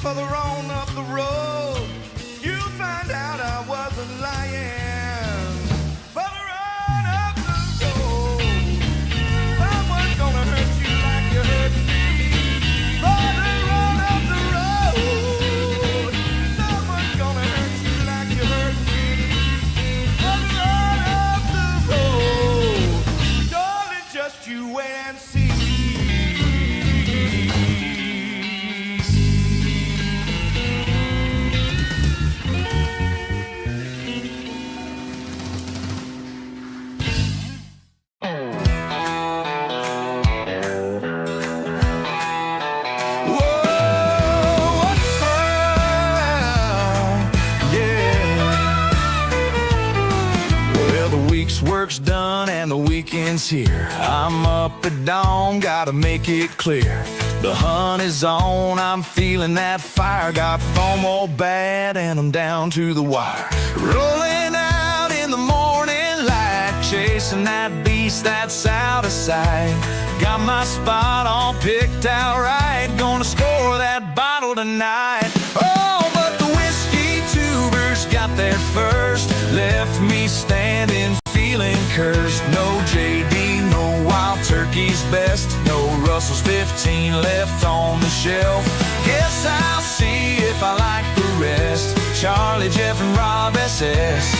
Further on up the road, you find out I wasn't lying. Further on up the road, someone's gonna hurt you like you hurt me. Further on up the road, someone's gonna hurt you like you hurt me. Further on up the road, darling, just you wait and see. Work's done and the weekend's here. I'm up at dawn, gotta make it clear. The hunt is on, I'm feeling that fire. Got FOMO bad and I'm down to the wire. Rolling out in the morning light, chasing that beast that's out of sight. Got my spot all picked out right, gonna score that bottle tonight. Oh, but the whiskey tubers got there first, left me standing feeling cursed. No JD, no Wild Turkey's best, no Russell's 15 left on the shelf. Guess I'll see if I like the rest. Charlie, Jeff, and Rob SS,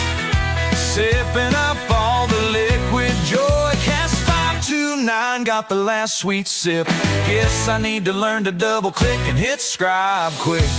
sipping up all the liquid joy. Cast 529, got the last sweet sip. Guess I need to learn to double click and hit subscribe quick.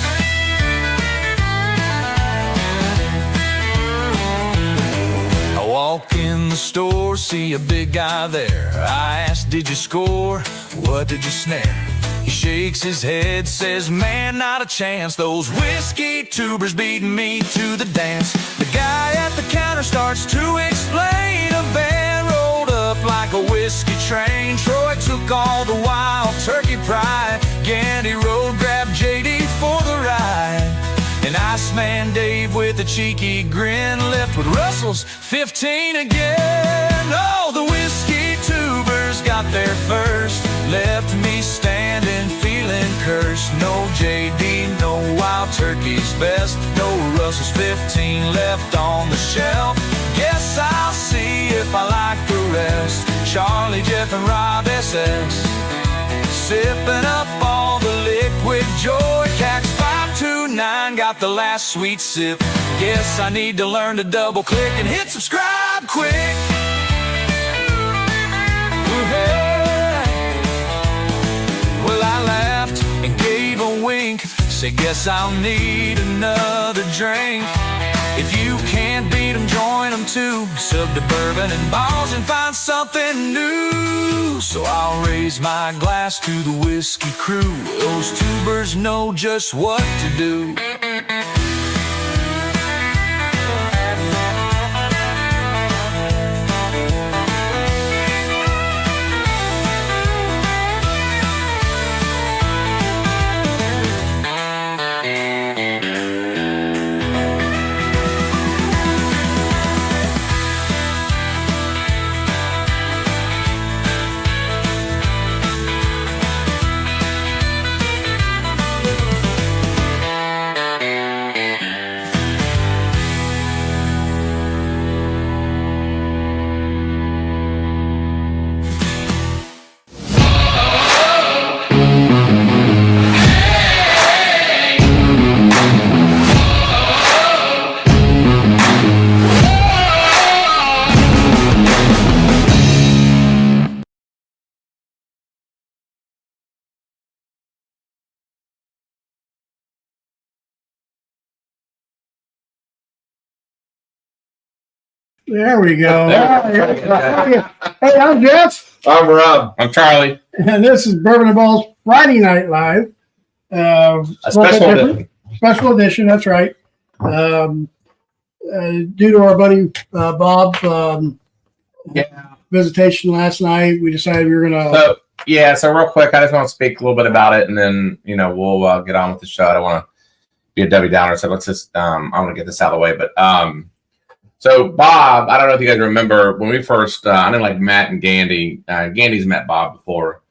Walk in the store, see a big guy there. I ask, did you score? What did you snare? He shakes his head, says, man, not a chance. Those whiskey tubers beating me to the dance. The guy at the counter starts to explain. A van rolled up like a whiskey train. Troy took all the Wild Turkey pride. Gandy Road grabbed JD for the ride. And Iceman Dave with a cheeky grin left with Russell's 15 again. Oh, the whiskey tubers got there first, left me standing feeling cursed. No JD, no Wild Turkey's best, no Russell's 15 left on the shelf. Guess I'll see if I like the rest. Charlie, Jeff, and Rob SS, sipping up all the liquid joy. Cax 529 got the last sweet sip. Guess I need to learn to double click and hit subscribe quick. Hey. Well, I laughed and gave a wink, said guess I'll need another drink. If you can't beat them, join them too. Sub to Bourbon and Ballz and find something new. So I'll raise my glass to the whiskey crew. Those tubers know just what to do. There we go. Hey, I'm Jeff. I'm Rob. I'm Charlie. And this is Bourbon and Ballz Friday Night Live. A special edition. Special edition, that's right. Due to our buddy Bob visitation last night, we decided we were going to... So real quick, I just want to speak a little bit about it, and then, we'll get on with the show. I don't want to be a Debbie Downer, so let's just... I want to get this out of the way, but... So Bob, I don't know if you guys remember when we first, I know like Matt and Gandy, Gandy's met Bob before.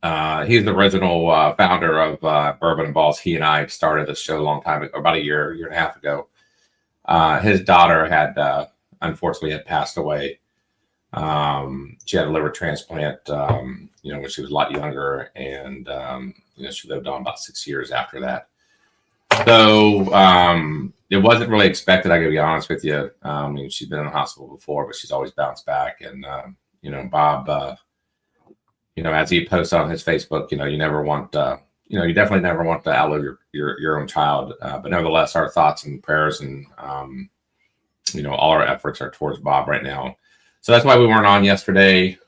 He's the original founder of Bourbon and Ballz. He and I started this show a long time ago, about a year and a half ago. His daughter had unfortunately had passed away. She had a liver transplant, when she was a lot younger, and she lived on about 6 years after that. So it wasn't really expected. I gotta be honest with you. She's been in the hospital before, but she's always bounced back. And Bob, as he posts on his Facebook, you never want, you definitely never want to outlive your own child. But nevertheless, our thoughts and prayers and all our efforts are towards Bob right now. So that's why we weren't on yesterday.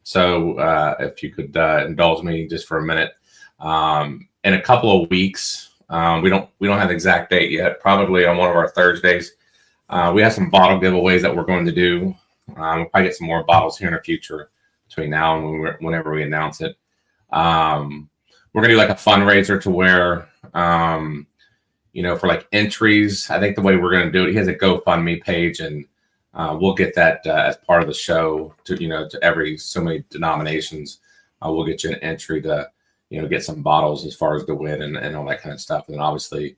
So if you could indulge me just for a minute, in a couple of weeks, we don't have the exact date yet. Probably on one of our Thursdays, we have some bottle giveaways that we're going to do. We'll probably get some more bottles here in the future between now and whenever we announce it. We're gonna do like a fundraiser to where, for like entries. I think the way we're gonna do it, he has a GoFundMe page, and we'll get that as part of the show to every so many denominations. We'll get you an entry to get some bottles as far as the win and all that kind of stuff. And then obviously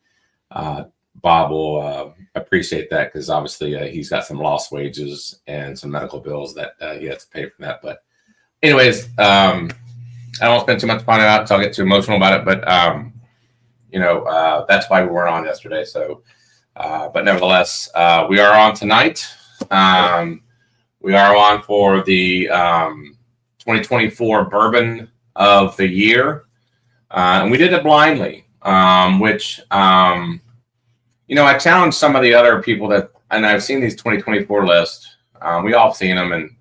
Bob will appreciate that, because obviously he's got some lost wages and some medical bills that he has to pay for that. But anyways, I don't want to spend too much time on it, so I'll get too emotional about it. But that's why we weren't on yesterday. So, but nevertheless, we are on tonight. We are on for the 2024 Bourbon of the Year, and we did it blindly, which I challenged some of the other people and I've seen these 2024 lists. We all seen them, and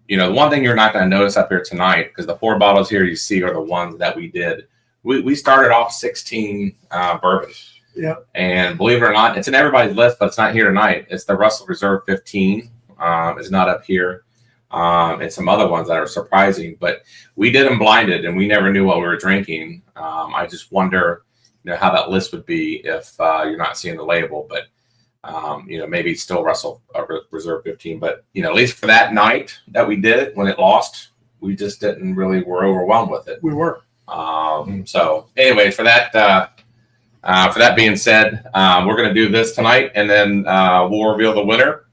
the one thing you're not going to notice up here tonight, because the 4 bottles here you see are the ones that we did. We started off 16 bourbons. Yeah. And believe it or not, it's in everybody's list, but it's not here tonight. It's the Russell Reserve 15. It's not up here. And some other ones that are surprising, but we did them blinded, and we never knew what we were drinking. I just wonder, how that list would be if you're not seeing the label, but maybe it's still Russell Reserve 15. But at least for that night that we did it, when it lost, we just didn't really were overwhelmed with it. We were. So, anyways, for that being said, we're going to do this tonight, and then we'll reveal the winner.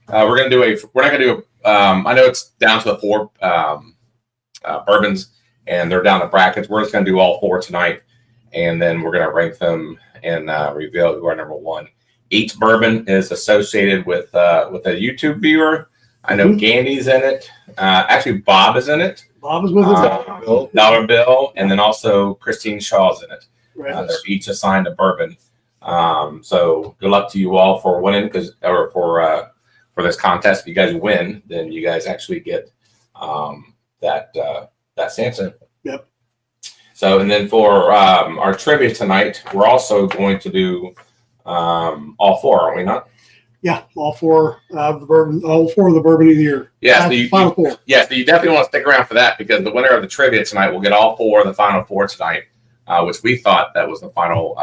We're not going to do. I know it's down to the 4 bourbons, and they're down the brackets. We're just going to do all 4 tonight, and then we're going to rank them and reveal who our number 1. Each bourbon is associated with a YouTube viewer. I know Gandy's in it. Actually, Bob is in it. Bob is with us. Dollar Bill, and then also Christine Shaw's in it. Right. They're each assigned a bourbon. So good luck to you all for winning, for this contest. If you guys win, then you guys actually get that Samson. Yep. So, and then for our trivia tonight, we're also going to do all 4, are we not? Yeah, all 4 of the bourbon, all 4 of the Bourbon of the Year. Yeah, Final 4. Yeah, so you definitely want to stick around for that, because the winner of the trivia tonight will get all 4 of the Final 4 tonight, which we thought that was the final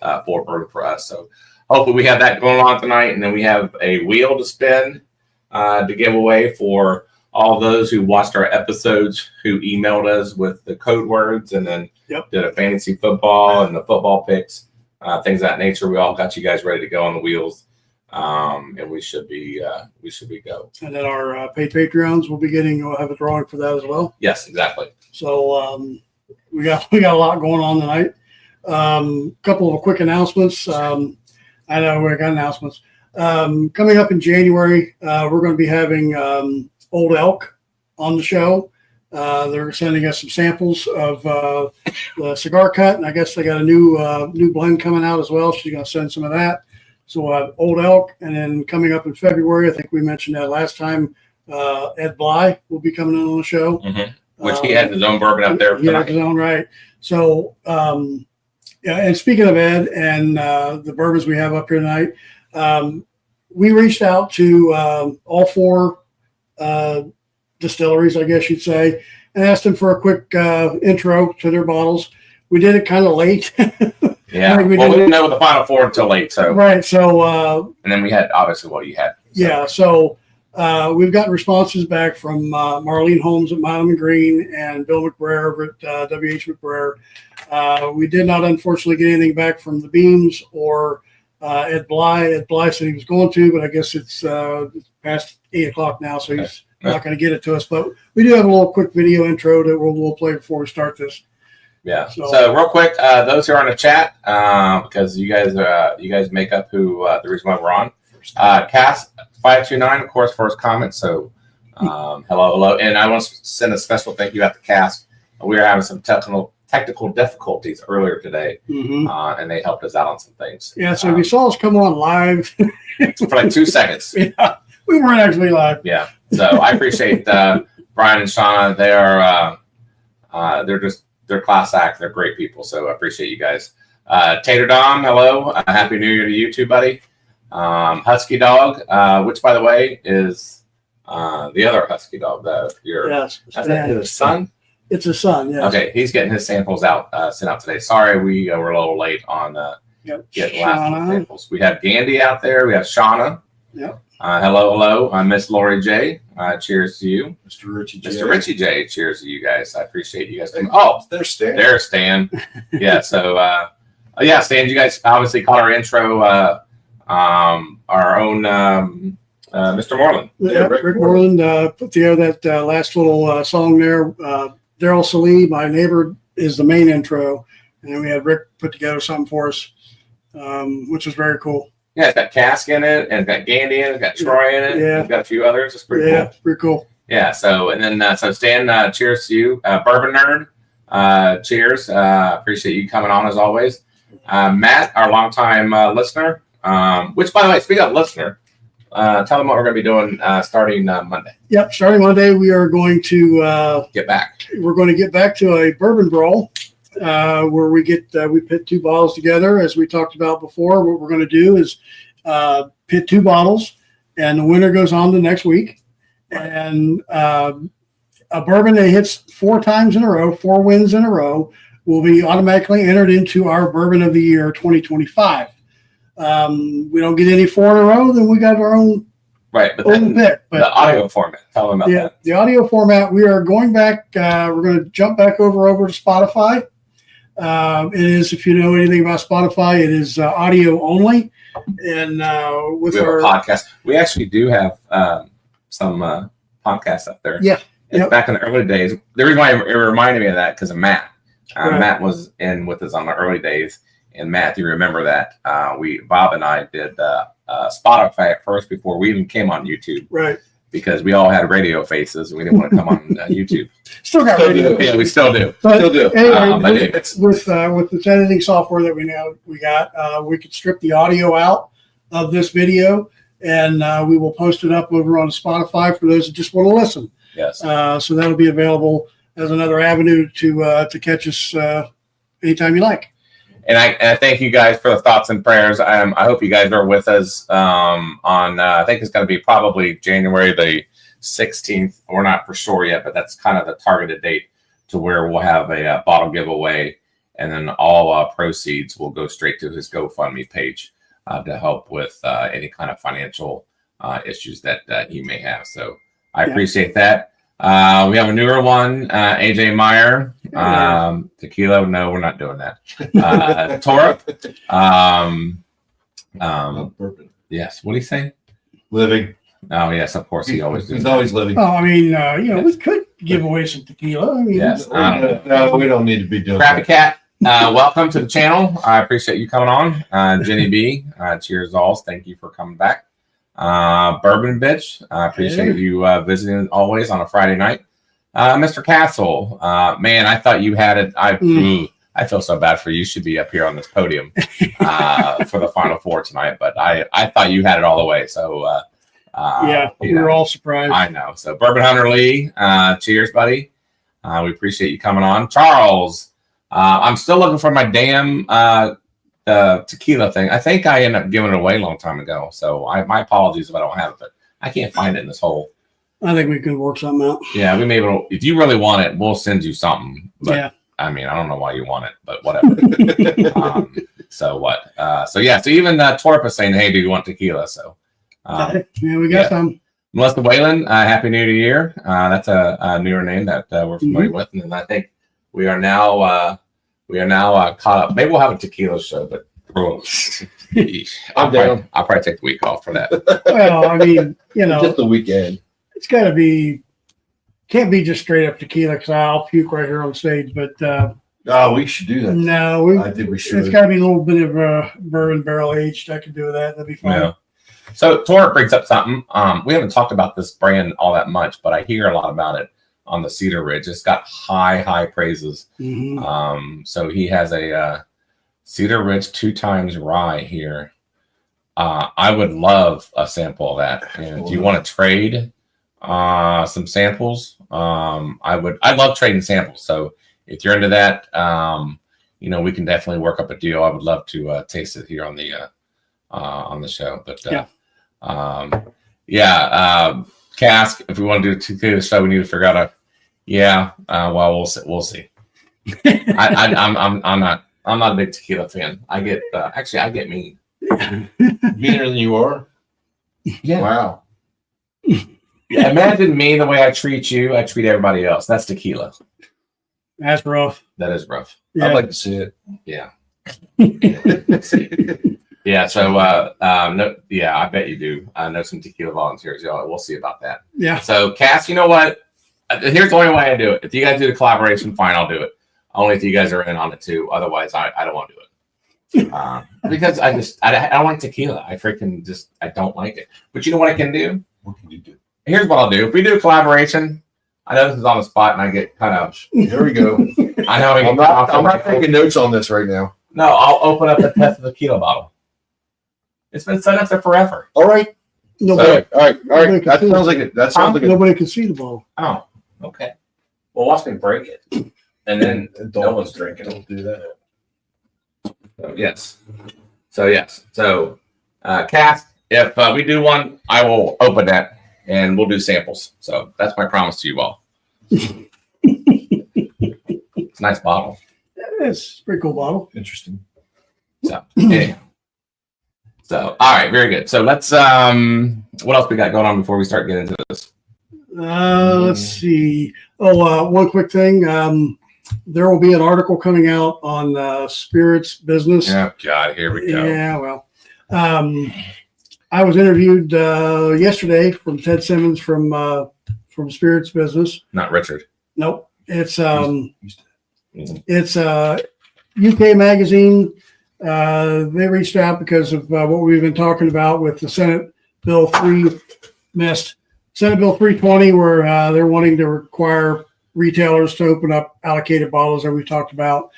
4 bourbon for us. So hopefully we have that going on tonight, and then we have a wheel to spin to give away for all those who watched our episodes, who emailed us with the code words, and then did a fantasy football and the football picks, things of that nature. We all got you guys ready to go on the wheels, and we should be go. And then our paid Patreons we'll have a drawing for that as well. Yes, exactly. So we got a lot going on tonight. Couple of quick announcements. I know we got announcements. Coming up in January, we're going to be having Old Elk on the show. They're sending us some samples of the cigar cut, and I guess they got a new blend coming out as well. She's going to send some of that. So we'll have Old Elk, and then coming up in February, I think we mentioned that last time, Ed Bly will be coming in on the show. Mm-hmm. Which he has his own bourbon up there. He has his own, right. So, and speaking of Ed and the bourbons we have up here tonight, we reached out to all 4 distilleries, I guess you'd say, and asked them for a quick intro to their bottles. We did it kind of late. Yeah, we didn't know the Final 4 until late. So right, so and then we had obviously what you had. So. Yeah, so We've gotten responses back from Marlene Holmes at Milam and Green and Bill McBrayer over at WH McBrayer. We did not, unfortunately, get anything back from the Beams or Ed Bly. Ed Bly said he was going to, but I guess it's past 8 o'clock now, so he's not going to get it to us. But we do have a little quick video intro that we'll play before we start this. Yeah. So real quick, those who are on the chat, because you guys make up the reason why we're on. Cass 529, of course, for his comments. So hello, and I want to send a special thank you out to Cass. We were having some technical difficulties earlier today, and they helped us out on some things. Yeah. So if you saw us come on live for like 2 seconds, yeah, we weren't actually live. Yeah. So I appreciate Brian and Shauna. They are they're class act. They're great people. So I appreciate you guys. Tater Dom, hello. Happy New Year to you too, buddy. Husky Dog, which by the way is the other Husky Dog. Yes. That's his son. It's a son. Yeah. Okay, he's getting his samples out sent out today. Sorry, we were a little late on getting last samples. We have Gandhi out there. We have Shauna. Yep. Hello. Miss Lori J. Cheers to you. Mr. Richie J. Mr. Richie J. Cheers to you guys. I appreciate you guys. There's Stan. There's Stan. Yeah. So, Stan, you guys obviously caught our intro. Our own Mr. Moreland. Yeah, Rick Moreland put together that last little song there. Daryl Salee, my neighbor, is the main intro. And then we had Rick put together something for us, which was very cool. Yeah, it's got Cask in it, and it's got Gandhi in it, it's got Troy in it, yeah. It's got a few others. It's pretty cool. It's pretty cool. Yeah, so, and then, so Stan, cheers to you. Bourbon Nerd, cheers. Appreciate you coming on as always. Matt, our longtime listener, which, by the way, speaking of listener, tell them what we're going to be doing starting Monday. Yep, starting Monday, we are going to get back. We're going to get back to a bourbon brawl. Where we pit 2 bottles together, as we talked about before. What we're going to do is pit 2 bottles, and the winner goes on the next week. And a bourbon that hits 4 times in a row, 4 wins in a row, will be automatically entered into our Bourbon of the Year 2025. We don't get any 4 in a row, then we got our own. Right, but then the audio format. Tell them about that. The audio format. We are going back. We're going to jump back over to Spotify. It is, if you know anything about Spotify, it is audio only. And with our podcast, we actually do have some podcasts up there. Yeah. Back in the early days. The reason why it reminded me of that because of Matt. Right. Matt was in with us on the early days. And Matt, do you remember that? Bob and I did Spotify at first before we even came on YouTube. Right. Because we all had radio faces and we didn't want to come on YouTube. Still got radio. Yeah, we still do. Anyway, with the editing software that we got, we could strip the audio out of this video, and we will post it up over on Spotify for those that just want to listen. Yes. So that'll be available as another avenue to catch us anytime you like. And I thank you guys for the thoughts and prayers. I hope you guys are with us on, I think it's going to be probably January the 16th. We're not for sure yet, but that's kind of the targeted date to where we'll have a bottle giveaway. And then all proceeds will go straight to his GoFundMe page to help with any kind of financial issues that he may have. So I appreciate that. We have a newer one, AJ Meyer, tequila. No, we're not doing that. Torp. Bourbon. Yes. What do you say? Living. Oh, yes. Of course, he always does. He's always living. Oh, I mean, we could give away some tequila. I mean, yes. No, we don't need to be doing Crappy that. Cat. Welcome to the channel. I appreciate you coming on. Jenny B. Cheers, alls. Thank you for coming back. Bourbon Bitch, I appreciate you visiting always on a Friday night. Mr. Castle, man, I thought you had it. I feel so bad for you. You should be up here on this podium for the Final Four tonight, but I thought you had it all the way. So we were all surprised. I know. So Bourbon Hunter Lee, cheers, buddy. We appreciate you coming on. Charles, I'm still looking for my damn tequila thing. I think I ended up giving it away a long time ago. So my apologies if I don't have it, but I can't find it in this hole. I think we can work something out. Yeah, we may be able, if you really want it, we'll send you something. But, yeah. I mean, I don't know why you want it, but whatever. So what? So even Torp is saying, hey, do you want tequila? So yeah, we got some. Melissa Whalen, Happy New Year. That's a newer name that we're familiar with, and I think we are now caught up. Maybe we'll have a tequila show, but I'm down. I'll probably take the week off for that. Well, I mean, Just the weekend. it's got to be, can't be just straight up tequila because I'll puke right here on stage. But Oh, we should do that. no, I think we should. it's got to be a little bit of bourbon barrel aged. I could do with that. That'd be fine. Yeah. So Torque brings up something. We haven't talked about this brand all that much, but I hear a lot about it on the Cedar Ridge. It's got high praises. Mhm. So he has a Cedar Ridge 2 times rye here. I would love a sample of that. And if you want to trade some samples, I love trading samples. So if you're into that, we can definitely work up a deal. I would love to taste it here on the show. But cask. If we want to do the show, we need to figure out well, we'll see. I'm not a big tequila fan. I get mean. Meaner than you are? Yeah. Wow. Yeah, imagine me the way I treat you. I treat everybody else. That's tequila. That's rough. That is rough. Yeah. I'd like to see it. Yeah. Yeah. So, I bet you do. I know some tequila volunteers. Y'all, we'll see about that. Yeah. So, Cass, you know what? Here's the only way I do it. If you guys do the collaboration, fine, I'll do it. Only if you guys are in on it too. Otherwise, I don't want to do it. Because I don't like tequila. I don't like it. But you know what I can do? What can you do? Here's what I'll do. If we do a collaboration, I know this is on the spot and I get kind of. Here we go. I know. I'm not taking notes on this right now. No, I'll open up the test of the tequila bottle. It's been set up there forever. All right. Nobody, All right. That sounds like it. That sounds like it. nobody can see the ball. Oh, okay. Well, watch me break it, and then no one's drinking. Don't do that. So yes. So, Cass, if we do one, I will open that and we'll do samples. So that's my promise to you all. It's a nice bottle. It's a pretty cool bottle. Interesting. So anyhow. So all right, very good. So let's what else we got going on before we start getting into this? Let's see. One quick thing. There will be an article coming out on spirits business. Oh God, here we go. Yeah, well, I was interviewed yesterday from Ted Simmons from Spirits Business. Not Richard. Nope, it's UK magazine. They reached out because of what we've been talking about with the Senate Bill 320, where they're wanting to require retailers to open up allocated bottles that we talked about.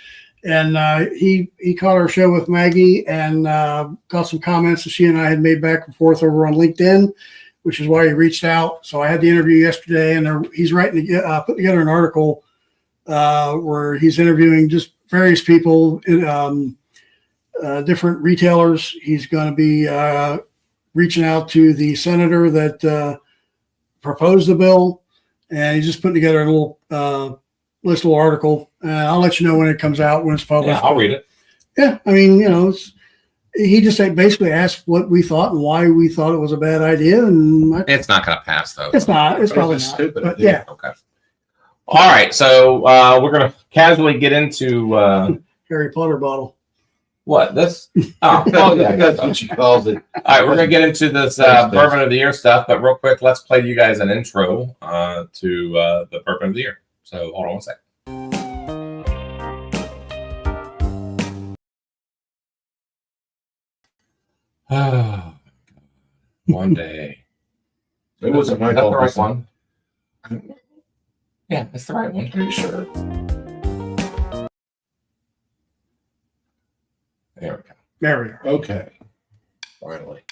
And he caught our show with Maggie and got some comments that she and I had made back and forth over on LinkedIn, which is why he reached out. So I had the interview yesterday, and he's put together an article where he's interviewing just various people, different retailers. He's going to be reaching out to the senator that proposed the bill, and he's just putting together a little article. I'll let you know when it comes out, when it's published. Yeah, I'll read it. Yeah, I mean, he just basically asked what we thought and why we thought it was a bad idea, and It's not going to pass though. it's not. It's probably not. stupid. But yeah, Okay. All right, so we're going to casually get into Harry Potter bottle. what this. Oh yeah, That's what she calls it. All right, we're gonna get into this Bourbon of the Year stuff, but real quick, let's play you guys an intro to the Bourbon of the Year. So hold on one second. One day. It wasn't my Is that the fault. right one? Yeah, that's the right one. Pretty sure. There we go. There we are. Okay. Finally.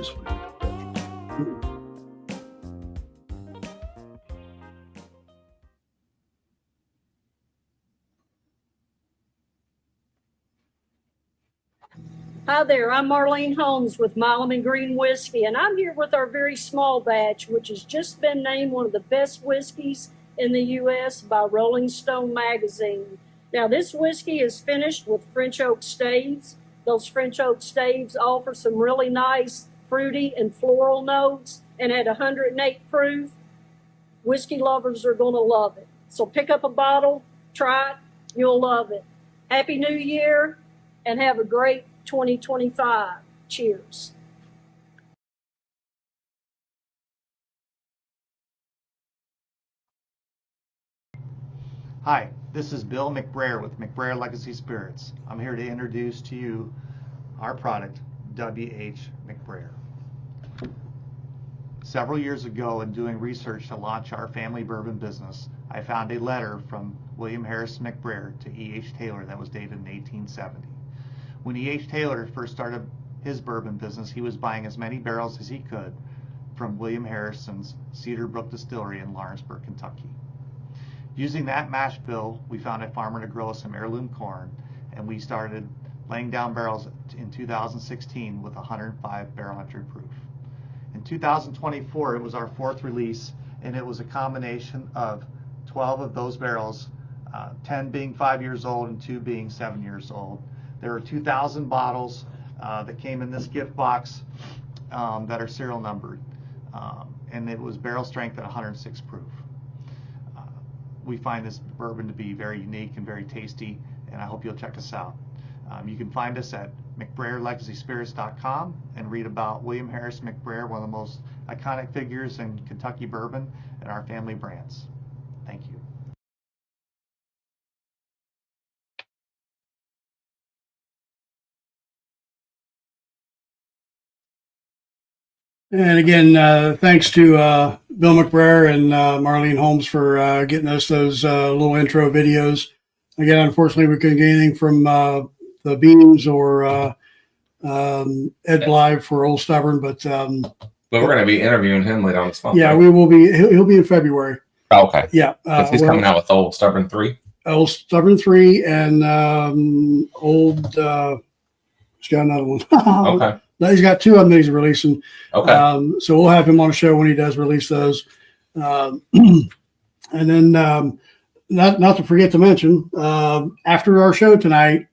this week. Hi there, I'm Marlene Holmes with Milam and Green Whiskey, and I'm here with our very small batch, which has just been named one of the best whiskeys in the U.S. by Rolling Stone magazine. Now, this whiskey is finished with French oak staves. Those French oak staves offer some really nice fruity and floral notes, and at 108 proof, whiskey lovers are going to love it. So pick up a bottle, try it, you'll love it. Happy New Year, and have a great 2025. Cheers. Hi, this is Bill McBrayer with McBrayer Legacy Spirits. I'm here to introduce to you our product, W.H. McBrayer. Several years ago, in doing research to launch our family bourbon business, I found a letter from William Harrison McBrayer to E.H. Taylor that was dated in 1870. When E.H. Taylor first started his bourbon business, he was buying as many barrels as he could from William Harrison's Cedar Brook Distillery in Lawrenceburg, Kentucky. Using that mash bill, we found a farmer to grow us some heirloom corn, and we started laying down barrels in 2016 with 105 barrel entry proof. In 2024, it was our fourth release, and it was a combination of 12 of those barrels, 10 being 5 years old and 2 being 7 years old. There are 2,000 bottles that came in this gift box that are serial numbered, and it was barrel strength at 106 proof. We find this bourbon to be very unique and very tasty, and I hope you'll check us out. You can find us at McBrayerLegacySpirits.com and read about William Harris McBrayer, one of the most iconic figures in Kentucky bourbon and our family brands. Thank you. And again, thanks to Bill McBrayer and Marlene Holmes for getting us those little intro videos. Again, unfortunately, we couldn't get anything from the Beans or Ed Bly for Old Stubborn, but we're going to be interviewing him later on this month. yeah, right? we will be. He'll be in February. Oh, okay. Yeah, He's coming out with Old Stubborn 3. Old Stubborn 3 and Old. He's got another one. Okay. No, he's got 2 of them that he's releasing. Okay. So we'll have him on a show when he does release those. And then, not to forget to mention, after our show tonight,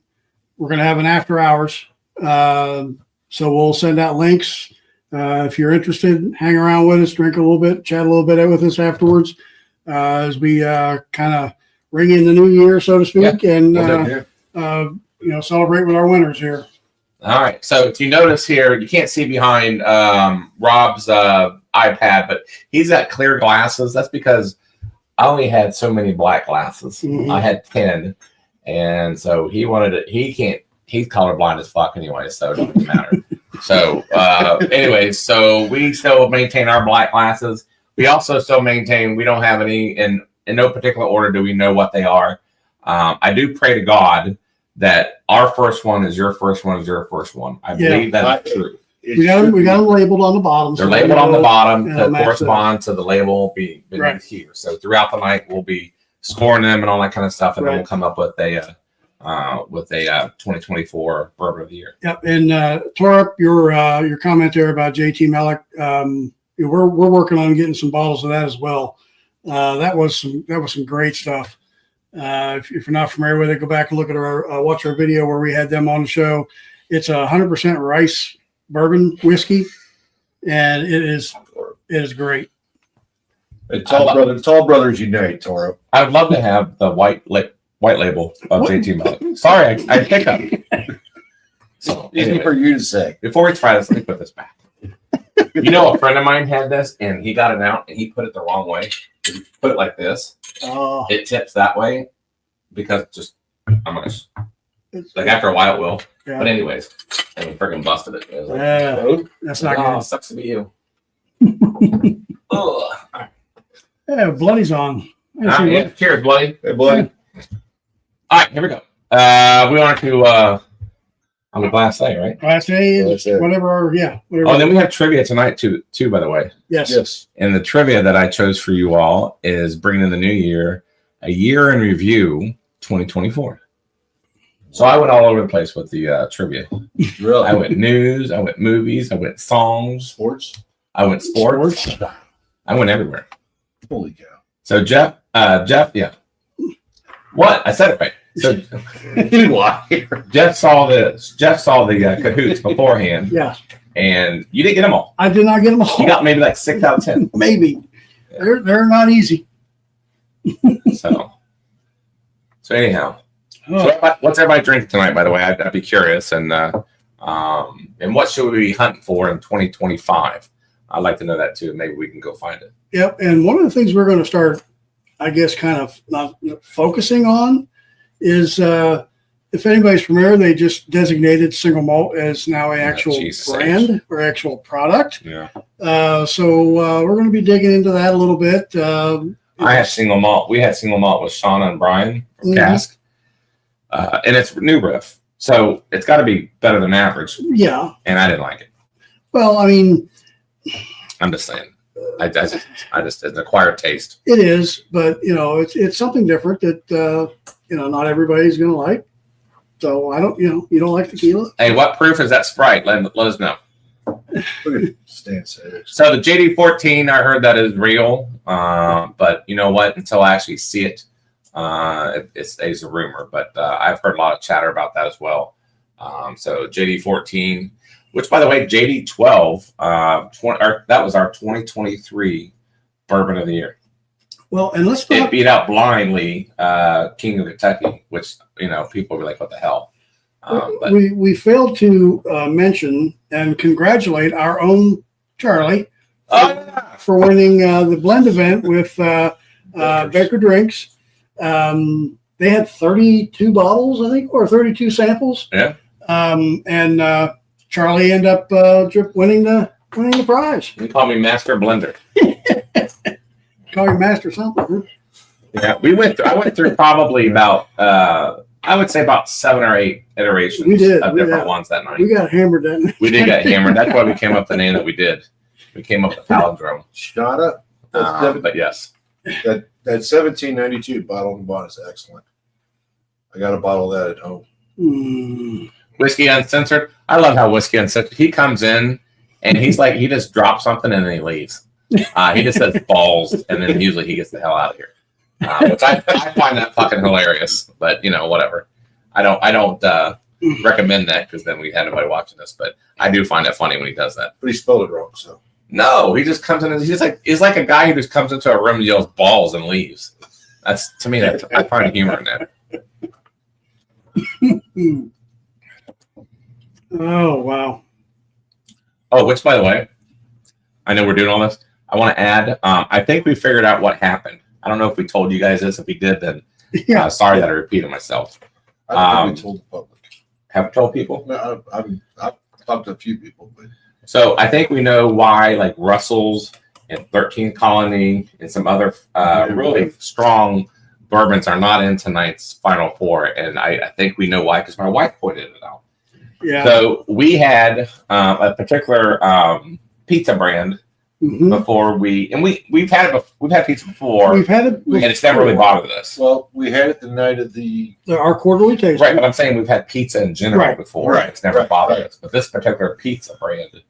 we're going to have an after hours. So we'll send out links. If you're interested, hang around with us, drink a little bit, chat a little bit with us afterwards, as we kind of ring in the new year, so to speak, and celebrate with our winners here. All right. So if you notice here, you can't see behind Rob's iPad, but he's got clear glasses. That's because I only had so many black glasses. Mhm. I had 10. And so he wanted it. He's colorblind as fuck anyway, so it doesn't matter. So anyways, so we still maintain our black glasses. We also still maintain, we don't have any, in no particular order do we know what they are. I do pray to God that our first one is your first one is your first one. I believe that's true. We got them labeled on the bottom. They're labeled on the bottom to match correspond to the label beneath Right. here. So throughout the night, we'll be scoring them and all that kind of stuff, and then Right. we'll come up with a 2024 Bourbon of the Year. Yep. And Torp, your comment there about JT Malik, we're working on getting some bottles of that as well. That was some great stuff. If you're not familiar with it, go back and look at our watch our video where we had them on the show. It's 100% rice bourbon whiskey, and it is great. It's all brothers unite, Toro. I would love to have the white label of What? JT Malik. Sorry, I picked up. So, Easy anyway, for you to say. before we try this, let me put this back. You know, a friend of mine had this, and he got it out, and he put it the wrong way. He put it like this. Oh, It tips that way because like after a while it will. yeah. But anyways, and we freaking busted it. It was like, Yeah, that's not oh, good. sucks to be you. Ugh. Yeah, Bloody's on. Ah, yeah. Cheers, buddy. Hey, boy. All right, here we go. We wanted to On the Class A, right? Class A is Class A. whatever. Yeah. Whatever. Oh, and then we have trivia tonight too, by the way. Yes. Yes. And the trivia that I chose for you all is bringing in the new year, a year in review 2024. So I went all over the place with the trivia. Really? I went news, I went movies, I went songs, Sports? I went sports. I went everywhere. Holy cow. So Jeff, yeah. What? I said it right. So Jeff saw the Kahoots beforehand, Yeah. and you didn't get them all. I did not get them all. You got maybe like 6 out of 10. Maybe. They're not easy. So anyhow, Oh, so what's everybody drinking tonight? By the way, I'd be curious, and what should we be hunting for in 2025? I'd like to know that too. Maybe we can go find it. yep. And one of the things we're going to start, I guess, kind of not focusing on is if anybody's familiar, they just designated single malt as now an actual Jesus brand H. or actual product. Yeah, So we're going to be digging into that a little bit. I had single malt. We had single malt with Shauna and Brian from Mhm. Cask, and it's new riff, so it's got to be better than average. Yeah. And I didn't like it. Well, I mean, I'm just saying. I just it's an acquired taste. it is, but it's something different that not everybody's going to like. So I don't, you don't like tequila. Hey, what proof is that Sprite? Let us know. Look at Stan Savage. So the JD14, I heard that is real, but you know what? Until I actually see it, it stays a rumor. But I've heard a lot of chatter about that as well. So JD14, which by the way, JD12, that was our 2023 Bourbon of the Year. Well, and let's It not, beat out blindly King of Kentucky, which people were like, "What the hell?" But we failed to mention and congratulate our own Charlie for winning the blend event with Baker Drinks. They had 32 bottles, I think, or 32 samples. Yeah. And Charlie ended up winning the prize. you call me Master Blender. Call your master something. Yeah, I went through probably about I would say about 7 or 8 iterations We did. of different ones that night. We got hammered that night. We did get hammered. That's why we came up with the name that we did. We came up with palindrome. Shada. But yes. That 1792 bottle and bond is excellent. I got a bottle of that at home. Mm. Whiskey Uncensored. I love how Whiskey Uncensored, he comes in and he's like, he just drops something and then he leaves. He just says balls and then usually he gets the hell out of here. Which I find that fucking hilarious, but whatever. I don't recommend that because then we had nobody watching this, but I do find it funny when he does that. But he spelled it wrong, so. No, he just comes in and he's like a guy who just comes into a room and yells balls and leaves. That's, to me, I find humor in that. Oh, wow. Oh, which, by the way, I know we're doing all this. I want to add, I think we figured out what happened. I don't know if we told you guys this. If we did, then Yeah. sorry that I repeated myself. I think we told the public. Have told people? No, I've talked to a few people, but So I think we know why, like Russell's and 13th Colony and some other really strong bourbons are not in tonight's Final Four. And I think we know why because my wife pointed it out. Yeah. So we had a particular pizza brand Mhm. before we've had pizza before, We've had it. and it's never really bothered us. well, we had it the night of the Our quarterly tasting. Right, but I'm saying we've had pizza in general Right, before. right, It's never right, bothered right. us. But this particular pizza brand,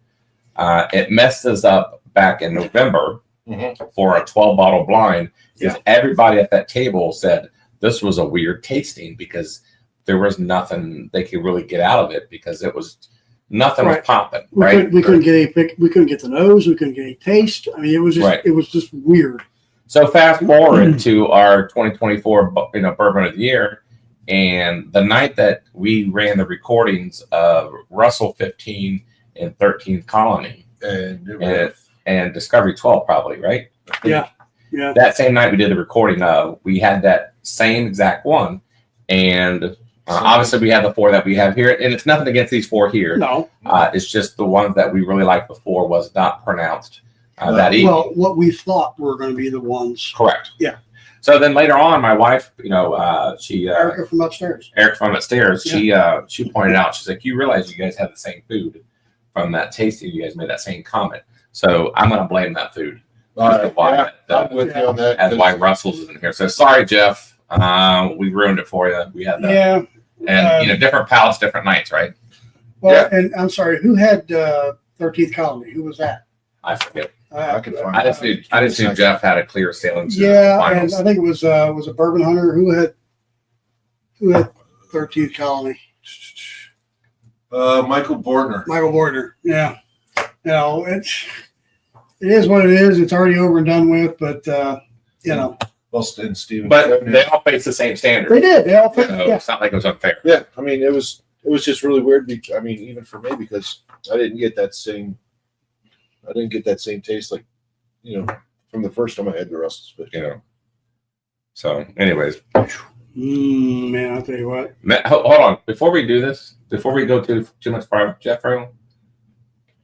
it messed us up back in November for a 12-bottle blind because everybody at that table said this was a weird tasting because there was nothing they could really get out of it because it was nothing was Right. popping. We Right? couldn't get the nose. We couldn't get any taste. I mean, it was just weird. So fast forward to our 2024 Bourbon of the Year, and the night that we ran the recordings of Russell 15 and 13th Colony and Discovery 12 probably, right? Yeah. That same night we did the recording of, we had that same exact one, and obviously we have the 4 that we have here, and it's nothing against these 4 here. No. It's just the ones that we really liked before was not pronounced that evening. Well, what we thought were going to be the ones. Correct. So then later on, my wife, she Erica from upstairs. Eric from upstairs, she pointed out, she's like, you realize you guys have the same food from that tasting. You guys made that same comment. So I'm going to blame that food. I'm with you on that. That's why Russell's isn't here. So sorry, Jeff. We ruined it for you. We had that. Yeah. And, different palates, different nights, right? Well, and I'm sorry, who had 13th Colony? Who was that? I forget. I can find I just knew Jeff had a clear sailing. Yeah, and I think it was a Bourbon Hunter who had 13th Colony. Michael Bortner. Michael Bortner. Yeah. It is what it is. It's already over and done with, but Well, and Steven. But they all face the same standard. they did. They all So yeah. it's not like it was unfair. Yeah, I mean, it was just really weird. I mean, even for me, because I didn't get that same taste, like, from the first time I had the Russell's. But So, anyways, Man, I'll tell you what. Hold on. Before we do this, before we go too much far, Jeff,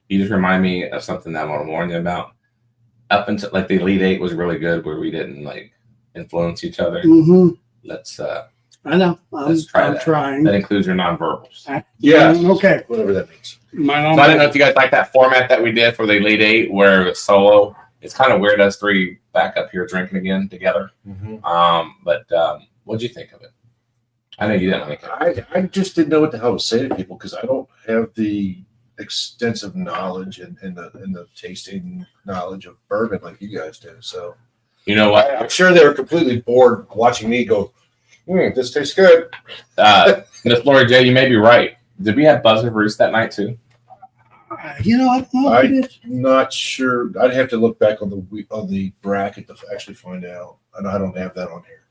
you just remind me of something that I want to warn you about. Up until like the Elite Eight was really good, where we didn't influence each other. Mm-hmm. Let's I know. let's try I'm that. trying. That includes your non-verbals. Okay. whatever that means. So I didn't know if you guys like that format that we did for the Elite Eight, where it's solo. It's kind of weird us three back up here drinking again together. But what'd you think of it? I know you didn't like it. I just didn't know what the hell to say to people because I don't have the extensive knowledge and the tasting knowledge of bourbon like you guys do. So You know what? I'm sure they were completely bored watching me go, this tastes good. Miss Lori J, you may be right. Did we have Buzzer Roost that night too? I don't know. I'm not sure. I'd have to look back on the bracket to actually find out. And I don't have that on here.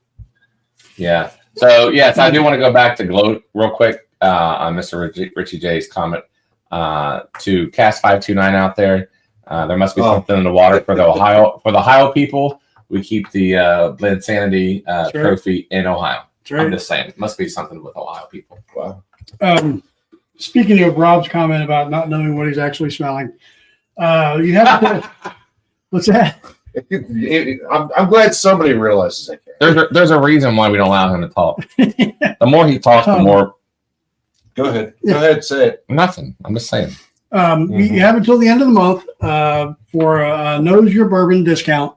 Yeah. So yes, I do want to go back to Gloat real quick on Mr. Richie J's comment to Cast 529 out there. There must be something in the water for the Ohio people. We keep the Blend Sanity trophy in Ohio. Right. I'm just saying, it must be something with Ohio people. Wow. Speaking of Rob's comment about not knowing what he's actually smelling, you have to. What's that? I'm glad somebody realizes that. There's a reason why we don't allow him to talk. The more he talks, the more. Go ahead. Go ahead. Say it. Nothing. I'm just saying. You have until the end of the month for a Knows Your Bourbon discount.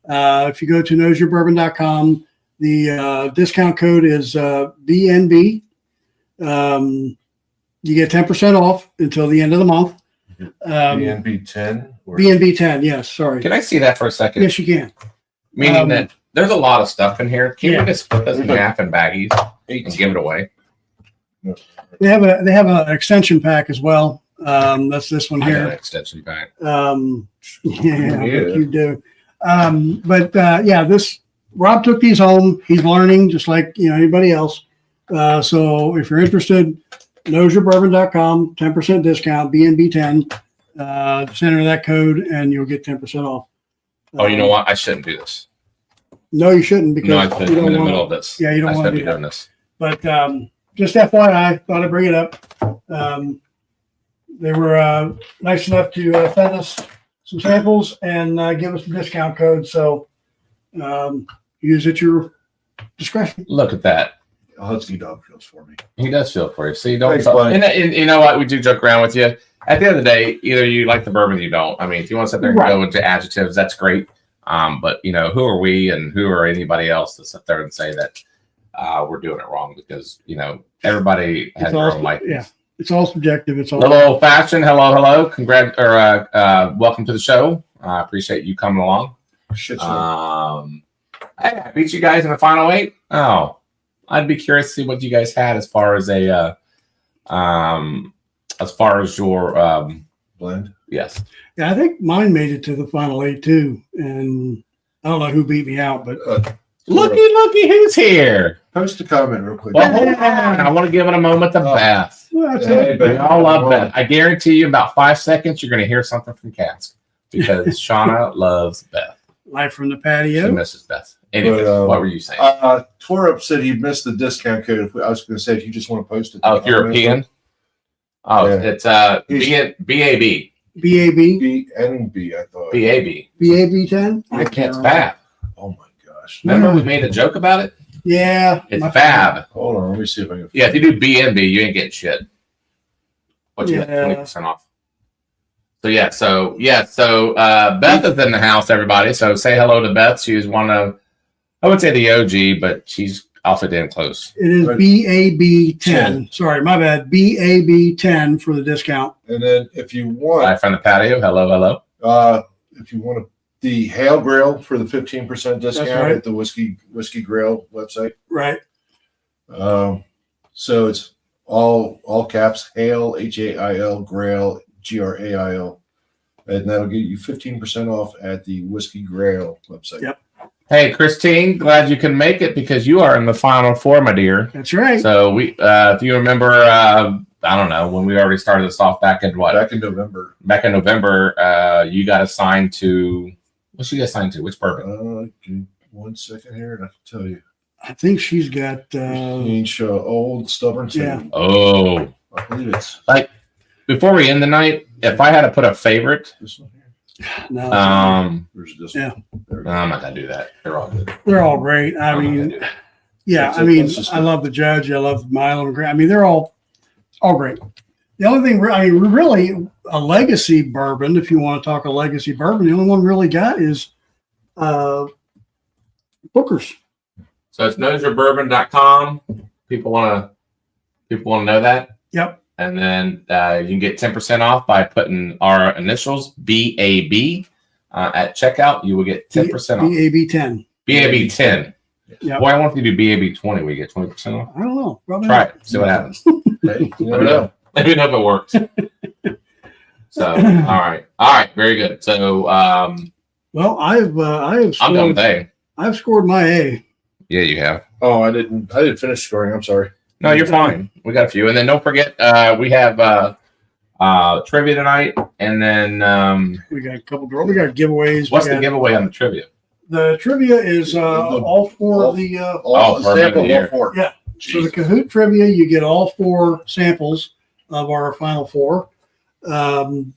If you go to knowsyourbourbon.com, the discount code is BNB. You get 10% off until the end of the month. BNB 10? BNB 10, yes, sorry. Can I see that for a second? Yes, you can. Meaning that there's a lot of stuff in here. Can Yeah. we just split this in half in baggies and give it away? They have an extension pack as well. That's this one I got an here. extension pack. Yeah, I think you do. This Rob took these home. He's learning just like anybody else. So if you're interested, knowsyourbourbon.com, 10% discount, BNB10. Just enter that code and you'll get 10% off. Oh, you know what? I shouldn't do this. No, you shouldn't because No, I shouldn't. you I'm don't in the want. middle of this. Yeah, you don't I want shouldn't to be do doing that. this. But just FYI, thought I'd bring it up. They were nice enough to send us some samples and give us the discount code. So use at your discretion. Look at that. Husky dog feels for me. He does feel for you. So you don't. Thanks, buddy. And you know what? We do joke around with you. At the end of the day, either you like the bourbon or you don't. I mean, if you want to sit there and go into adjectives, that's great. But who are we and who are anybody else to sit there and say that we're doing it wrong? Because everybody has their own life. Yeah, it's all subjective. It's all Little old fashioned. Hello. Congrats or welcome to the show. I appreciate you coming along. Shit, Hey, I beat you guys in the final 8. Oh, I'd be curious to see what you guys had as far as your blend. Yes. Yeah, I think mine made it to the final 8 too, and I don't know who beat me out, but Looky, who's here? Post a comment real quick. Well, hold on. I want to give it a moment to Beth. well, that's Hey, it. We all love Beth. I guarantee you, about 5 seconds, you're going to hear something from Cask because Shauna loves Beth. Live from the She patio. misses Beth. Anyway, But, what were you saying? Torup said he missed the discount code. I was going to say if you just want to post it. Oh, if you're a PN? Oh, Yeah. it's He's- BAB. BAB. B and B, I thought. BAB. BAB 10. I can't spell. Oh my gosh. gosh. Remember we made a joke about it? Yeah. It's my- fab. Hold on, let me see if I can. Yeah, if you do BNB, you ain't getting shit. What you get Yeah. 20% off. So Beth is in the house, everybody. So say hello to Beth. She's one of, I would say the OG, but she's also damn close. It is BAB10. Sorry, my bad. BAB10 for the discount. And then if you want, Live from the patio. Hello. if you want the Hail Grill for the 15% discount right. at the Whiskey Grill website. Right. So it's all caps Hail HAIL Grail GRAIL, and that'll get you 15% off at the Whiskey Grail website. Yep. Hey, Christine, glad you can make it because you are in the Final Four, my dear. That's right. So we, if you remember, I don't know, when we already started this off back in what? Back in November. Back in November, you got assigned to, what's she got assigned to? Which bourbon? Give me 1 second here, and I can tell you. I think she's got. Each Old Stubborn Two. Yeah. Oh, I believe it's like before we end the night, if I had to put a favorite, this one here. No, There's this Yeah. one. There we no, go. I'm not gonna do that. They're all good. they're all great. I I'm not gonna mean, do that. yeah. It's I mean, just- I love the Judge. I love Milo and Grant. I mean, they're all great. The only thing, I mean, really, a legacy bourbon. If you want to talk a legacy bourbon, the only one we really got is Booker's. So it's knowsyourbourbon.com. People want to know that. Yep. And then you can get 10% off by putting our initials BAB at checkout. You will get 10% off. BAB10. BAB 10. Yep. Boy, I want you to do BAB 20. We get 20% off. I don't know. Probably Try not. it. See what happens. Hey, you never know. Let me know if it works. So, all right. Very good. So, Well, I have I'm done scored, with A. I've scored my A. Yeah, you have. Oh, I didn't finish scoring. I'm sorry. No, you're fine. We got a few. And then don't forget, we have trivia tonight. And then We got a couple. We got giveaways. what's we the got, giveaway on the trivia? The trivia is all four of the. Oh, Sample Bourbon of the year. 4. Yeah. So the Kahoot trivia, you get all 4 samples of our Final Four. Let's And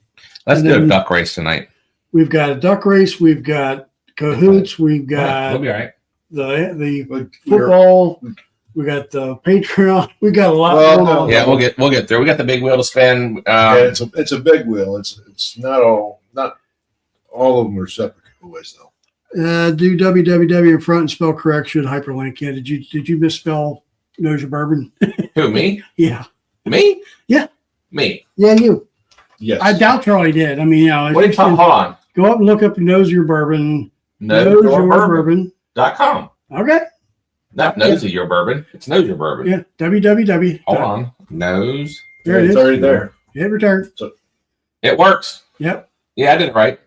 do a then- duck race tonight. We've got a duck race. We've got Kahoots. We've We'll got be all right. the But football. We got the Patreon. We got a lot Well, going no. on. Yeah, we'll get through. We got the big wheel to spin. yeah, it's a big wheel. It's not all of them are separate giveaways though. Do www in front and spell correct should hyperlink. Yeah. Did you misspell Knows Your Bourbon? Who, me? Yeah. Me? Yeah. Me. Yeah, you. Yes. I doubt Charlie did. I mean, What are you talking? Hold on. go up and look up Knows Your Bourbon. Knowsyourbourbon.com. Okay. Not Nosy Your Bourbon. It's Knows Your Bourbon. Yeah. www. Hold on. Knows. There it It's is. already there. Hit return. It works. Yep. Yeah, I did it right.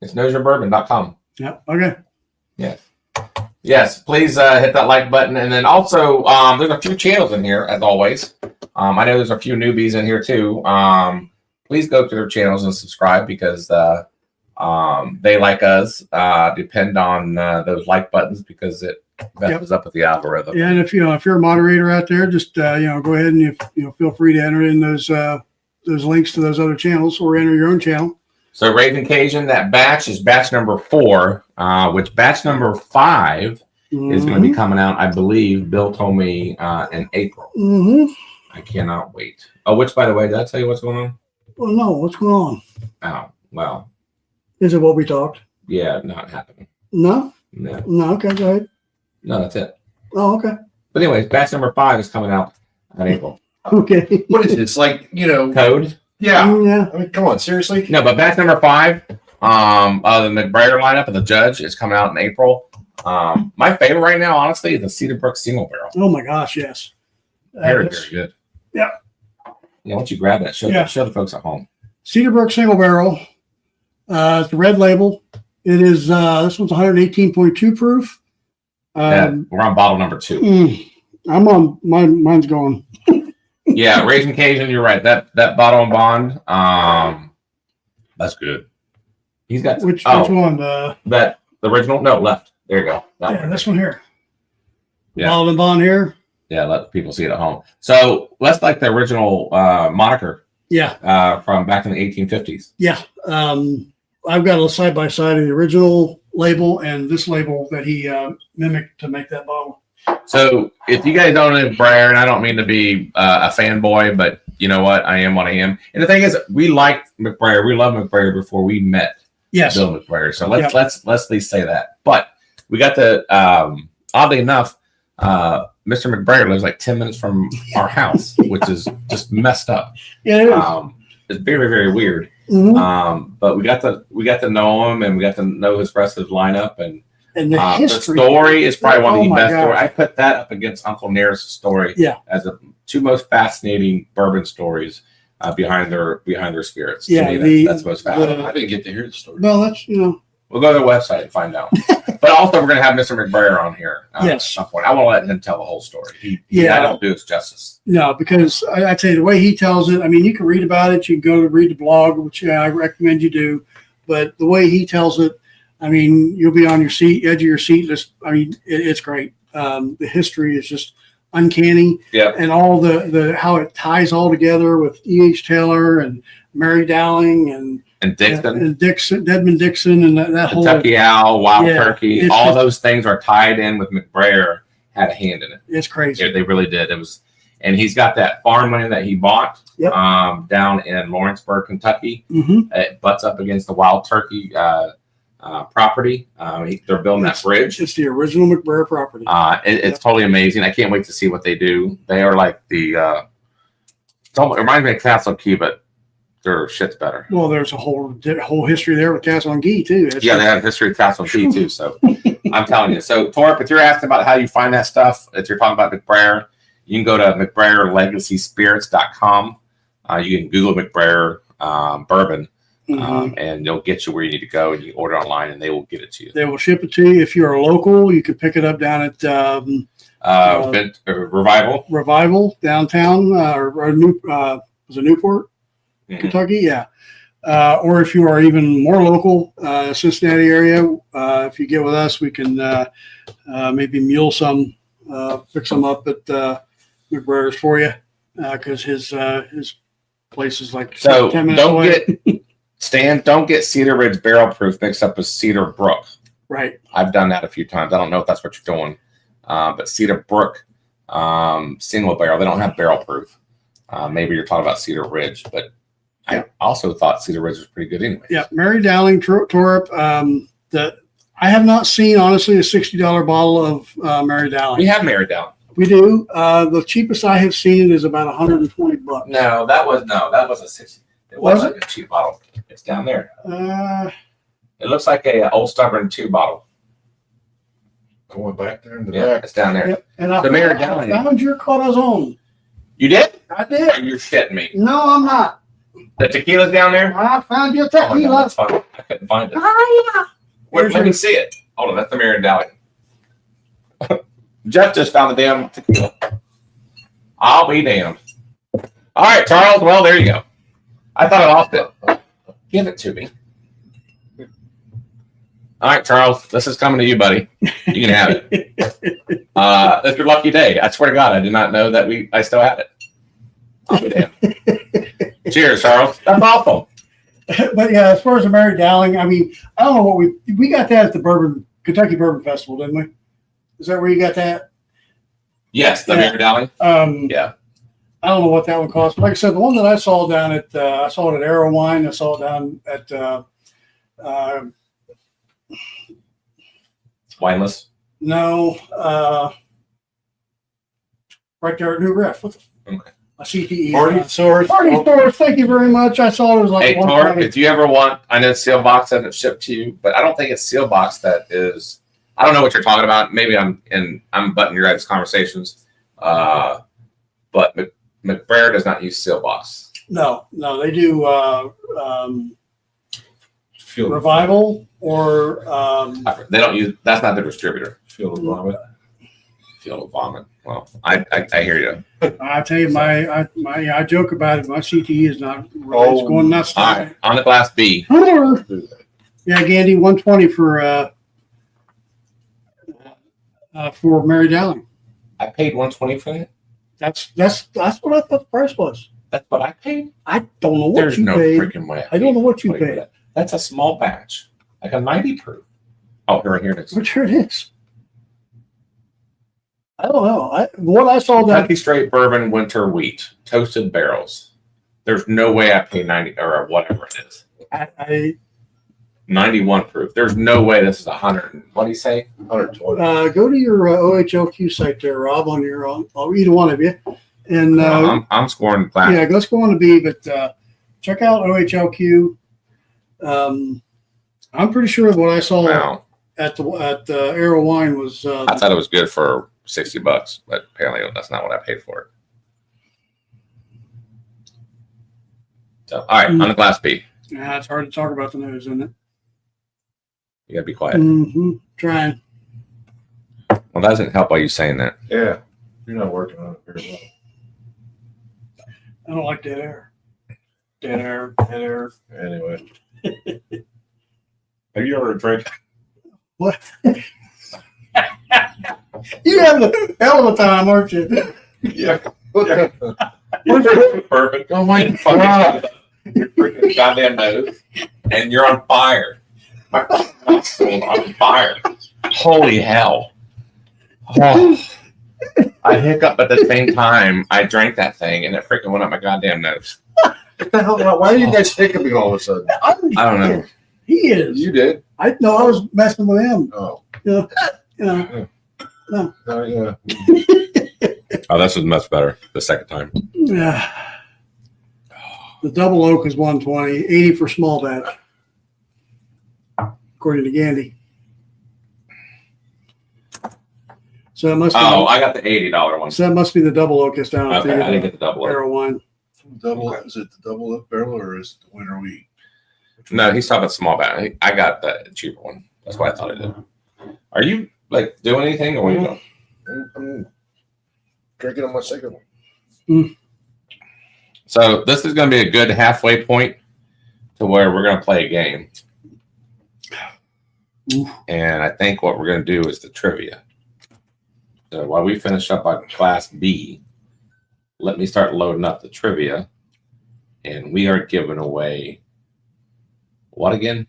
It's knowsyourbourbon.com. Yep. Okay. Yes, please hit that like button. And then also, there's a few channels in here, as always. I know there's a few newbies in here, too. Please go to their channels and subscribe because they like us. Depend on those like buttons because it messes up with the algorithm. Yeah, and if you're a moderator out there, just go ahead and feel free to enter in those links to those other channels or enter your own channel. So Raven Cajun, that batch is batch number 4, which batch number 5 is going to be coming out, I believe. Bill told me in April. Mm-hmm. I cannot wait. Oh, which, by the way, did I tell you what's going on? Well, no, what's going on? Oh, well, Is it what we talked? yeah, not happening. No, No, no. Okay, go ahead. no, that's it. Oh, okay. But anyways, batch number 5 is coming out in April. Okay. What is it? It's like, Code? yeah. Yeah. I mean, come on, seriously? No, but batch number 5, the McBrayer lineup and the Judge is coming out in April. My favorite right now, honestly, is the Cedarbrook Single Barrel. Oh my gosh, yes. Very, very good. Yeah. Yeah, once you grab that, show the folks at home. Cedarburg Single Barrel. It's the red label. It is. This one's 118.2 proof. Yeah, we're on bottle number 2. I'm on mine's going. Yeah, Raising Cajun, you're right. That bottle and bond, that's good. He's got Which one? that the original? No, left. There you go. That Yeah, one. this one here. Yeah. Bottled and Bond here. Yeah, let people see it at home. So let's like the original moniker Yeah, from back in the 1850s. yeah. I've got a side by side of the original label and this label that he mimicked to make that bottle. So if you guys don't know McBrayer, and I don't mean to be a fanboy, but you know what? I am what I am. And the thing is, we liked McBrayer. We loved McBrayer before we met Yes. Bill McBrayer. So let's at least say that. But we got to, oddly enough, Mr. McBrayer lives like 10 minutes from our house, which is just messed up. Yeah, it is. It's very, very weird. Mhm. But we got to know him, and we got to know his rest of his lineup, and And the history. story is probably one of the Oh my best gosh. stories. I put that up against Uncle Nair's story as the two most fascinating bourbon stories behind their spirits. Yeah, to me, that's most fascinating. I didn't get to hear the story. Well, that's, We'll go to their website and find out. But also, we're going to have Mr. McBrayer on here Yes. at some point. I want to let him tell the whole story. Yeah. I don't do it justice. no, because I tell you, the way he tells it, I mean, you can read about it. You can go to read the blog, which I recommend you do. But the way he tells it, I mean, you'll be on your seat, edge of your seat. It's great. The history is just uncanny. Yeah. And all the how it ties all together with E.H. Taylor and Mary Dowling and Dixon. and Dixon, Dedmond Dixon, and that whole. Kentucky Owl, Wild Yeah, Turkey, it's all just- those things are tied in with McBrayer. Had a hand in it. It's crazy. Yeah, they really did. It was, and he's got that farmland that he bought Yep. down in Lawrenceburg, Kentucky. hmm It butts up against the Wild Turkey property. They're building that bridge. It's the original McBrayer property. It's totally amazing. I can't wait to see what they do. They are like it reminds me of Castle Key, but their shit's better. Well, there's a whole history there with Castle on Gee too. It's Yeah, they have a history of Castle Key too. So I'm telling you. So Torp, if you're asking about how you find that stuff, if you're talking about McBrayer, you can go to McBrayerLegacySpirits.com. You can Google McBrayer bourbon, and they'll get you where you need to go, and you order online, and they will get it to you. They will ship it to you. If you're a local, you can pick it up down at Revival. Revival downtown, or was it Newport, Mhm. Kentucky? Yeah. Or if you are even more local, Cincinnati area, if you get with us, we can maybe mule some, pick some up at McBrayer's for you, because his place is like So 10 minutes away. don't get Cedar Ridge Barrel Proof mixed up with Cedar Brook. Right. I've done that a few times. I don't know if that's what you're doing, but Cedar Brook single barrel, they don't have barrel proof. Maybe you're talking about Cedar Ridge, but I also thought Cedar Ridge was pretty good anyway. Yeah, Mary Dowling Torp. I have not seen honestly a $60 bottle of Mary Dowling. We have Mary Dowling. We do. The cheapest I have seen it is about $120. No, that was a 60. It Was wasn't a cheap bottle. It's down there. Uh, It looks like a Old Stubborn 2 bottle. Going back there in the Yeah, back. it's down there. yep. And I The Mary Dowling. found your Corazon. You did? I did. You're shitting me. No, I'm not. The tequila's down there? I found your Oh my God, tequila. that's fine. I couldn't find it. Ah, Wait, let me see it. Hold on, that's the Mary Dowling. Jeff just found the damn tequila. I'll be damned. All right, Charles. Well, there you go. I thought I lost it. Give it to me. All right, Charles. This is coming to you, buddy. You can have it. That's your lucky day. I swear to God, I did not know that I still had it. I'll be damned. Cheers, Charles. That's awful. But yeah, as far as the Mary Dowling, I mean, I don't know what we got that at the Kentucky Bourbon Festival, didn't we? Is that where you got that? Yes, the Yeah. Mary Dowling. Yeah. I don't know what that one cost. Like I said, the one that I saw down at I saw it at Arrow Wine. I saw it down at Wineless. right there at New Riff. What the Okay. a CTE. Party Source. Party Stores. Thank you very much. I saw it was like Hey, Torp, 120. if you ever want, I know Seal Box hasn't shipped to you, but I don't think it's Seal Box that is. I don't know what you're talking about. Maybe I'm butting your guys' conversations. But McBrayer does not use Seal Box. No, they do Field Revival or They don't use. That's not the distributor. Field of Vomit. Field of Vomit. Well, I hear you. I tell you, I joke about it. My CTE is not. It's Oh. going nuts. All right, on the Class B. Yeah, Gandy, 120 for Mary Dowling. I paid $120 for it. That's what I thought the price was. That's what I paid. I don't know what There's you no paid. freaking way. I don't know what you $120 for paid. that. That's a small batch, like a 90 proof. Oh, here it is. I'm sure it is. I don't know. What I saw that Kentucky Straight Bourbon Winter Wheat Toasted Barrels. There's no way I paid 90 or whatever it is. I 91 proof. There's no way this is 100. What do you say? 120. go to your OHLQ site there, Rob, on your either one of you, and I'm scoring black. yeah, go score on the B, but check out OHLQ. I'm pretty sure what I saw Wow. at Arrow Wine was I thought it was good for $60, but apparently that's not what I paid for it. So, all right, on the glass B. yeah, it's hard to talk about the nose, isn't it? You gotta be quiet. Mm-hmm. Trying. Well, that doesn't help by you saying that. Yeah, you're not working on it very well. I don't like dead air. Dead air. Dead air. Anyway, Have you ever drank? What? You have a hell of a time, aren't you? Yeah. yeah. Perfect. Oh my God. Your freaking goddamn nose, and you're on fire. My mouth's on fire. Holy hell. Oh. I hiccup at the same time I drank that thing, and it freaking went up my goddamn nose. What the hell? Why are you guys hiccuping all of a sudden? I don't know. He is. You did. I was messing with him. Oh. You know. Yeah. Oh, this was much better the second time. Yeah. The double oak is 120, 80 for small batch, according to Gandy. So it must be. Oh, I got the $80 one. So that must be the double oak that's down at Okay, I didn't the get the double oak. Arrow Wine. Double. Is it the double up barrel or is it the winter wheat? No, he's talking about small batch. I got the cheaper one. That's why I thought I did. Are you like doing anything, or what are you doing? I'm drinking on my second one. So this is going to be a good halfway point to where we're going to play a game. And I think what we're going to do is the trivia. So while we finish up on Class B, let me start loading up the trivia. And we are giving away what again?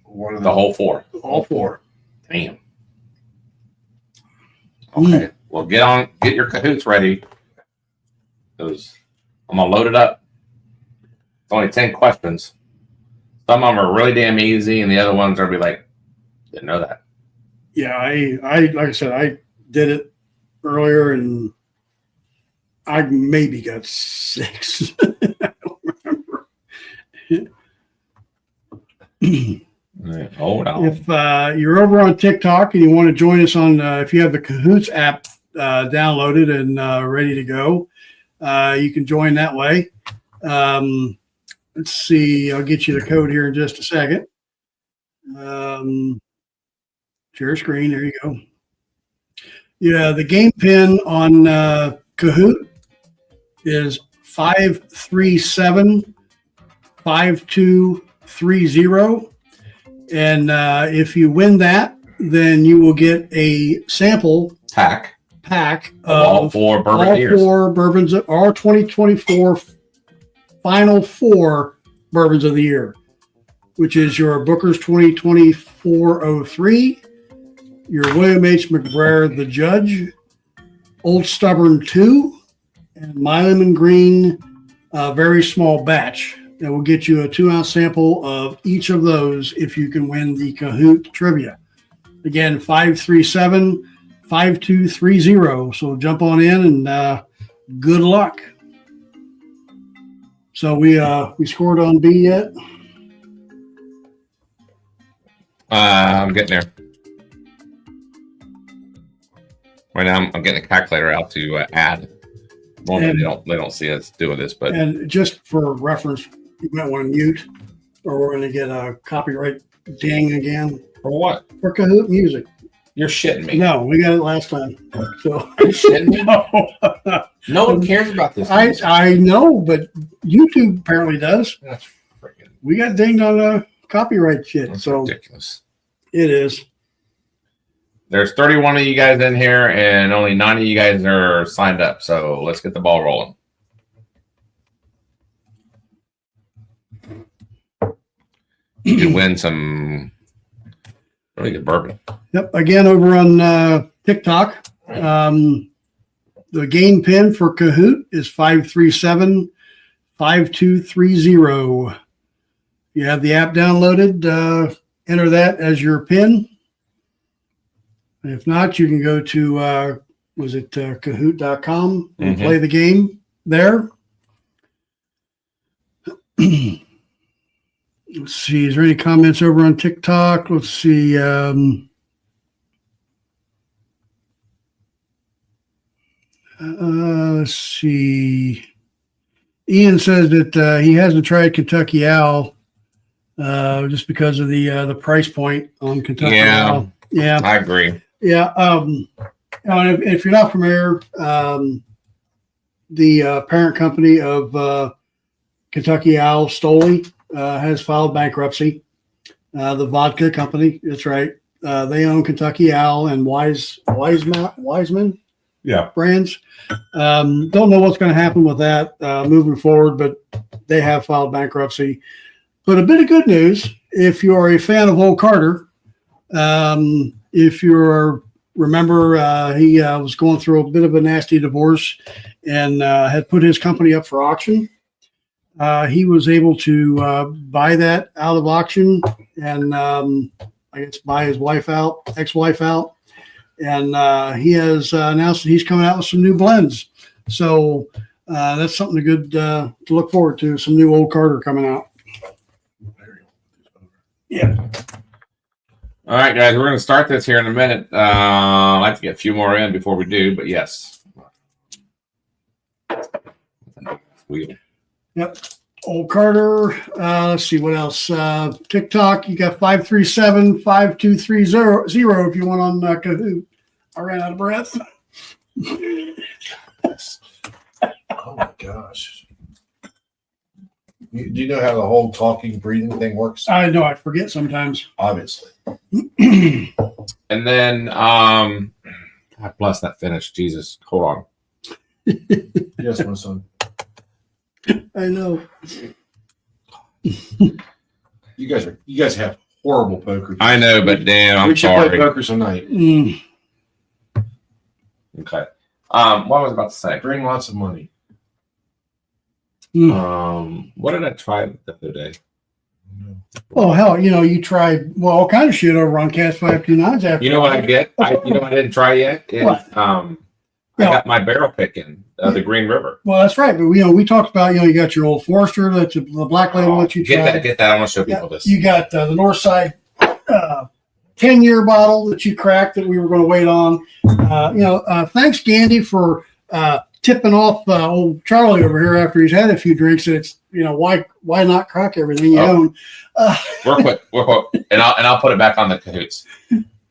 One of The whole four. All four. Damn. Okay. Well, get your Kahoots ready. Because I'm going to load it up. It's only 10 questions. Some of them are really damn easy, and the other ones are be like, didn't know that. Yeah, I like I said, I did it earlier, and I maybe got 6. I don't remember. Hold on. If you're over on TikTok and you want to join us on, if you have the Kahoots app downloaded and ready to go, you can join that way. Let's see. I'll get you the code here in just a second. Share screen. There you go. Yeah, the game pin on Kahoot is 537-5230. And if you win that, then you will get a sample pack of all four bourbon years. All four bourbons, our 2024 Final Four Bourbons of the Year, which is your Booker's 2024-03, your William H. McBrayer, The Judge, Old Stubborn 2, and Milam and Green, very small batch. That will get you a 2-ounce sample of each of those if you can win the Kahoot trivia. Again, 537-5230. So jump on in and good luck. So we scored on B yet? I'm getting there. Right now, I'm getting a calculator out to add. Normally, they don't see us doing this, but And just for reference, you might want to mute, or we're going to get a copyright ding again for what? for Kahoot music. You're shitting me. No, we got it last time. So Are you shitting me? no, No one cares about this. I know, but YouTube apparently does. That's freaking. We got dinged on copyright shit. That's So ridiculous. it is. There's 31 of you guys in here, and only 9 of you guys are signed up. So let's get the ball rolling. you could win some really good bourbon. Yep. Again, over on TikTok, the game pin for Kahoot is 537-5230. You have the app downloaded. Enter that as your pin. If not, you can go to Kahoot.com and play the game there. Let's see. Is there any comments over on TikTok? Let's see. Let's see. Ian says that he hasn't tried Kentucky Owl just because of the price point on Kentucky Owl. Yeah, I agree. Yeah. If you're not familiar, the parent company of Kentucky Owl, Stoli, has filed bankruptcy. The vodka company, that's right. They own Kentucky Owl and Wiseman brands. Don't know what's going to happen with that moving forward, but they have filed bankruptcy. But a bit of good news, if you are a fan of Old Carter, if you're remember, he was going through a bit of a nasty divorce and had put his company up for auction. He was able to buy that out of auction and I guess buy his ex-wife out. And he has announced that he's coming out with some new blends. So that's something good to look forward to, some new Old Carter coming out. Yeah. All right, guys, we're going to start this here in a minute. I'd like to get a few more in before we do, but yes. Yep. Old Carter. Let's see what else. TikTok, you got 537-5230 if you want on Kahoot. I ran out of breath. Oh my gosh. Do you know how the whole talking, breathing thing works? I know, I forget sometimes. Obviously. And then, God bless that finish. Jesus, hold on. Yes, my son. I know. You guys have horrible poker. I know, but damn, I'm we should play sorry. poker tonight. Okay. What was I about to say? Bring lots of money. What did I try the other day? Oh, hell, you tried, all kind of shit over on Cast 529s after. You know what I get? I didn't try yet? What? I got my barrel picking, the Green River. Well, that's right. But, we talked about, you got your Old Forester, that's the black label that you tried. Get that. I want to show people this. You got the Northside 10-year bottle that you cracked that we were going to wait on. Thanks, Gandy, for tipping off old Charlie over here after he's had a few drinks. It's why not crack everything you own? We're quick, and I'll put it back on the Kahoots.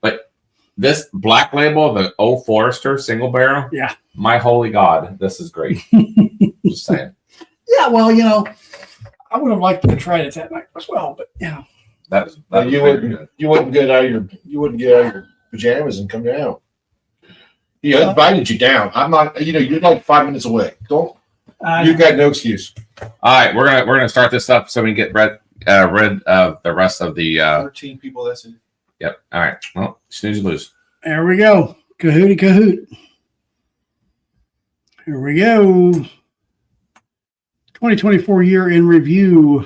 But this black label, the Old Forester single barrel, yeah, my holy God, this is great. Just saying. Yeah, well, I would have liked to have tried it that night as well, but that you wouldn't get out of your pajamas and come down. He invited you down. I'm not. You're like 5 minutes away. You've got no excuse. All right, we're gonna start this up so we can get rid of the rest of the 13 people. That's it. Yep. All right. Well, snooze lose. There we go. Kahooty Kahoot. Here we go. 2024 year in review.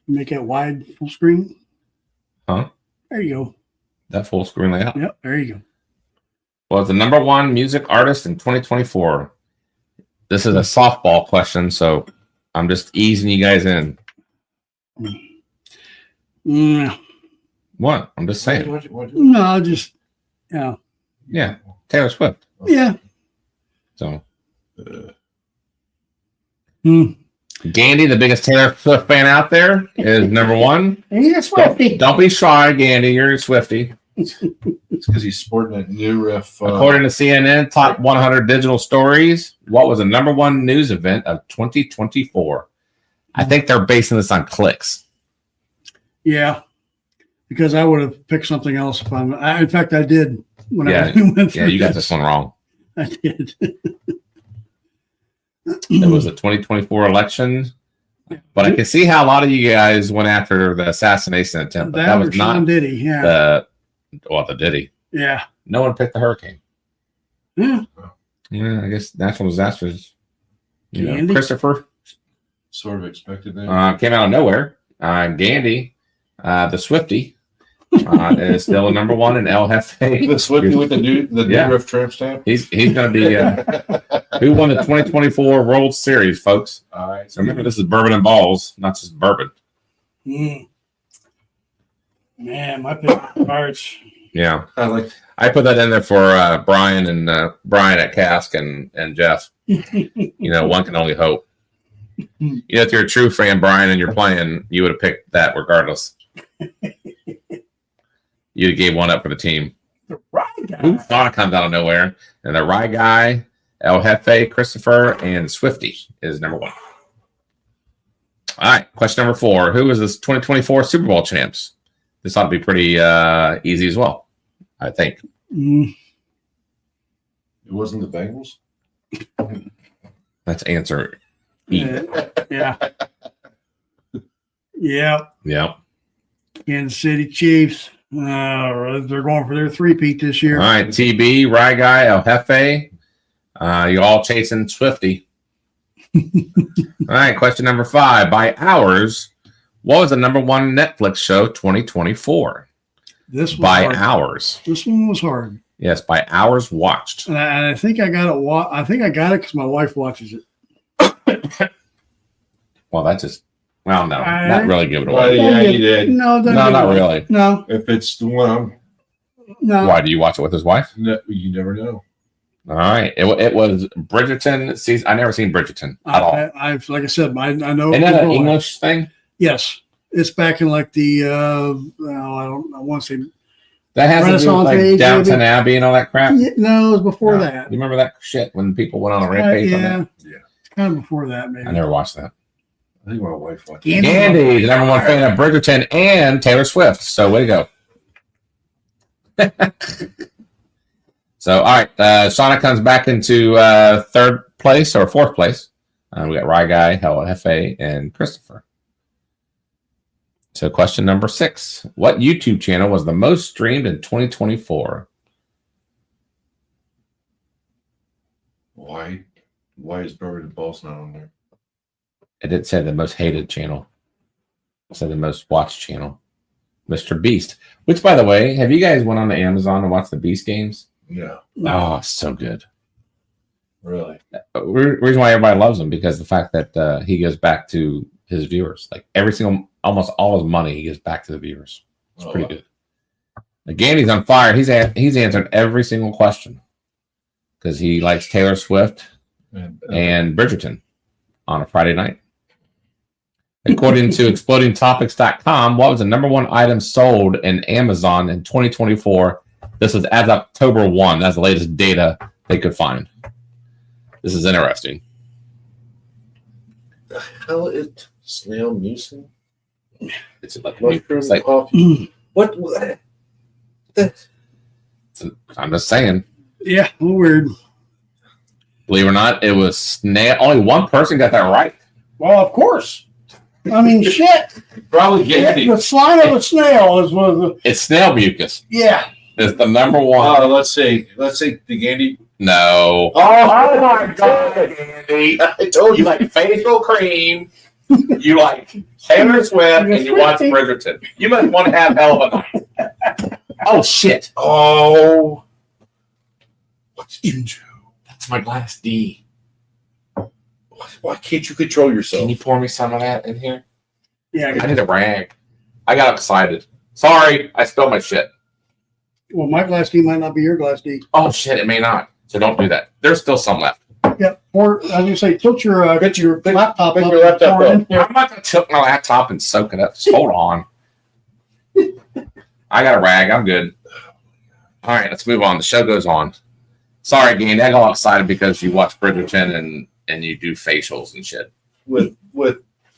Make it wide full screen. Huh? There you go. That full screen layout. Yep. There you go. Well, it's the number one music artist in 2024. This is a softball question, so I'm just easing you guys in. What? I'm just saying. No, just Yeah, Taylor Swift. Yeah. So, Gandy, the biggest Taylor Swift fan out there, is number one. He's a Swiftie. Don't be shy, Gandy. You're a Swiftie. It's because he's sporting that new riff. According to CNN, top 100 digital stories, what was the number one news event of 2024? I think they're basing this on clicks. Yeah, because I would have picked something else if in fact, I did when I went through. Yeah, you got this one wrong. I did. It was the 2024 election. But I can see how a lot of you guys went after the assassination attempt. But that was Sean not Diddy, yeah. the Diddy. Yeah. No one picked the hurricane. Yeah. Yeah, I guess natural disasters. Gandy? Christopher Sort of expected that. came out of nowhere. Gandy, the Swifty, is still a number one in El Jefe. The Swifty with the new roof tramp stamp. He's going to be who won the 2024 World Series, folks. All right. So remember, this is Bourbon and Ballz, not just bourbon. Man, my favorite parts. Yeah, I I put that in there for Brian and Brian at Cask and Jeff. One can only hope. If you're a true fan, Brian, and you're playing, you would have picked that regardless. You gave one up for the team. The Rye Guy. Who thought it comes out of nowhere? And the Rye Guy, El Jefe, Christopher, and Swifty is number one. All right, question number 4. Who is this 2024 Super Bowl champs? This ought to be pretty easy as well, I think. Mm, It wasn't the Bengals. Let's answer E. yeah. Yeah. Yeah. Kansas City Chiefs. They're going for their three-peat this year. All right, TB, Rye Guy, El Jefe. You all chasing Swifty. All right, question number 5. By hours, what was the number one Netflix show 2024? This was By hard. hours. This one was hard. Yes, by hours watched. And I think I got it. I think I got it because my wife watches it. Well, that's just, well, no, I- not really give it Well, away. yeah, you did. No, don't No, give not it away. really. No, If it's the one, no. Why do you watch it with his wife? you never know. All right, it was Bridgerton season. I never seen Bridgerton at all. I've like I said, I know. Isn't that an people- English thing? Yes, it's back in like the. I want to say. That has to do with Renaissance like age, Downton Abbey and all that crap. No, it was before No. that. You remember that shit when people went on a rampage? On Yeah, that? it's kind of before that, maybe. I never watched that. I think my wife watched. Andy, the number one fan of Bridgerton and Taylor Swift. So way to go. So, all right. Shauna comes back into 3rd place or 4th place. We got Rye Guy, El Jefe, and Christopher. So question number 6. What YouTube channel was the most streamed in 2024? Why is Bourbon and Ballz not on there? It didn't say the most hated channel. It said the most watched channel. Mr. Beast. Which, by the way, have you guys went on to Amazon and watched the Beast games? No, Oh, so good. really. Reason why everybody loves him because the fact that he goes back to his viewers, like almost all his money, he gives back to the viewers. It's pretty good. Again, he's on fire. He's answered every single question because he likes Taylor Swift and Bridgerton on a Friday night. According to explodingtopics.com, what was the number one item sold in Amazon in 2024? This is as October 1. That's the latest data they could find. This is interesting. The hell is snail mucin? It's like, Mushroom it's like coffee. What? I'm just saying. Yeah, a little weird. Believe it or not, it was snail. Only one person got that right. Well, of course. I mean, shit. Probably Gandy. The slime of a snail is one of the. It's snail mucus. Yeah. It's the number one. Let's see the Gandy. No. Oh my God, Andy. I told You like facial cream. You like Taylor Swift, and you watch Bridgerton. You must want to have hell of a night. Oh shit! Oh, what did you do? That's my glass D. Why can't you control yourself? Can you pour me some of that in here? Yeah. I need a rag. I got excited. Sorry, I spilled my shit. Well, my glass D might not be your glass D. Oh shit, it may not. So don't do that. There's still some left. Yeah. Or, as you say, tilt your laptop pick up. your laptop and up. pour it in. I'm not gonna tilt my laptop and soak it up. Just hold on. I got a rag. I'm good. All right, let's move on. The show goes on. Sorry, Gandy. I got all excited because you watch Bridgerton and you do facials and shit. with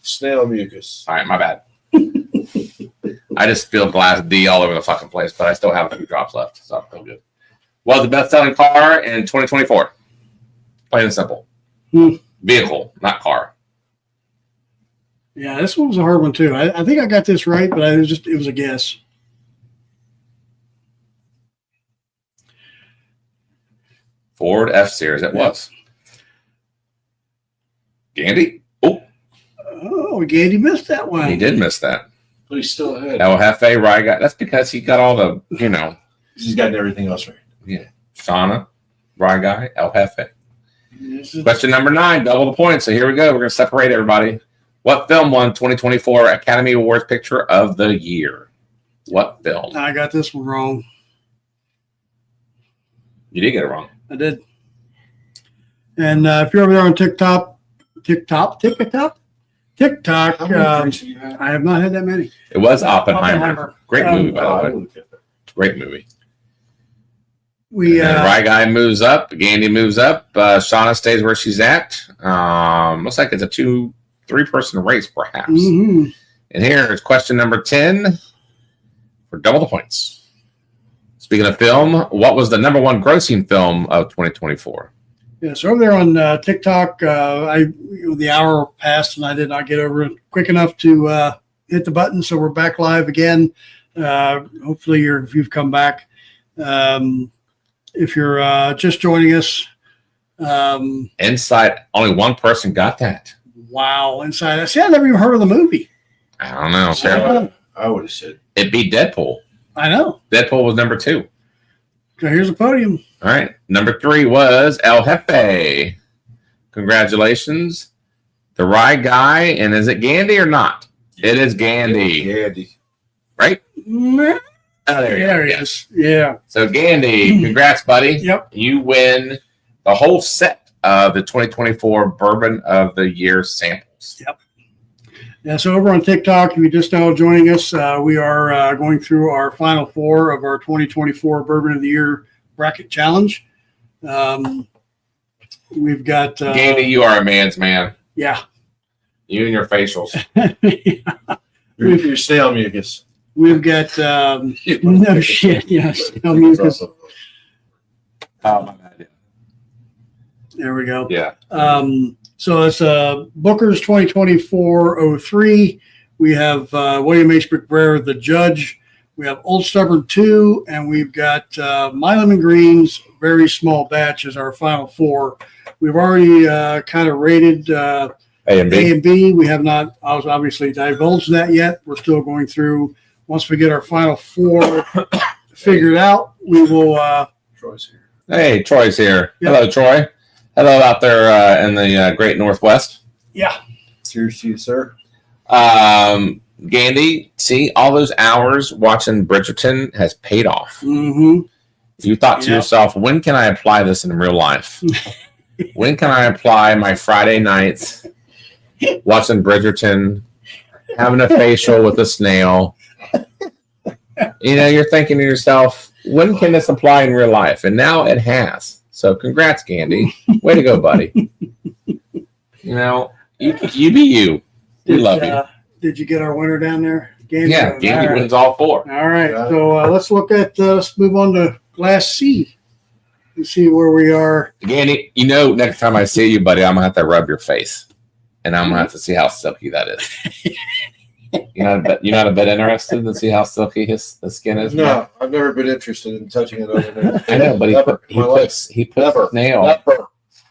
snail mucus. All right, my bad. I just spilled glass D all over the fucking place, but I still have a few drops left, so I feel good. Was the best-selling car in 2024? Plain and simple. Vehicle, not car. Yeah, this one was a hard one too. I think I got this right, but it was a guess. Ford F-Series, it was. Gandy? Oh, Gandy missed that one. He did miss that. But he's still ahead. El Jefe, Rye Guy. That's because he got all the, He's gotten everything else right. yeah. Shauna, Rye Guy, El Jefe. This is- Question number 9, double the points. So here we go. We're going to separate everybody. What film won 2024 Academy Awards Picture of the Year? What film? I got this one wrong. You did get it wrong. I did. And if you're over there on TikTok, How many drinks have you had? I have not had that many. It was Oppenheimer. Oppenheimer. Great movie, by I the way. would get that. Great movie. We And then Rye Guy moves up. Gandy moves up. Shauna stays where she's at. Looks like it's a 2-3-person race, perhaps. mhm. And here is question number 10 for double the points. Speaking of film, what was the number 1 grossing film of 2024? Yeah, so over there on TikTok, the hour passed and I did not get over it quick enough to hit the button. So we're back live again. Hopefully you've come back. If you're just joining us, Inside, only one person got that. wow, Inside. I see, I never even heard of the movie. I don't know. Apparently, I would have said. it beat Deadpool. I know. Deadpool was number 2. So here's a podium. All right. Number 3 was El Jefe. Congratulations. The Rye Guy. And is it Gandy or not? It is Gandy. Gandy. Right? Yeah, Oh, there you go. there he is. Yeah. So, Gandy, congrats, buddy. Yep. You win the whole set of the 2024 Bourbon of the Year samples. Yeah, so over on TikTok, if you're just now joining us, we are going through our Final Four of our 2024 Bourbon of the Year Bracket Challenge. We've got... Gandy, you are a man's man. Yeah. You and your facials. Your snail mucus. We've got... no shit, yes. No mucus. Oh, my bad. There we go. Yeah. So it's Booker's 2024-03. We have William H. McBrayer, the judge. We have Old Stubborn 2, and we've got Milam and Green's Very Small Batch as our final 4. We've already kind of rated A and A B. and B. We have not obviously divulged that yet. We're still going through. Once we get our final 4 figured out, we will. Troy's here. Hey, Troy's here. Yeah. Hello, Troy. Hello out there in the great Northwest. Yeah. Cheers to you, sir. Gandy, see, all those hours watching Bridgerton has paid off. Mm-hmm. You thought to Yeah. yourself, when can I apply this in real life? When can I apply my Friday nights watching Bridgerton, having a facial with a snail? You're thinking to yourself, when can this apply in real life? And now it has. So congrats, Gandy. Way to go, buddy. You be you. We love you. Did you get our winner down there? Gandy? Yeah, Gandy All right. wins all 4. All right. Yeah. So let's let's move on to Glass C and see where we are. Gandy, next time I see you, buddy, I'm going to have to rub your face. And I'm going to have to see how silky that is. You're not a bit interested to see how silky his skin is? No, I've never been interested in touching it other than I know, but he Never. puts Never. snail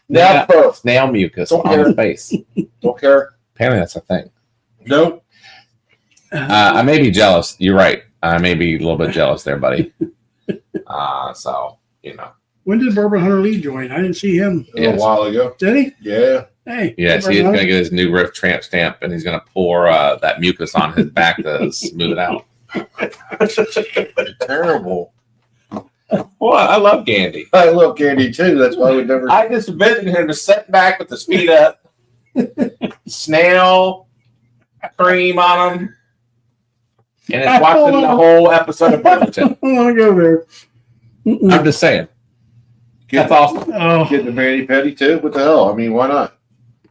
Never. snail mucus Don't on his care. face. Don't care. Apparently that's a thing. Nope. I may be jealous. You're right. I may be a little bit jealous there, buddy. When did Bourbon Hunter Lee join? I didn't see him. A Yes. while ago. Did he? Yeah. Hey. Yes, Bourbon he's going Hunter. to get his new Riff Tramp stamp, and he's going to pour that mucus on his back to smooth it out. Terrible. Well, I love Gandy. I love candy too. That's why we never. I just envision him just sitting back with his feet up, snail cream on him, and it's watching the whole episode of Bridgerton. I don't want to go there. Mm-mm. I'm just saying. That's awesome. Oh, Get the Manny Petty too. What the hell? I mean, why not?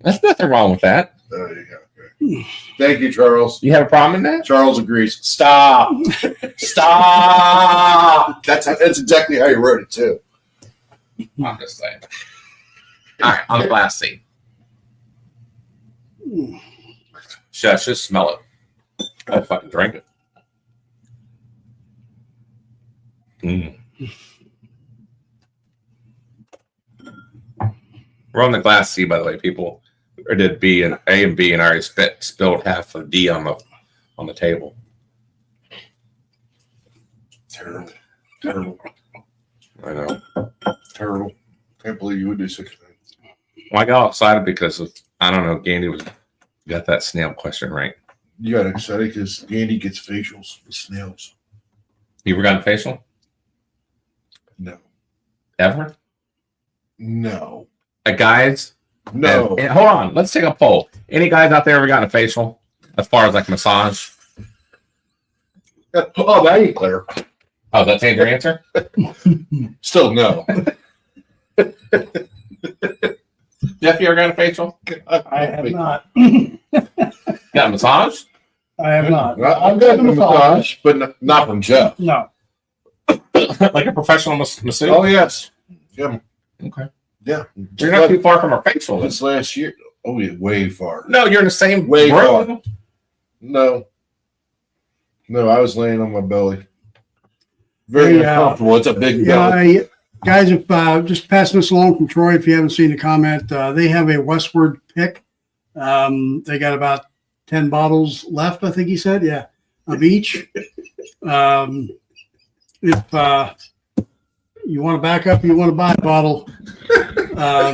There's nothing wrong with that. There you go. Okay. Thank you, Charles. You have a problem in that? Charles agrees. Stop. Stop. That's exactly how you wrote it too. I'm just saying. All right, on the glass scene. Just smell it. I'll fucking drink it. We're on the glass C, by the way, people. Or did B and A and B, and I already spilled half of D on the table. Terrible. Terrible. I know. Terrible. Can't believe you would do such a thing. Well, I got all excited because of, I don't know, Gandy got that snail question right. You got excited because Andy gets facials with snails. You ever gotten facial? No. Ever? No. Guys? No. And hold on, let's take a poll. Any guys out there ever gotten a facial? As far as like massage? Oh, that ain't clear. Oh, that's your answer? Still no. Jeff, you ever got a facial? I have not. Got a massage? I have not. I've gotten a massage, but not from Jeff. No. Like a professional masseuse? Oh, yes. Yeah. Okay. Yeah. You're not too far from a facial. This last year. Oh, yeah, way far. No, you're in the same Way room. far. No. No, I was laying on my belly. Very uncomfortable. It's a big belly. Guys, if just passing this along from Troy, if you haven't seen the comment, they have a Westward pick. They got about 10 bottles left, I think he said. Yeah, of each. If you want to back up, you want to buy a bottle. How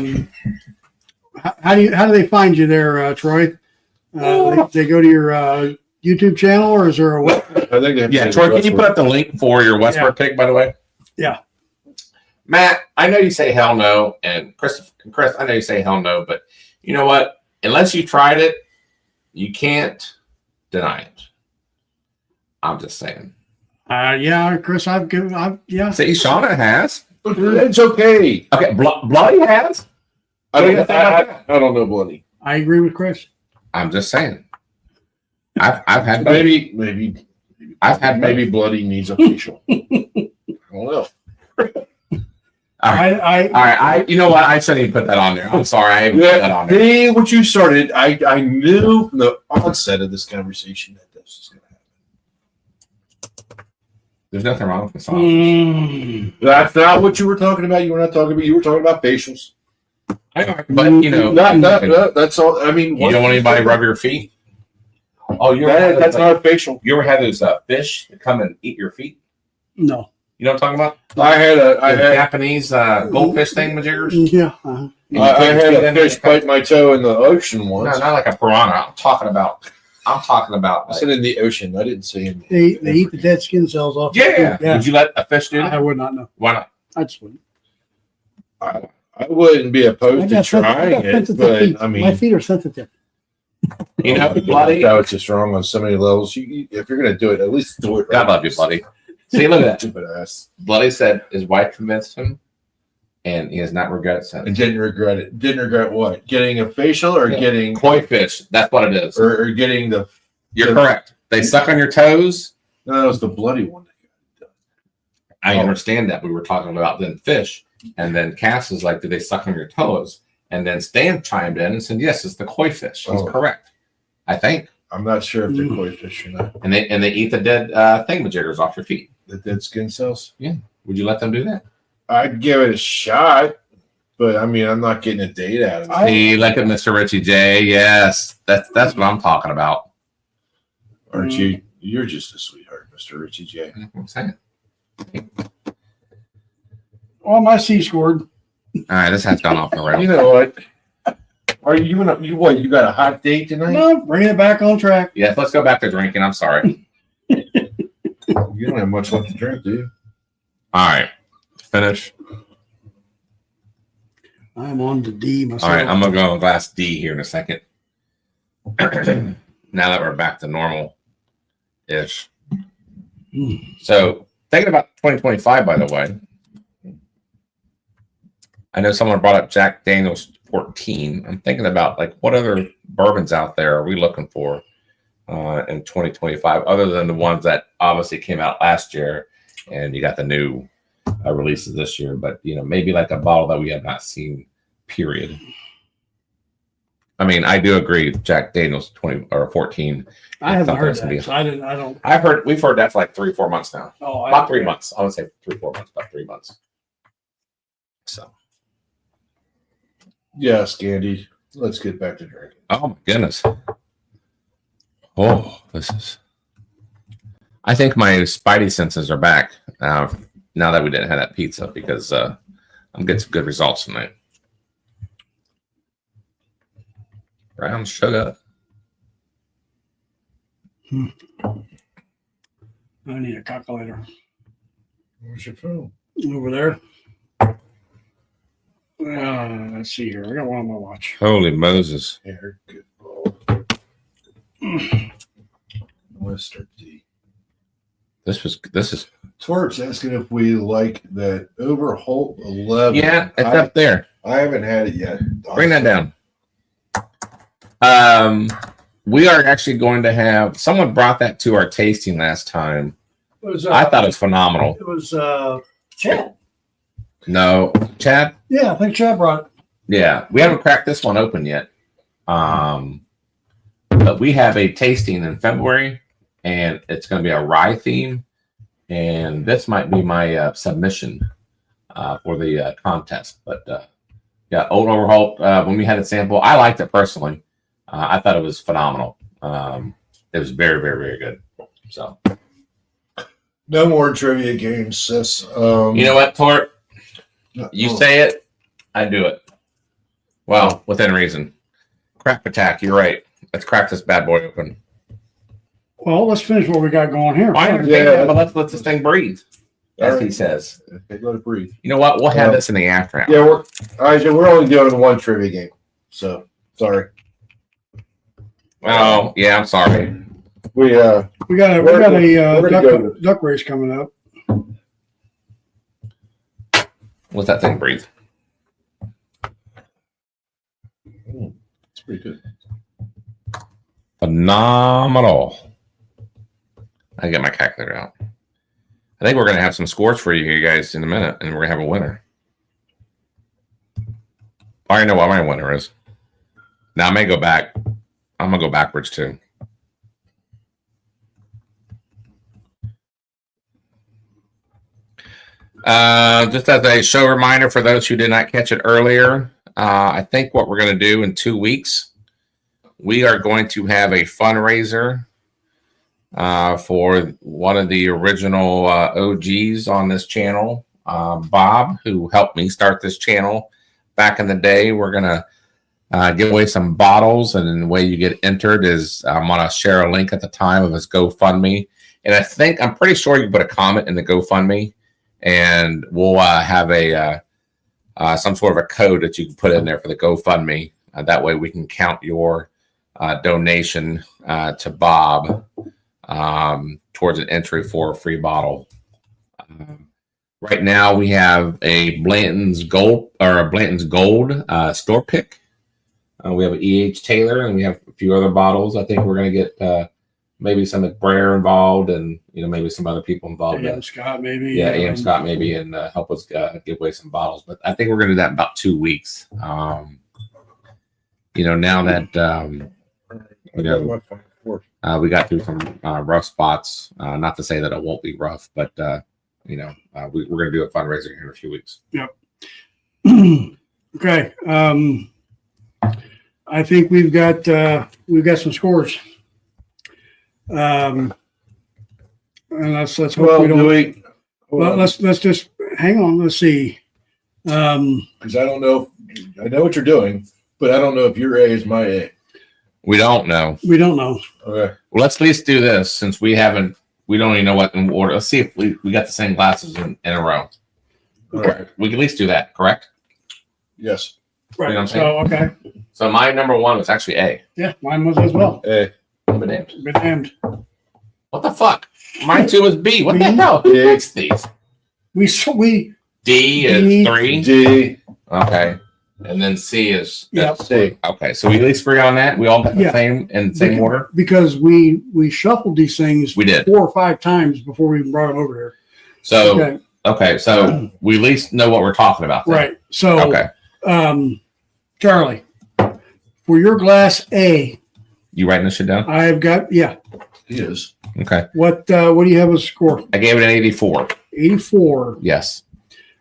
do they find you there, Troy? They go to your YouTube channel, or is there a web? I think they have to say Troy, can you Westward. put up the link for your Westward pick, by the way? Yeah. Matt, I know you say hell no, and Chris, I know you say hell no, but you know what? Unless you tried it, you can't deny it. I'm just saying. Yeah, Chris, yeah. See, Shauna has. It's okay. Okay, Bloody has. I don't know, Bloody. I agree with Chris. I'm just saying. I've had Maybe I've had maybe Bloody needs a facial. I don't know. All right. You know what? I shouldn't even put that on there. I'm sorry. I even put that on there. See what you started. I knew from the onset of this conversation that this was going to happen. There's nothing wrong with massage. That's not what you were talking about. You were not talking about. You were talking about facials. But you know, that's all. I mean, you don't want anybody to rub your feet. Oh, that's not a facial. You ever had those fish that come and eat your feet? No. You know what I'm talking about? I had Japanese goldfish thing, majiggers. Yeah. I had a fish bite my toe in the ocean once. No, not like a piranha. I'm talking about. I said in the ocean. I didn't say in. They eat the dead skin cells off. Yeah. Would you let a fish do that? I would not know. Why not? I just wouldn't. I wouldn't be opposed to trying it, but I mean, my feet are sensitive. You know, Bloody. That was just wrong on so many levels. If you're going to do it, at least do it right. God love you, Bloody. See, look at that. Stupid ass. Bloody said his wife convinced him, and he has not regretted it since. And didn't regret it. Didn't regret what? Getting a facial or getting koi fish? That's what it is. Or getting the. You're correct. They suck on your toes. No, that was the bloody one. I understand that. We were talking about then fish, and then Cass is like, "Did they suck on your toes?" And then Stan chimed in and said, "Yes, it's the koi fish." He's correct. I think. I'm not sure if they're koi fish or not. And they eat the dead thingamajiggers off your feet. The dead skin cells. Yeah. Would you let them do that? I'd give it a shot, but I mean, I'm not getting a date out of it. See, look at Mr. Richie J. Yes, that's what I'm talking about. Aren't you? You're just a sweetheart, Mr. Richie J. I'm saying. Well, my C scored. All right, this has gone off the rails. You know what? Are you gonna? You what? You got a hot date tonight? No, bringing it back on track. Yes, let's go back to drinking. I'm sorry. You don't have much left to drink, do you? All right, finish. I'm on to D myself. All right, I'm gonna go on glass D here in a second. Now that we're back to normal-ish. So, thinking about 2025, by the way, I know someone brought up Jack Daniel's 14. I'm thinking about like what other bourbons out there are we looking for in 2025, other than the ones that obviously came out last year, and you got the new releases this year. But you know, maybe like a bottle that we have not seen. Period. I mean, I do agree. Jack Daniels 20 or 14. I haven't Something heard that's gonna be- that. So I didn't. I don't. We've heard that for like 3 or 4 months now. Oh, About 3 months. I would say 3 or 4 months. About 3 months. So. Yes, Candy. Let's get back to drinking. Oh my goodness. Oh, this is. I think my spidey senses are back now that we didn't have that pizza because I'm getting some good results tonight. Brown sugar. I need a calculator Where's your phone? over there. Let's see here. I got one on my watch. Holy Moses. Here, good. Mr. D. This is Twerp's asking if we like that Overholt 11. yeah, it's up there. I haven't had it yet. Bring that down. We are actually going to have someone brought that to our tasting last time. It was, I thought it was phenomenal. it was Chad. No, Chad. Yeah, I think Chad brought it. Yeah, we haven't cracked this one open yet. But we have a tasting in February, and it's going to be a rye theme. And this might be my submission for the contest. But yeah, Old Overholt. When we had a sample, I liked it personally. I thought it was phenomenal. It was very, very, very good. So, No more trivia games, sis. you know what, Tort? You say it, I do it. Well, within reason. Crap attack. You're right. Let's crack this bad boy open. Well, let's finish what we got going here. I understand that, but let's let this thing breathe, as he says. Okay, let it breathe. You know what? We'll have this in the after hour. Yeah, we're only doing one trivia game. So sorry. Oh, yeah. I'm sorry. We got a duck race coming up. Let that thing breathe. It's pretty good. Phenomenal. I get my calculator out. I think we're going to have some scores for you guys in a minute, and we're going to have a winner. I already know what my winner is. Now I may go back. I'm going to go backwards too. Just as a show reminder for those who did not catch it earlier, I think what we're going to do in 2 weeks, we are going to have a fundraiser for one of the original OGs on this channel, Bob, who helped me start this channel back in the day. We're going to give away some bottles, and the way you get entered is I'm going to share a link at the time of his GoFundMe. And I'm pretty sure you can put a comment in the GoFundMe, and we'll have some sort of a code that you can put in there for the GoFundMe. That way we can count your donation to Bob towards an entry for a free bottle. Right now we have a Blanton's Gold store pick. We have an E.H. Taylor, and we have a few other bottles. I think we're going to get maybe some McBrayer involved, and maybe some other people involved. A.M. Scott, maybe. Yeah, A.M. Scott, maybe, and help us give away some bottles. But I think we're going to do that in about 2 weeks. Now that we got through some rough spots. Not to say that it won't be rough, but we're going to do a fundraiser here in a few weeks. Yep. Okay. I think we've got some scores. And let's hope we don't. Let's just hang on. Let's see. Because I don't know. I know what you're doing, but I don't know if your A is my A. We don't know. We don't know. Okay. Well, let's at least do this since we don't even know what in order. Let's see if we got the same glasses in a row. Okay. We can at least do that, correct? Yes. Right. You know what I'm So, okay. So my number one was actually A. Yeah, mine was as well. A. Be damned. Be damned. What the fuck? Mine two was B. What the B? hell? Fix these. We D is D. 3. D. Okay. And then C is Yep. C. okay. So we at least agree on that. We all got the Yeah. same in the same order. because we shuffled these things We did. 4 or 5 times before we even brought them over here. So okay. So we at least know what we're talking about. Then. Right. So Okay. Charlie, For your glass A, You writing this shit down? I've got, yeah. He is. Okay. What do you have as a score? I gave it an 84. 84. Yes.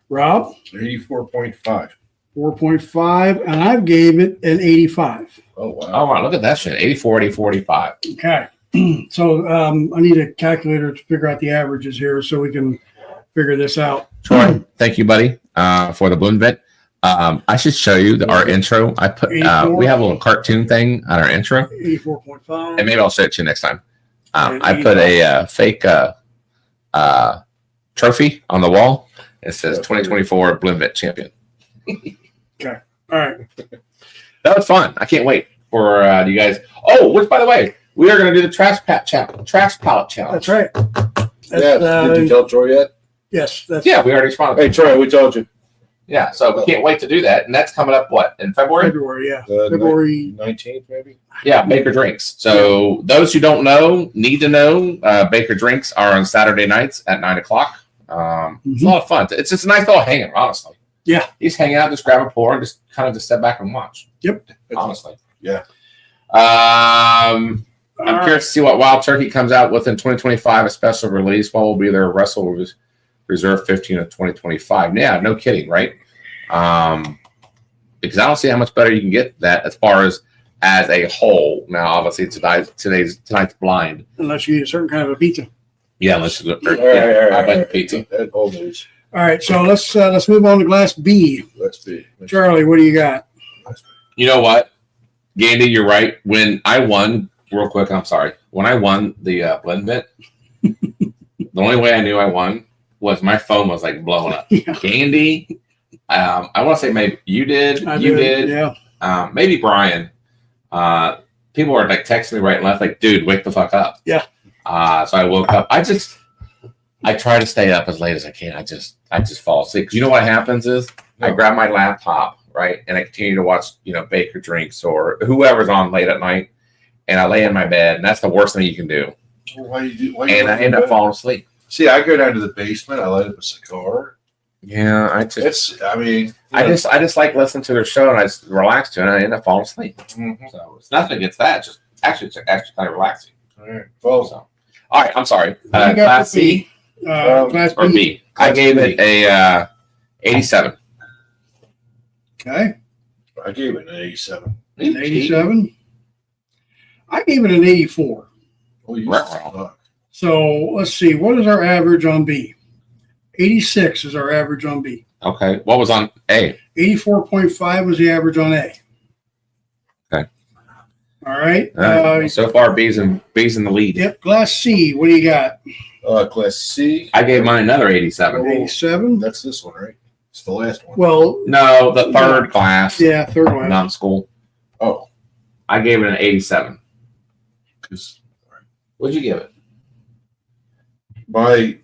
Rob? 84.5. 4.5. And I gave it an 85. Oh, wow. Oh, wow. Look at that shit. 84, 84, 85. Okay. So I need a calculator to figure out the averages here so we can figure this out. Troy, thank you, buddy, for the balloon bit. I should show you our intro. I put we have a little cartoon thing on our intro, 84.5. and maybe I'll show it to you next time. And I put a fake trophy on the wall. It says 2024 balloon bit champion. Okay. All right. That was fun. I can't wait for you guys. Oh, which by the way, we are going to do the trash pallet challenge. That's right. Did you tell Troy yet? Yes. That's Yeah, we already responded. Hey, Troy, we told you. Yeah, so we can't wait to do that, and that's coming up. What, in February? February. Yeah. The February 19th, maybe? Yeah, Baker Drinks. So those who don't know need to know. Baker Drinks are on Saturday nights at 9:00. It's a lot of fun. It's just a nice little hangout, honestly. Yeah. You just hang out, just grab a pour, and just kind of just step back and watch. Yep. Honestly. Yeah. I'm curious to see what Wild Turkey comes out with in 2025, a special release. What will be their Russell Reserve 15 of 2025? Yeah, no kidding, right? Because I don't see how much better you can get that as far as a whole. Now, obviously, tonight's blind. Unless you eat a certain kind of a pizza. Yeah, let's All right. I like pizza. That old news. All right. So let's move on to glass B. Let's be. Charlie, what do you got? You know what, Gandy, you're right. When I won, real quick, I'm sorry. When I won the blend bit, the only way I knew I won was my phone was like blowing up. Yeah. Gandy, I want to say maybe you did. I You did. Yeah. Maybe Brian. People were like texting me right and left, like, dude, wake the fuck up. Yeah. So I woke up. I try to stay up as late as I can. I just fall asleep. Because you know what happens is I grab my laptop, right, and I continue to watch, Baker Drinks or whoever's on late at night, and I lay in my bed, and that's the worst thing you can do. Why you And I end up falling asleep. See, I go down to the basement. I light up a cigar. Yeah, I just like listening to their show, and I just relax to it, and I end up falling asleep. Mm-hmm. So it's nothing against that. Just it's actually kind of relaxing. All right. Well, So, all right, I'm sorry. What do you got Class for B? C Class or B. B? I gave it a 87. Okay. I gave it an 87. An 87. I gave it an 84. Oh, you Right. suck. So let's see. What is our average on B? 86 is our average on B. Okay, what was on A? 84.5 was the average on A. Okay. All right. All right. So far, B's in the lead. Yep. Glass C. What do you got? Class C. I gave mine another 87. 87. That's this one, right? It's the last one. Well, No, the third class. yeah, third one. Non-school. Oh, I gave it an 87. 'cause What'd you give it? my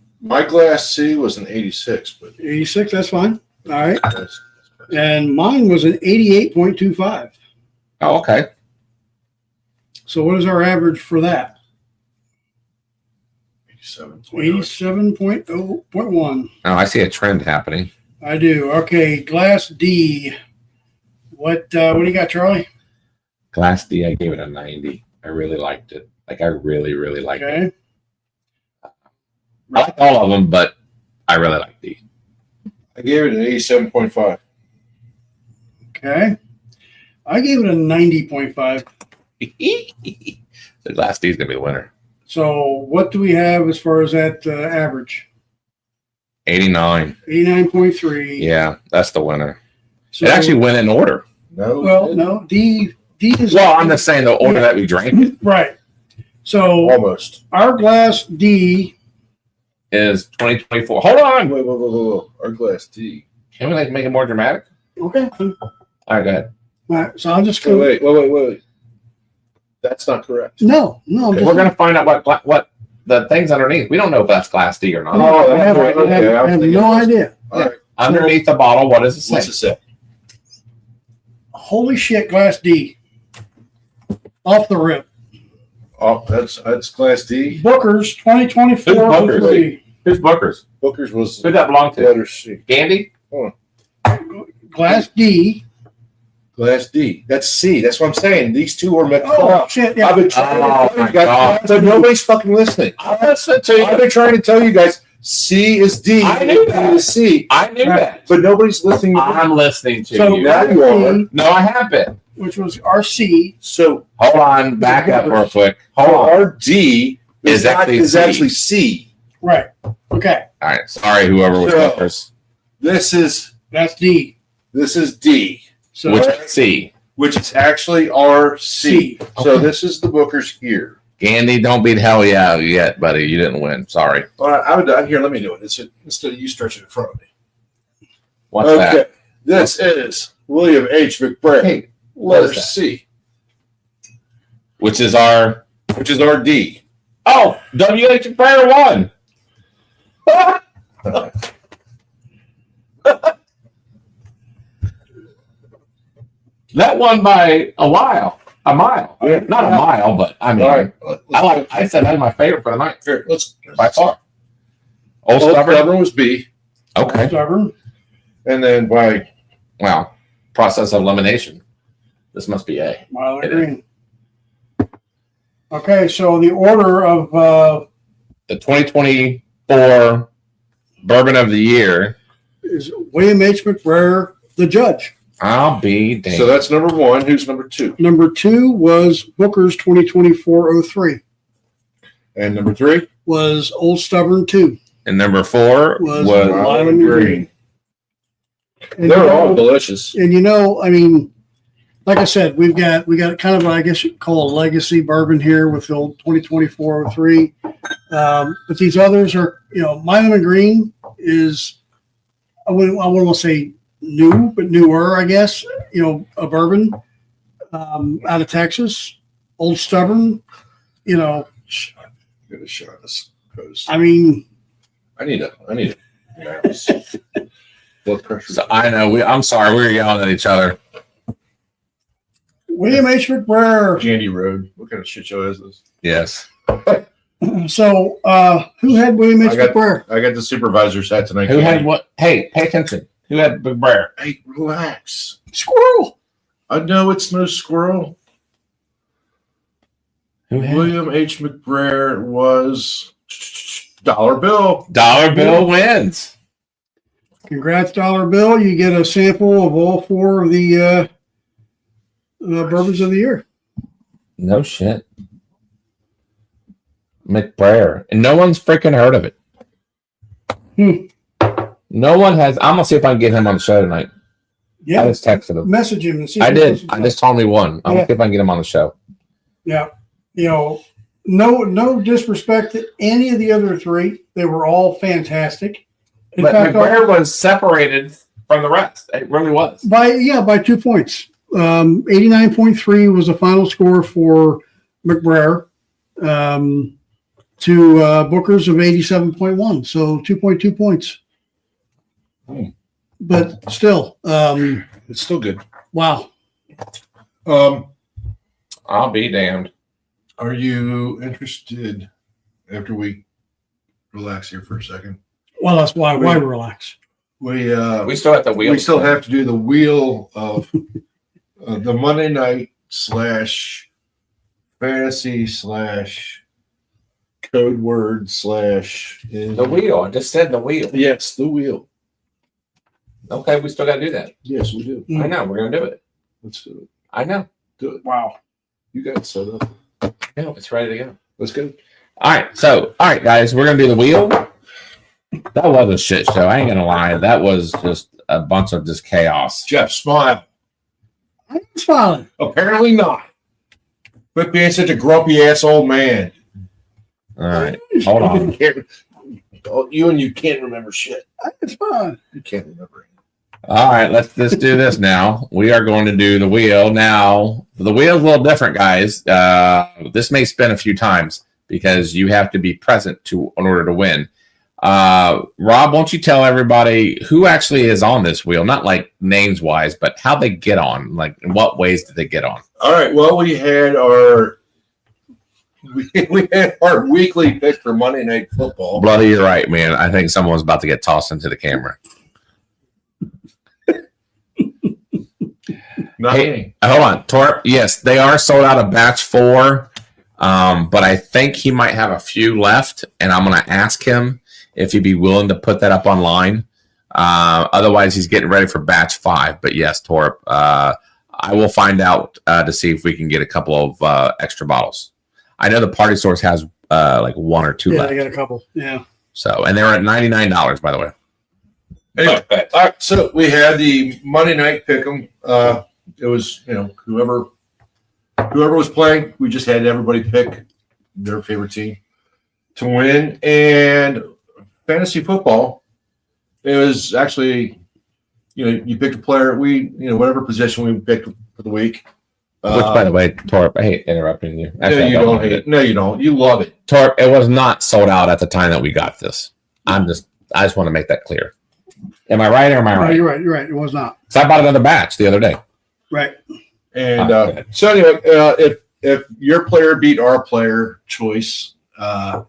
glass C was an 86, but 86. That's fine. All right. that's And mine was an 88.25. Oh, okay. So what is our average for that? 87. 87.0.1. Oh, I see a trend happening. I do. Okay. Glass D. What do you got, Charlie? Class D, I gave it a 90. I really liked it. Like, I really, really liked it. Okay. I like all of them, but I really like D. I gave it an 87.5. Okay. I gave it a 90.5. The Glass D is going to be the winner. So what do we have as far as that average? 89. 89.3. Yeah, that's the winner. So, It actually went in order. No. well, no, D is Well, I'm just saying the order that we drank it right. So Almost. our glass D, is 2024. Hold on. Whoa. Our glass D. Can we make it more dramatic? okay. All right, go ahead. All right, so I'll just go. Wait. That's not correct. No. I'm We're just, going to find out what the things underneath. We don't know if that's Glass D or not. Oh, I have okay. I was thinking no that's- idea. All right. Underneath the bottle, what does it say? What's it say? Holy shit, glass D. Off the rip. Oh, that's glass D. Booker's 2024. Who's Booker's? Booker's? Who's Booker's? Booker's was Who'd that belong to? letter C. Gandy? Glass D. Well, that's D. That's C. That's what I'm saying. These two are mixed Oh up. shit! Yeah. I've been trying to Oh, tell you my guys, God. but nobody's fucking listening. I listened to I've you. been trying to tell you guys C is D. I knew D that. is C. I knew that. But nobody's listening. I'm listening to So you. Now you are. No, I have been. Which was RC. So Hold on. Back up real quick. Hold on. our D Is actually C. actually C. Right. Okay. All right. Sorry, whoever was So- first. This is That's D. So Which is C. which is actually our C. So this is the Booker's here. Gandhi, don't beat hell yeah yet, buddy. You didn't win. Sorry. All right, I would here. Let me do it. Instead of you stretching in front of me. What's Okay. that? This is William H. McBrayer. Hey, what letter is that? C, Which is our D. oh WH Prayer 1. That won by a mile. Not a mile, but I mean, All right. I said that's my favorite for the night Here, let's. by far. Old Old Stubborn. Stubborn was B, Okay. Stubborn. and then by Wow. Process of elimination. This must be A. Miley It is. Green. Okay, so the order of The 2024 Bourbon of the Year. is William H. McBrayer, the judge. I'll be damned. so that's number one. Who's number two? Number 2 was Booker's 2024-03. And number three Was Old Stubborn 2. and number 4 Was was Lyman Green. And They're you all know- delicious. And I mean, like I said, we got kind of, I guess you'd call a legacy bourbon here with the old 2024-03. But these others are, Lyman Green is, I wouldn't want to say new, but newer, I guess, a bourbon out of Texas. Old Stubborn, Get a shot of this post. I mean, I need a blood pressure. So I know I'm sorry, we were yelling at each other. William H. McBrayer. Jandy Road. What kind of shit show is this? Yes. So, who had William H. I got- McBrayer? I got the supervisor's hat tonight. Who had what? Hey, pay attention. Who had McBrayer? Hey, relax. Squirrel. I know it's no squirrel. Who had William H. McBrayer was dollar bill. Dollar Bill wins. Congrats, Dollar Bill. You get a sample of all 4 of the bourbons of the year. No shit. McBrayer. And no one's freaking heard of it. No one has. I'm gonna see if I can get him on the show tonight. I Yeah, just texted him. message him and see. if I he did. wants to I just told me one. I'm Yeah. gonna see if I can get him on the show. Yeah, no disrespect to any of the other 3. They were all fantastic. In But fact, McBrayer was separated from the rest. It really was. by 2 points. 89.3 was the final score for McBrayer. To Booker's of 87.1, so 2.2 points. But still, It's still good. wow. I'll be damned. Are you interested after we relax here for a second? Well, that's why relax. We We still have the wheel. we still have to do the wheel of the Monday night / fantasy / code word / the wheel. I just said the wheel. Yes, the wheel. Okay, we still got to do that. Yes, we do. I know. We're gonna do it. Let's do it. I know. Do it. Wow. You got it set up. No, it's ready to go. Let's go. All right, guys, we're gonna do the wheel. That was a shit show. I ain't gonna lie. That was just a bunch of just chaos. Jeff, smile. I'm smiling. Apparently not. Quit being such a grumpy ass old man. All right, hold on. You can't remember shit. It's fine. You can't remember. All right, let's do this now. We are going to do the wheel now. The wheel's a little different, guys. This may spin a few times because you have to be present in order to win. Rob, won't you tell everybody who actually is on this wheel? Not like names wise, but how they get on. Like in what ways did they get on? All right. Well, we had our weekly pick for Monday Night Football. Bloody, you're right, man. I think someone's about to get tossed into the camera. Not Hey, any. hold on, Torp. Yes, they are sold out of batch 4, but I think he might have a few left, and I'm going to ask him if he'd be willing to put that up online. Otherwise, he's getting ready for batch 5. But yes, Torp, I will find out to see if we can get a couple of extra bottles. I know the Party Source has like 1 or 2 Yeah, left. they got a couple. Yeah. So, and they were at $99, by the way. Anyway, all right, so we had the Monday night pick'em. It was, whoever was playing, we just had everybody pick their favorite team to win. And fantasy football, it was actually, you picked a player. Whatever position we picked for the week. Which, by the way, Torp, I hate interrupting you. No, you don't hate it. No, you don't. You love it. Torp, it was not sold out at the time that we got this. I just want to make that clear. Am I right or am I No, right? you're right. You're right. It was not. So I bought another batch the other day. Right. And so anyway, if your player beat our player choice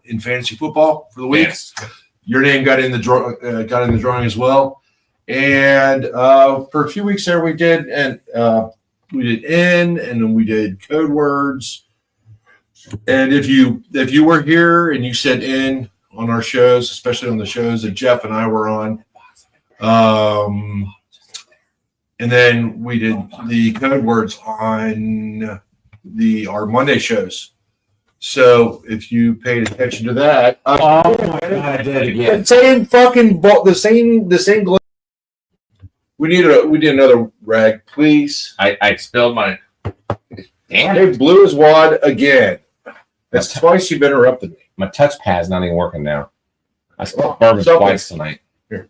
in fantasy football for the week, your name got in the drawing as well. And for a few weeks there, we did and then we did code words. And if you were here and you said in on our shows, especially on the shows that Jeff and I were on, and then we did the code words on our Monday shows. So if you paid attention to that, I did again. the same fucking the same. We need another rag, please. I spilled my. Damn. They blew his wad again. That's twice you've interrupted me. My touchpad's not even working now. I spilled bourbon Something. twice tonight. Here.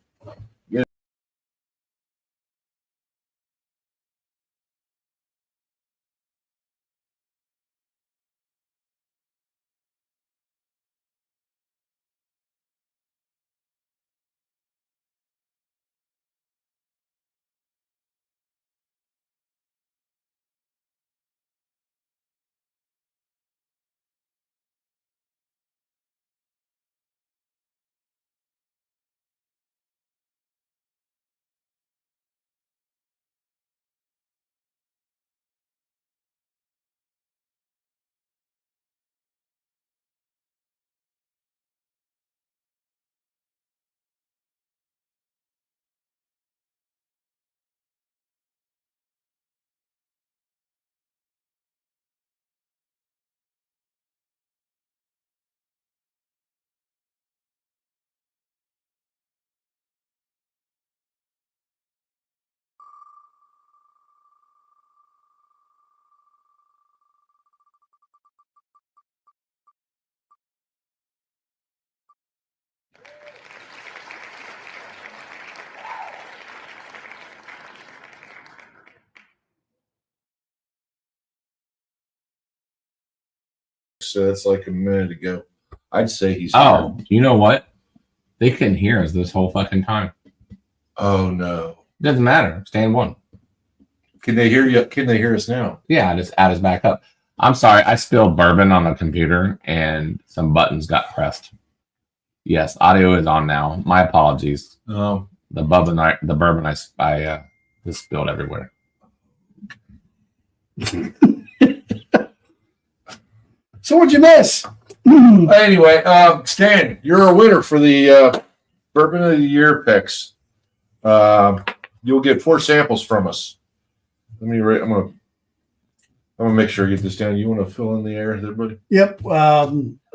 So that's like a minute ago. I'd say he's. Oh, you know what? They couldn't hear us this whole fucking time. Oh no. Doesn't matter. Stand 1. Can they hear you? Can they hear us now? Yeah, I just add us back up. I'm sorry. I spilled bourbon on the computer and some buttons got pressed. Yes, audio is on now. My apologies. Um, The bourbon I just spilled everywhere. So what'd you miss? Anyway, Stan, you're a winner for the Bourbon of the Year picks. You'll get 4 samples from us. I'm gonna make sure I get this down. You want to fill in the air there, buddy? Yep.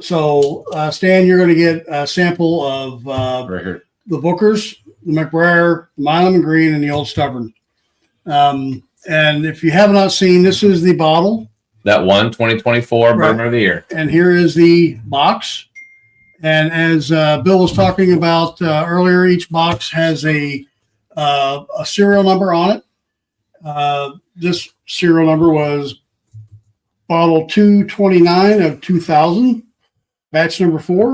So Stan, you're going to get a sample of Right here. the Bookers, the McBrayer, the Milam and Green, and the Old Stubborn. And if you have not seen, this is the bottle. That one 2024 Right. Bourbon of the Year. And here is the box. And as Bill was talking about earlier, each box has a serial number on it. This serial number was bottle 229 of 2000, batch number 4,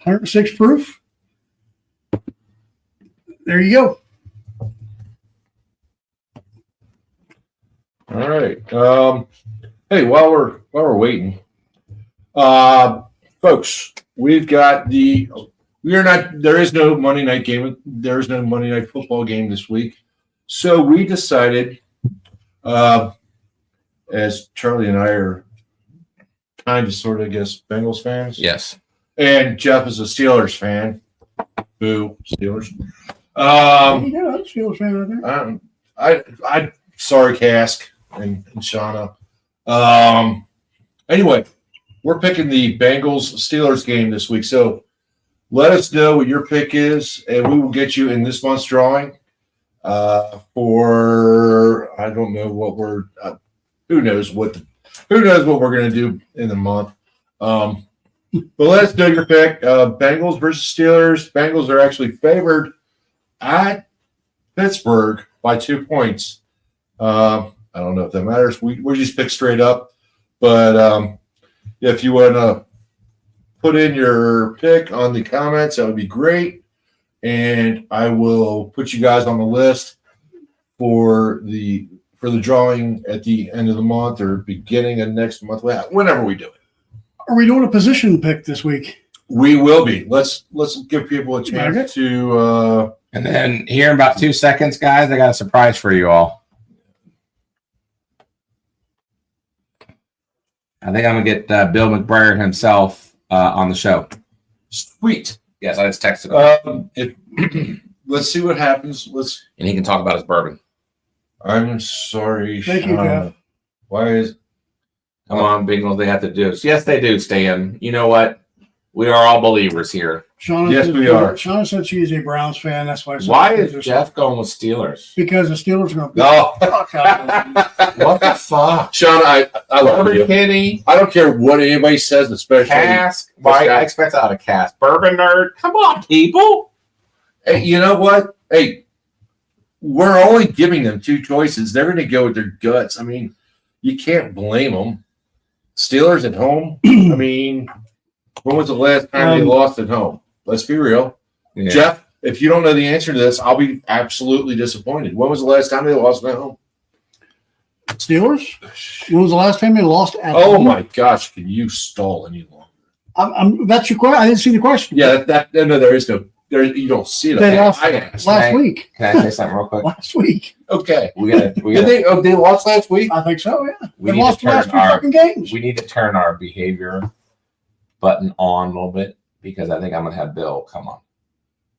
106 proof. There you go. All right. Hey, while we're waiting, folks, we've got there is no Monday night game. There is no Monday night football game this week. So we decided As Charlie and I are kind of sort of, I guess, Bengals fans. Yes. And Jeff is a Steelers fan. Boo, Steelers. Yeah, that's Steelers fan right there. I sorry, Cask and Shauna. Anyway, we're picking the Bengals Steelers game this week. So let us know what your pick is, and we will get you in this month's drawing. For I don't know what we're who knows what we're going to do in the month. But let us know your pick. Bengals versus Steelers. Bengals are actually favored at Pittsburgh by 2 points. I don't know if that matters. We just pick straight up. But if you want to put in your pick on the comments, that would be great. And I will put you guys on the list for the drawing at the end of the month or beginning of next month, whenever we do it. Are we doing a position pick this week? We will be. Let's give people a chance to. And then here in about 2 seconds, guys, I got a surprise for you all. I think I'm gonna get Bill McBrayer himself on the show. Sweet. Yes, I just texted him. Let's see what happens. And he can talk about his bourbon. I'm sorry. Thank you, Jeff. Why is? Come on, Bengals, they have to do this. Yes, they do, Stan. You know what? We are all believers here. Shauna Yes, we are. Shauna said she is a Browns fan. That's why. Why is Jeff going with Steelers? Because the Steelers are going to No. What the fuck? Sean, I love Bourbon you. Kenny, I don't care what anybody says, especially. Cask. Why? I expect out of Cask. Bourbon nerd. Come on, people. Hey, you know what? Hey, we're only giving them two choices. They're going to go with their guts. I mean, you can't blame them. Steelers at home. I mean, when was the last time they lost at home? Let's be real. Yeah. Jeff, if you don't know the answer to this, I'll be absolutely disappointed. When was the last time they lost at home? Steelers? When was the last time they lost at Oh, home? my gosh. Can you stall any longer? That's your question. I didn't see the question. Yeah, no, there is no. You don't see it. They lost I asked. last week. Can I say something real quick? Last week. Okay. We gotta. They lost last week? I think so, yeah. We They need lost to the last turn two our- fucking games. We need to turn our behavior button on a little bit because I think I'm gonna have Bill come on.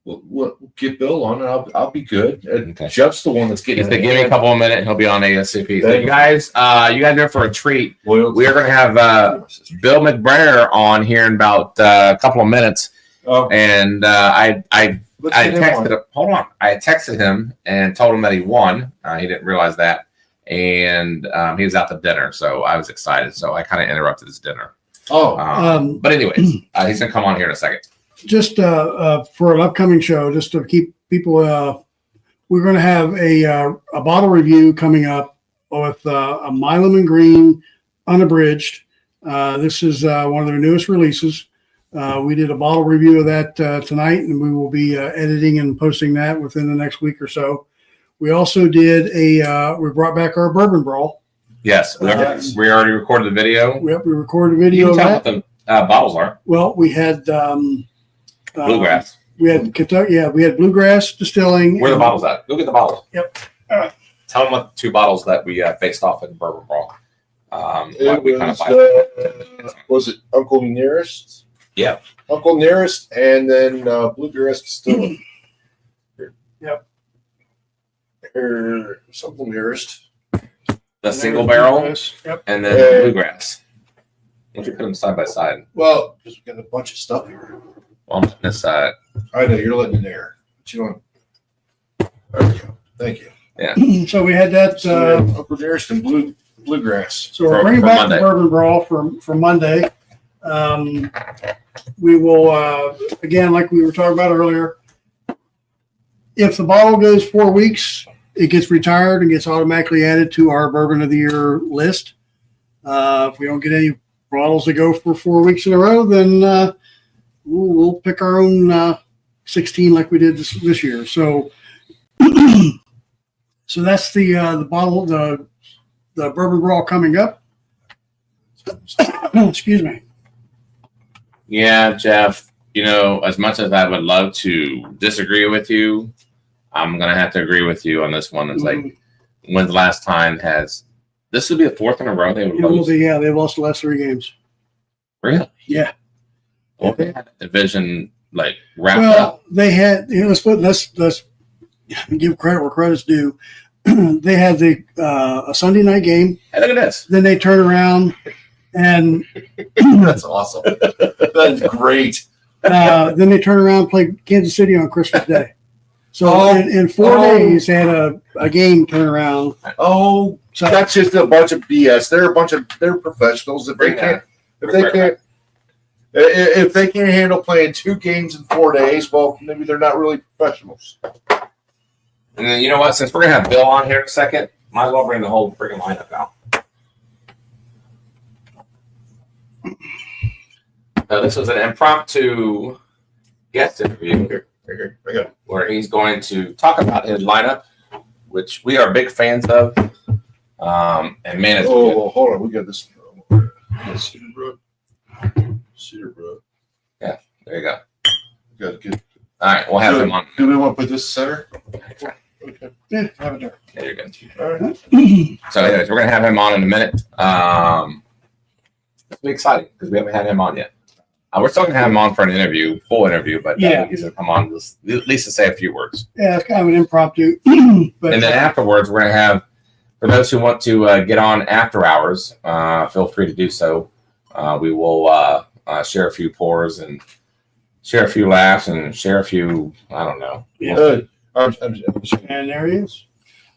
We'll get Bill on, and I'll be good. Okay. Jeff's the one that's getting. If they give me a couple of minutes, he'll be on ASAP. So Thank you guys are in for a treat. We are going to have Bill McBrayer on here in about a couple of minutes, and I texted him. Hold on, I texted him and told him that he won. He didn't realize that, and he was out to dinner, so I was excited. So I kind of interrupted his dinner. But anyways, he's going to come on here in a second. Just for an upcoming show, just to keep people, we're going to have a bottle review coming up with a Milam and Green unabridged. This is one of their newest releases. We did a bottle review of that tonight, and we will be editing and posting that within the next week or so. We also did we brought back our Bourbon Brawl. Yes, we already recorded the video. Yep, we recorded a video You of can that. tell what the bottles are. Well, we had Bluegrass. We had Kentucky. Yeah, we had Bluegrass Distilling. Where are the bottles at? Go get the bottles. Yep. Tell them what the two bottles that we faced off in Bourbon Brawl. Was it Uncle Nearest? Yeah. Uncle Nearest, and then Bluegrass Distilling. Yep. Uncle Nearest. The single barrel, Yep. and then Bluegrass. Why don't you put them side by side? Well, just got a bunch of stuff here. On this side. I know you're letting it air, but you don't. There we go. Thank you. Yeah. So we had that. Uncle Nearest and Bluegrass. So we're bringing back the Bourbon Brawl for Monday. We will again, like we were talking about earlier. If the bottle goes 4 weeks, it gets retired and gets automatically added to our Bourbon of the Year list. If we don't get any bottles to go for 4 weeks in a row, then we'll pick our own 16 like we did this year. So, so that's the bottle, the Bourbon Brawl coming up. Excuse me. Yeah, Jeff, as much as I would love to disagree with you, I'm going to have to agree with you on this one. It's like when's the last time has this would be the fourth in a row they would It will lose? be, yeah, they've lost the last 3 games. Really? Yeah. Well, they had the division like wrapped Well, up. they had, let's give credit where credit's due. They had a Sunday night game. Hey, look at this. Then they turn around and That's awesome. That's great. then they turn around and play Kansas City on Christmas Day. So Oh. in 4 days, they had a game turn around. Oh, So that's just a bunch of BS. They're professionals. If they can't, if they can't handle playing 2 games in 4 days, well, maybe they're not really professionals. And then you know what? Since we're gonna have Bill on here in a second, might as well bring the whole freaking lineup out. This was an impromptu guest interview Here, I got it. where he's going to talk about his lineup, which we are big fans of. And man, it's good. Oh, hold on. We got this. Cedar Brook. Cedar Brook. There you go. Got good. All right, we'll have him on. Do we want to put this center? Okay. yeah, have it there. Yeah, you're good. All right. So, anyways, we're gonna have him on in a minute. It's be exciting because we haven't had him on yet. We're still gonna have him on for an interview, full interview, but Yeah. he's gonna come on at least to say a few words. Yeah, it's kind of an impromptu. But And then afterwards, we're gonna have for those who want to get on after hours. Feel free to do so. We will share a few pours and share a few laughs and share a few. I don't know. and there he is.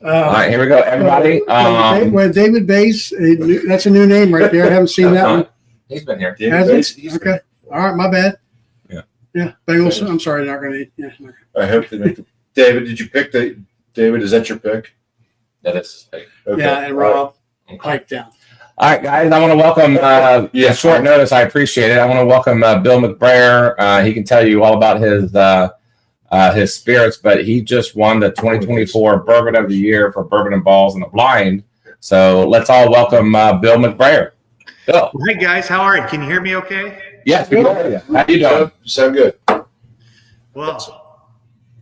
All right, here we go, everybody. Well, David Bass, that's a new name right there. I haven't seen that one. He's been here. Has he? Okay. All right, my bad. Yeah. Yeah. Bengals. I'm sorry, not going to. Yeah. I hope they make David, did you pick David, is that your pick? That is. Okay. Yeah, and Rob, pipe down. All right, guys, I want to welcome, short notice, I appreciate it. I want to welcome Bill McBrayer. He can tell you all about his spirits, but he just won the 2024 Bourbon of the Year for Bourbon and Ballz in the blind. So let's all welcome Bill McBrayer. Bill. Hey guys, how are you? Can you hear me okay? Yes, we can hear you. How you doing? Sound good. Well,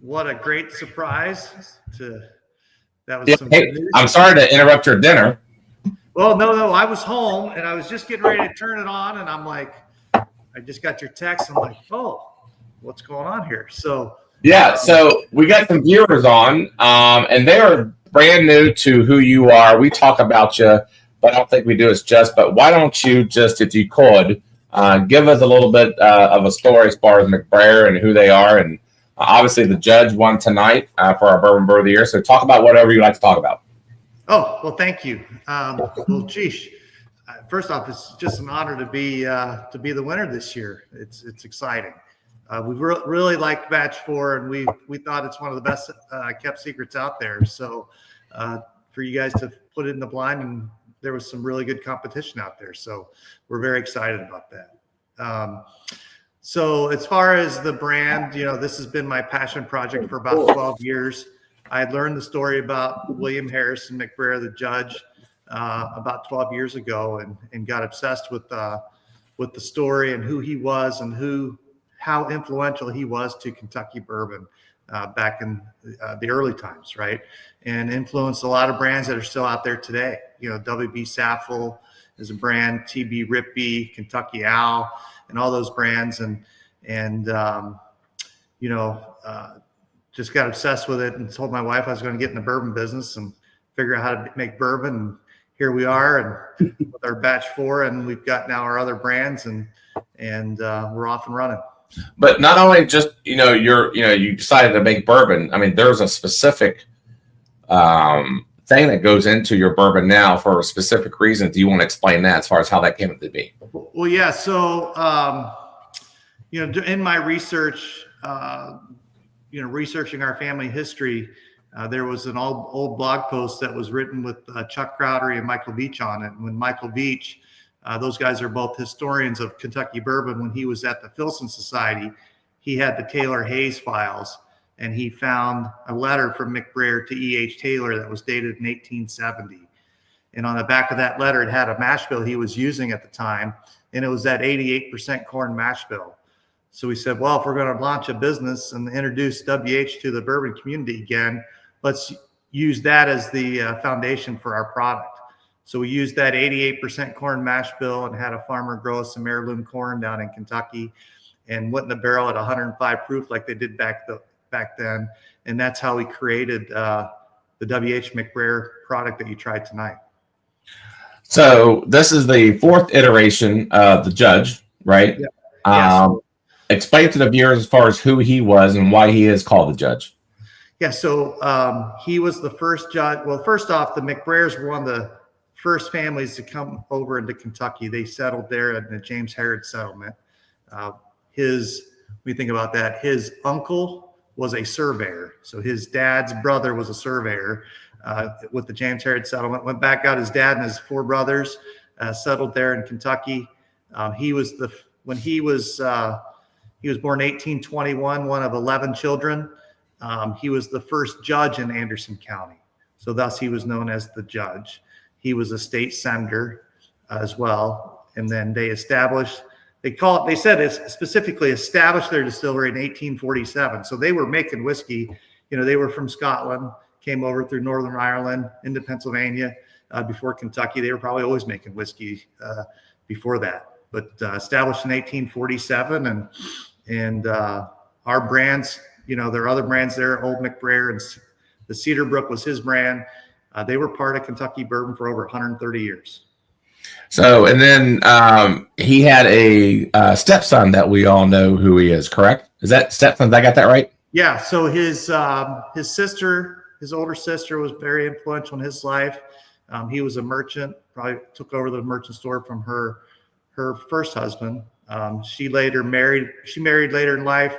what a great surprise. That was Yeah, some hey, good news. I'm sorry to interrupt your dinner. Well, no, I was home and I was just getting ready to turn it on and I'm like, I just got your text. I'm like, oh, what's going on here? So Yeah, so we got some viewers on, and they are brand new to who you are. We talk about you, but I don't think we do it just. But why don't you just, if you could, give us a little bit of a story as far as McBrayer and who they are. And obviously the judge won tonight for our Bourbon Brew of the Year. So talk about whatever you like to talk about. oh, well, thank you. Well, geez, first off, it's just an honor to be the winner this year. It's exciting. We really liked Batch 4, and we thought it's one of the best kept secrets out there. So for you guys to put it in the blind, and there was some really good competition out there. So we're very excited about that. So as far as the brand, this has been my passion project for about 12 years. I had learned the story about William Harrison McBrayer, the judge, about 12 years ago, and got obsessed with the story and who he was and how influential he was to Kentucky bourbon back in the early times, right? And influenced a lot of brands that are still out there today. WB Saffel is a brand, TB Rippey, Kentucky Owl, and all those brands. Just got obsessed with it and told my wife I was going to get in the bourbon business and figure out how to make bourbon. And here we are, and with our Batch 4, and we've got now our other brands, and we're off and running. But not only just, you decided to make bourbon. I mean, there's a specific thing that goes into your bourbon now for a specific reason. Do you want to explain that as far as how that came to be? Well, yeah. So, in my research, researching our family history, there was an old blog post that was written with Chuck Crowdery and Michael Veach on it. And when Michael Veach, those guys are both historians of Kentucky bourbon. When he was at the Filson Society, he had the Taylor Hayes files, and he found a letter from McBrayer to E.H. Taylor that was dated in 1870. And on the back of that letter, it had a mash bill he was using at the time, and it was that 88% corn mash bill. So we said, well, if we're going to launch a business and introduce WH to the bourbon community again, let's used that as the foundation for our product. So we used that 88% corn mash bill and had a farmer grow some heirloom corn down in Kentucky and went in the barrel at 105 proof like they did back then. And that's how we created the W.H. McBrayer product that you tried tonight. So this is the fourth iteration of the judge, right? Yeah. Explain to the viewers as far as who he was and why he is called the judge. Yeah, so he was the first judge. Well, first off, the McBrayers were one of the first families to come over into Kentucky. They settled there at the James Herod settlement. When you think about that, his uncle was a surveyor. So his dad's brother was a surveyor with the James Herod settlement. Went back out, his dad and his 4 brothers settled there in Kentucky. He was born in 1821, one of 11 children. He was the first judge in Anderson County. So thus he was known as the judge. He was a state senator as well. And then they said it specifically established their distillery in 1847. So they were making whiskey. They were from Scotland, came over through Northern Ireland into Pennsylvania before Kentucky. They were probably always making whiskey before that, but established in 1847. And our brands, there are other brands there, Old McBrayer, and the Cedar Brook was his brand. They were part of Kentucky bourbon for over 130 years. So, and then he had a stepson that we all know who he is, correct? Is that stepson? Did I got that right? Yeah. So his sister, his older sister, was very influential in his life. He was a merchant, probably took over the merchant store from her first husband. She married later in life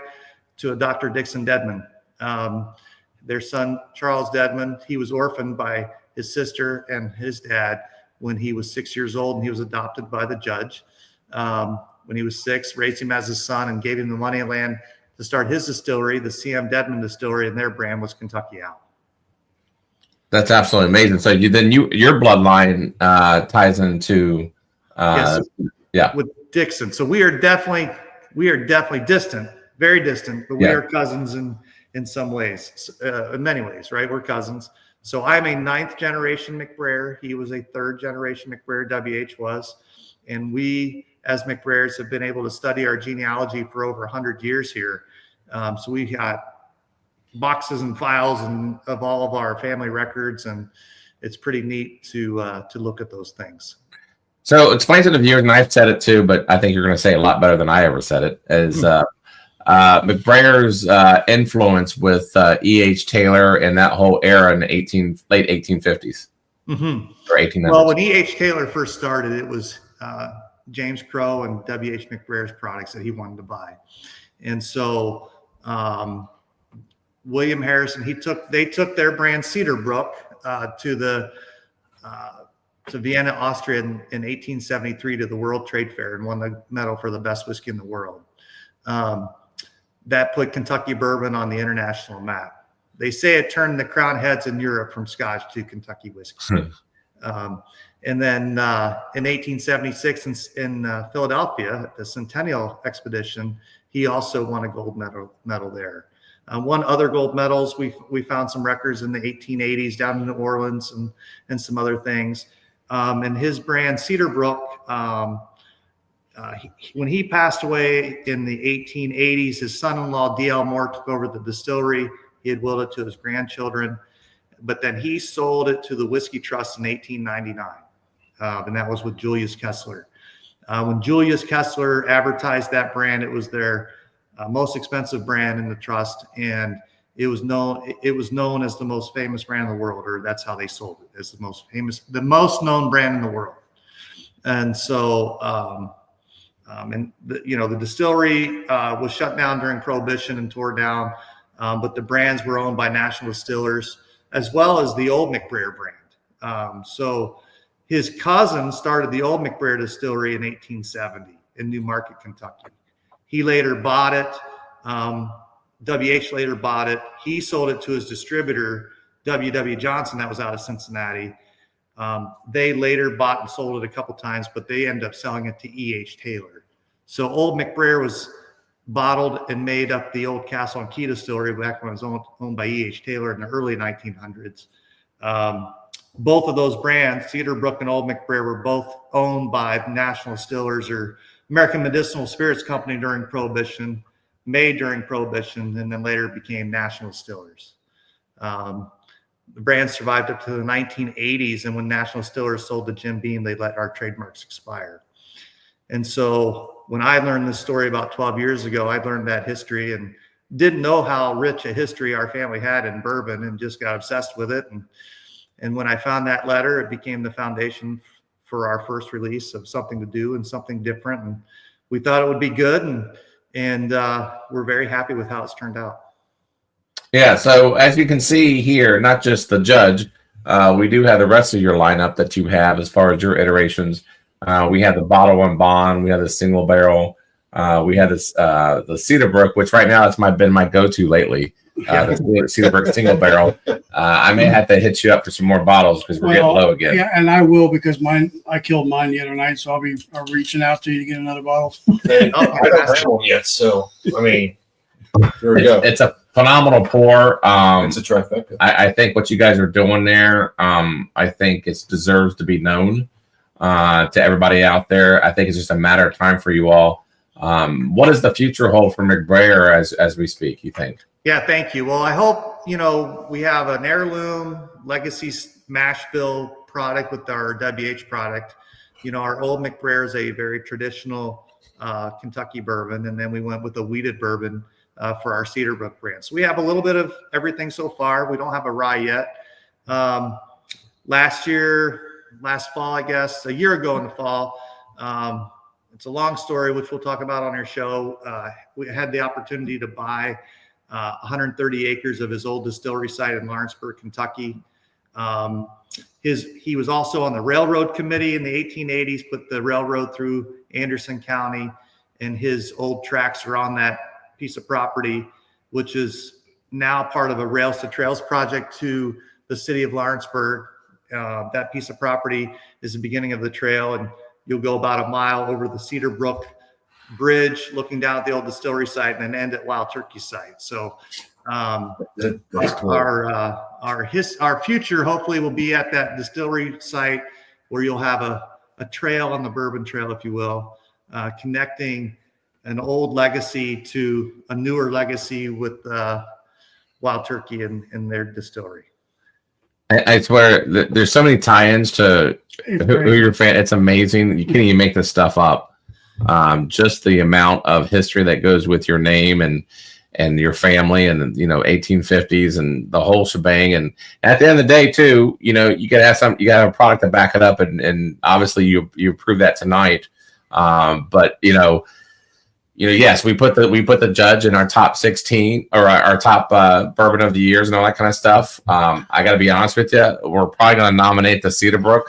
to a Dr. Dixon Dedman. Their son, Charles Dedman, he was orphaned by his sister and his dad when he was 6 years old, and he was adopted by the judge. When he was 6, raised him as his son and gave him the money and land to start his distillery, the CM Dedman Distillery, and their brand was Kentucky Owl. That's absolutely amazing. So your bloodline ties into with Dixon. So we are definitely distant, very distant, but we are cousins in some ways, in many ways, right? We're cousins. So I'm a 9th generation McBrayer. He was a 3rd generation McBrayer, WH was. And we, as McBrayers, have been able to study our genealogy for over 100 years here. So we've got boxes and files of all of our family records, and it's pretty neat to look at those things. So explain to the viewers, and I've said it too, but I think you're going to say it a lot better than I ever said it, is McBrayer's influence with E.H. Taylor and that whole era in the late 1850s. Mm-hmm. Or 1800s. Well, when E.H. Taylor first started, it was James Crowe and W.H. McBrayer's products that he wanted to buy. And so William Harrison, they took their brand Cedar Brook to Vienna, Austria in 1873 to the World Trade Fair and won the medal for the best whiskey in the world. That put Kentucky bourbon on the international map. They say it turned the crown heads in Europe from Scotch to Kentucky whiskey. And then in 1876 in Philadelphia, at the Centennial Expedition, he also won a gold medal there. Won other gold medals. We found some records in the 1880s down in New Orleans and some other things. And his brand Cedar Brook, when he passed away in the 1880s, his son-in-law D.L. Moore took over the distillery. He had willed it to his grandchildren, but then he sold it to the Whiskey Trust in 1899, and that was with Julius Kessler. When Julius Kessler advertised that brand, it was their most expensive brand in the trust, and it was known as the most famous brand in the world, or that's how they sold it, as the most known brand in the world. And so, the distillery was shut down during Prohibition and tore down, but the brands were owned by national distillers as well as the Old McBrayer brand. So his cousin started the Old McBrayer distillery in 1870 in New Market, Kentucky. He later bought it. WH later bought it. He sold it to his distributor, W.W. Johnson, that was out of Cincinnati. They later bought and sold it a couple times, but they ended up selling it to E.H. Taylor. So Old McBrayer was bottled and made up the old Castle and Key distillery back when it was owned by E.H. Taylor in the early 1900s. Both of those brands, Cedarbrook and Old McBrayer, were both owned by National Distillers or American Medicinal Spirits Company during Prohibition, made during Prohibition, and then later became National Distillers. The brand survived up to the 1980s, and when National Distillers sold to Jim Beam, they let our trademarks expire. And so when I learned this story about 12 years ago, I learned that history and didn't know how rich a history our family had in bourbon, and just got obsessed with it. And when I found that letter, it became the foundation for our first release of something to do and something different. And we thought it would be good, and we're very happy with how it's turned out. Yeah, so as you can see here, not just the Judge, we do have the rest of your lineup that you have as far as your iterations. We have the Bottle and Bond, we have the Single Barrel, we have this the Cedarbrook, which right now has been my go-to lately. The Cedarbrook Single Barrel. I may have to hit you up for some more bottles because we're getting low again. Yeah, and I will, because I killed mine the other night, so I'll be reaching out to you to get another bottle. I don't have one yet, so I mean, here we go. It's a phenomenal pour. It's a trifecta. I think what you guys are doing there, I think it deserves to be known to everybody out there. I think it's just a matter of time for you all. What does the future hold for McBrayer as we speak, you think? Yeah, thank you. Well, I hope, we have an heirloom legacy mash bill product with our WH product. Our Old McBrayer is a very traditional Kentucky bourbon, and then we went with a wheated bourbon for our Cedarbrook brand. So we have a little bit of everything so far. We don't have a rye yet. Last fall, I guess, a year ago in the fall, it's a long story, which we'll talk about on our show. We had the opportunity to buy 130 acres of his old distillery site in Lawrenceburg, Kentucky. He was also on the railroad committee in the 1880s, put the railroad through Anderson County, and his old tracks are on that piece of property, which is now part of a Rails to Trails project to the city of Lawrenceburg. That piece of property is the beginning of the trail, and you'll go about a mile over the Cedarbrook Bridge, looking down at the old distillery site, and then end at Wild Turkey site. So That's cool. our future hopefully will be at that distillery site, where you'll have a trail on the Bourbon Trail, if you will, connecting an old legacy to a newer legacy with Wild Turkey and their distillery. I swear, there's so many tie-ins to who you're fan. It's amazing. You can't even make this stuff up. Just the amount of history that goes with your name and your family, and 1850s and the whole shebang. And at the end of the day, too, you gotta have you gotta have a product to back it up, and obviously you proved that tonight. But yes, we put the Judge in our top 16 or our top bourbon of the years and all that kind of stuff. I got to be honest with you, we're probably going to nominate the Cedarbrook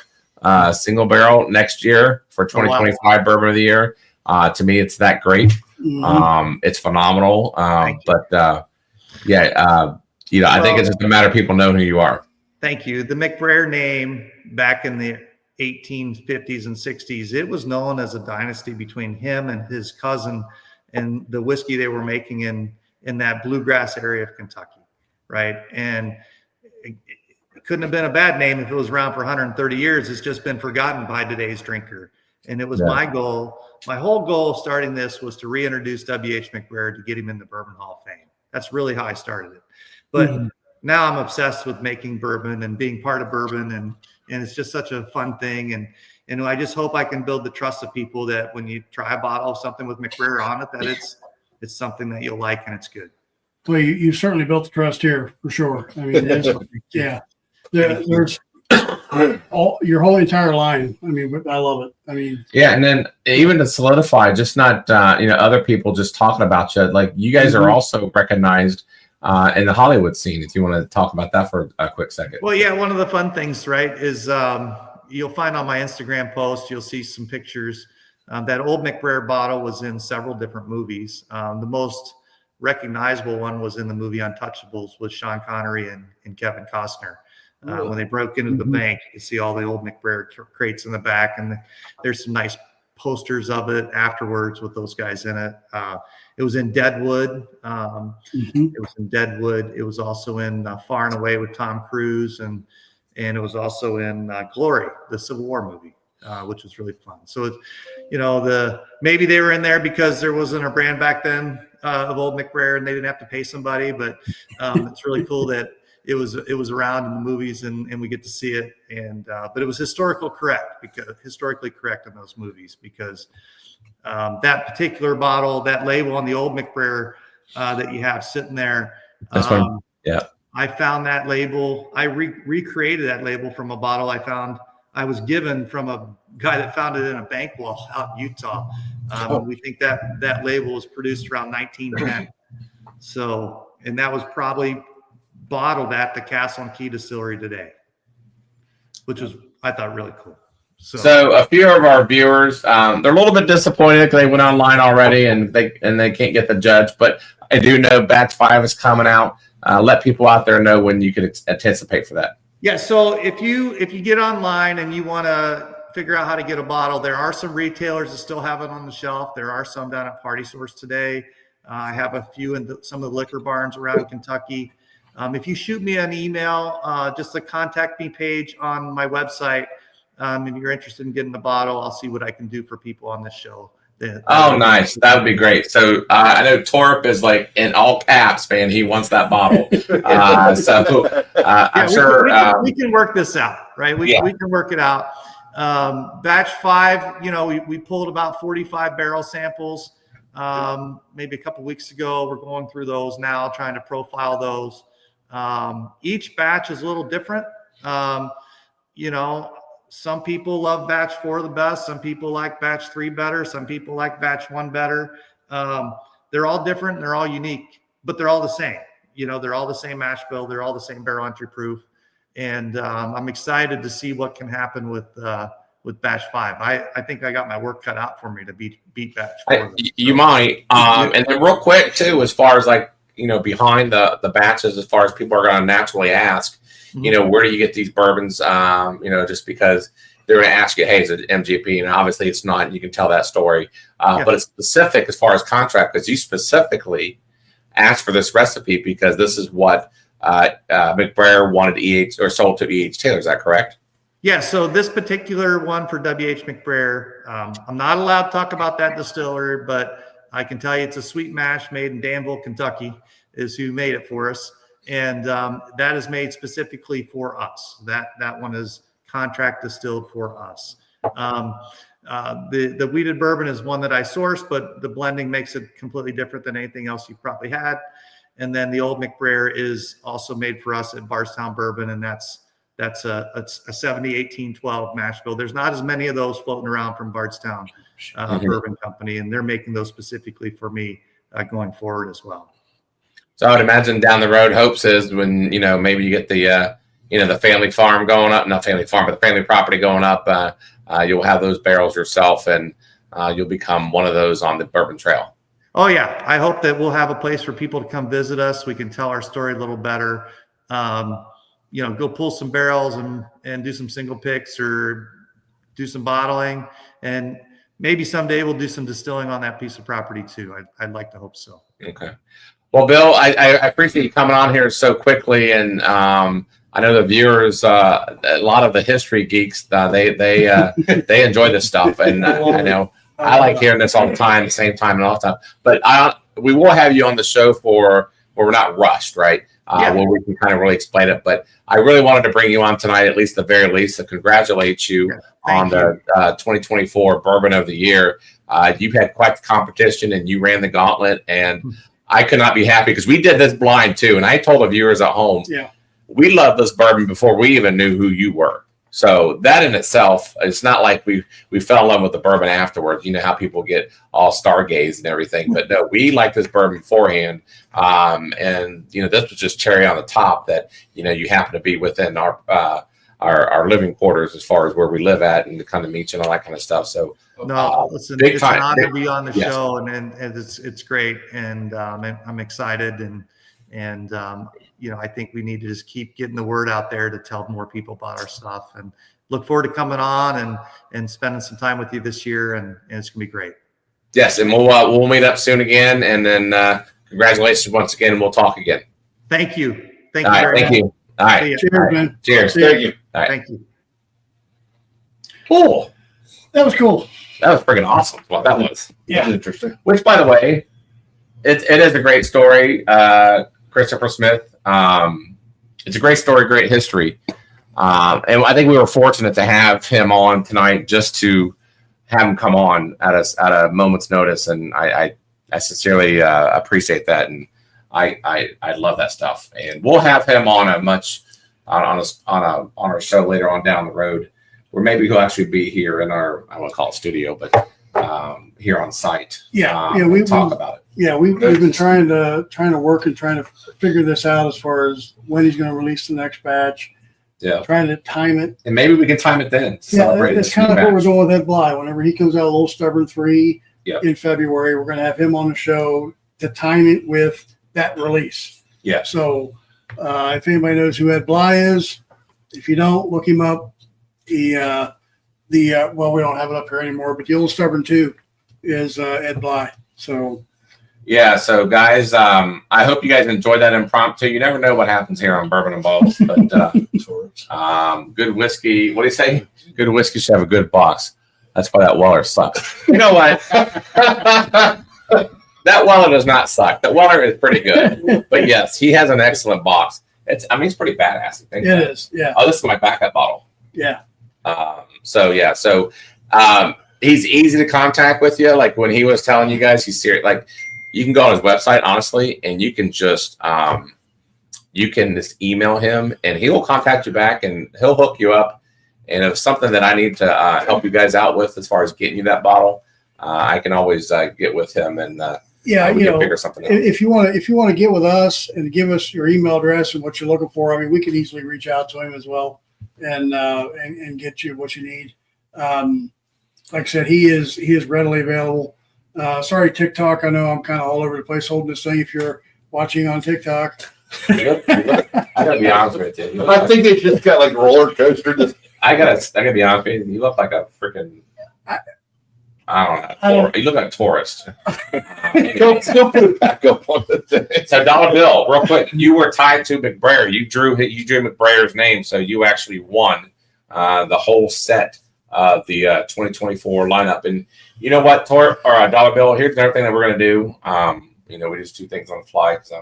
Single Barrel next year for 2025 Bourbon of the Year. To me, it's that great. It's phenomenal. I think it's just a matter of people knowing who you are. Thank you. The McBrayer name, back in the 1850s and 60s, it was known as a dynasty between him and his cousin, and the whiskey they were making in that bluegrass area of Kentucky, right? And it couldn't have been a bad name if it was around for 130 years. It's just been forgotten by today's drinker. And it was my goal. My whole goal of starting this was to reintroduce W.H. McBrayer, to get him in the Bourbon Hall of Fame. That's really how I started it. But now I'm obsessed with making bourbon and being part of bourbon, and it's just such a fun thing. And I just hope I can build the trust of people that when you try a bottle of something with McBrayer on it, that it's something that you'll like and it's good. Well, you certainly built the trust here for sure. I mean, there's your whole entire line. I mean, I love it. I mean, yeah, and then even to solidify, just not other people just talking about you. Like, you guys are also recognized in the Hollywood scene. If you want to talk about that for a quick second. Well, yeah, one of the fun things, right, is you'll find on my Instagram post, you'll see some pictures. That old McBrayer bottle was in several different movies. The most recognizable one was in the movie Untouchables with Sean Connery and Kevin Costner. When they broke into the bank, you can see all the old McBrayer crates in the back, and there's some nice posters of it afterwards with those guys in it. It was in Deadwood. It was in Deadwood. It was also in Far and Away with Tom Cruise, and and it was also in Glory, the Civil War movie, which was really fun. So it's, you know, maybe they were in there because there wasn't a brand back then of Old McBrayer and they didn't have to pay somebody, but it's really cool that it was around in the movies and we get to see it. And but it was historically correct in those movies because that particular bottle, that label on the Old McBrayer that you have sitting there. That's fun. Yeah. I found that label. I recreated that label from a bottle I was given from a guy that found it in a bank wall out in Utah. We think that label was produced around 1910. So, and that was probably bottled at the Castle and Key Distillery today, which was, I thought, really cool. So a few of our viewers, they're a little bit disappointed because they went online already and they can't get the judge. But I do know Batch 5 is coming out. Let people out there know when you can anticipate for that. Yeah. So if you get online and you want to figure out how to get a bottle, there are some retailers that still have it on the shelf. There are some down at Party Source today. I have a few in some of the liquor barns around Kentucky. If you shoot me an email, just the contact me page on my website, if you're interested in getting the bottle, I'll see what I can do for people on this show. Nice. That would be great. So I know Torp is like in all caps, man. He wants that bottle. I'm sure we can work this out, right? We can work it out. Batch 5, you know, we pulled about 45 barrel samples maybe a couple weeks ago. We're going through those now, trying to profile those. Each batch is a little different. You know, some people love batch 4 the best. Some people like batch 3 better. Some people like batch 1 better. They're all different. They're all unique, but they're all the same. You know, they're all the same mash bill. They're all the same barrel entry proof. And I'm excited to see what can happen with batch 5. I think I got my work cut out for me to beat batch 4. You might. And then real quick too, as far as like, you know, behind the batches, as far as people are going to naturally ask, you know, where do you get these bourbons? You know, just because they're going to ask you, hey, is it MGP? And obviously it's not. You can tell that story. But it's specific as far as contract, because you specifically asked for this recipe because this is what McBrayer wanted EH or sold to EH Taylor. Is that correct? Yeah. So this particular one for WH McBrayer, I'm not allowed to talk about that distiller, but I can tell you it's a sweet mash made in Danville, Kentucky, is who made it for us. And that is made specifically for us. That one is contract distilled for us. The wheated bourbon is one that I sourced, but the blending makes it completely different than anything else you've probably had. And then the Old McBrayer is also made for us at Bardstown Bourbon, and that's a 70, 18, 12 mash bill. There's not as many of those floating around from Bardstown Bourbon Company, and they're making those specifically for me going forward as well. So I would imagine down the road, hopes is when, you know, maybe you get the, you know, the family farm going up, not family farm, but the family property going up, you'll have those barrels yourself and you'll become one of those on the Bourbon Trail. Oh yeah. I hope that we'll have a place for people to come visit us. We can tell our story a little better. You know, go pull some barrels and do some single picks or do some bottling, and maybe someday we'll do some distilling on that piece of property too. I'd like to hope so. Okay. Well, Bill, I appreciate you coming on here so quickly, and I know the viewers, a lot of the history geeks, they enjoy this stuff, and I know I like hearing this all the time, the same time and all the time. But we will have you on the show where we're not rushed, right? Where we can kind of really explain it. But I really wanted to bring you on tonight, at least the very least, to congratulate you on the 2024 Bourbon of the Year. You've had quite the competition, and you ran the gauntlet, and I could not be happy because we did this blind too. And I told the viewers at home, we loved this bourbon before we even knew who you were. So that in itself, it's not like we fell in love with the bourbon afterwards. You know how people get all stargazed and everything, but no, we liked this bourbon beforehand. And you know, this was just cherry on the top that, you know, you happen to be within our living quarters as far as where we live at and to kind of meet you and all that kind of stuff. So no, listen, it's an honor to be on the show, and it's great, and I'm excited, and you know, I think we need to just keep getting the word out there to tell more people about our stuff, and look forward to coming on and spending some time with you this year, and it's gonna be great. Yes, and we'll meet up soon again, and then congratulations once again, and we'll talk again. Thank you. Thank you very much. All right. See ya. Cheers, man. Cheers. Thank you. All right. Thank you. Cool. That was cool. That was freaking awesome. Well, that was. That's interesting. Which, by the way, it is a great story. Christopher Smith. It's a great story, great history. And I think we were fortunate to have him on tonight just to have him come on at a moment's notice. And I sincerely appreciate that. And I love that stuff. And we'll have him on on our show later on down the road, where maybe he'll actually be here in our, I won't call it studio, but here on site. We talk about it. Yeah, we've been trying to work and trying to figure this out as far as when he's going to release the next batch. Yeah, trying to time it. And maybe we can time it then. That's kind of what we're doing with Ed Bly. Whenever he comes out a little stubborn 3 in February, we're going to have him on the show to time it with that release. Yeah. So if anybody knows who Ed Bly is, if you don't, look him up. We don't have it up here anymore, but the old stubborn 2 is Ed Bly. So. Yeah, so guys, I hope you guys enjoyed that impromptu. You never know what happens here on Bourbon and Ballz, but good whiskey. What do you say? Good whiskey should have a good box. That's why that Weller sucks. You know what? That Weller does not suck. That Weller is pretty good. But yes, he has an excellent box. It's pretty badass. It is, yeah. Oh, this is my backup bottle. Yeah. So he's easy to contact with you. Like when he was telling you guys, he's serious. Like, you can go on his website, honestly, and you can just email him, and he will contact you back, and he'll hook you up. And if it's something that I need to help you guys out with as far as getting you that bottle, I can always get with him and we can figure something out. If you want to get with us and give us your email address and what you're looking for, I mean, we can easily reach out to him as well and get you what you need. Like I said, he is readily available. Sorry, TikTok. I know I'm kind of all over the place holding this thing. If you're watching on TikTok, I gotta be honest with you. I think they just got like roller coaster. I gotta be honest with you. You look like a freaking. I don't know. You look like a tourist. Don't put it back up on the thing. So $1 bill, real quick. You were tied to McBrayer. You drew McBrayer's name, so you actually won the whole set of the 2024 lineup. And you know what, $1 bill? Here's another thing that we're gonna do. We just do things on the fly because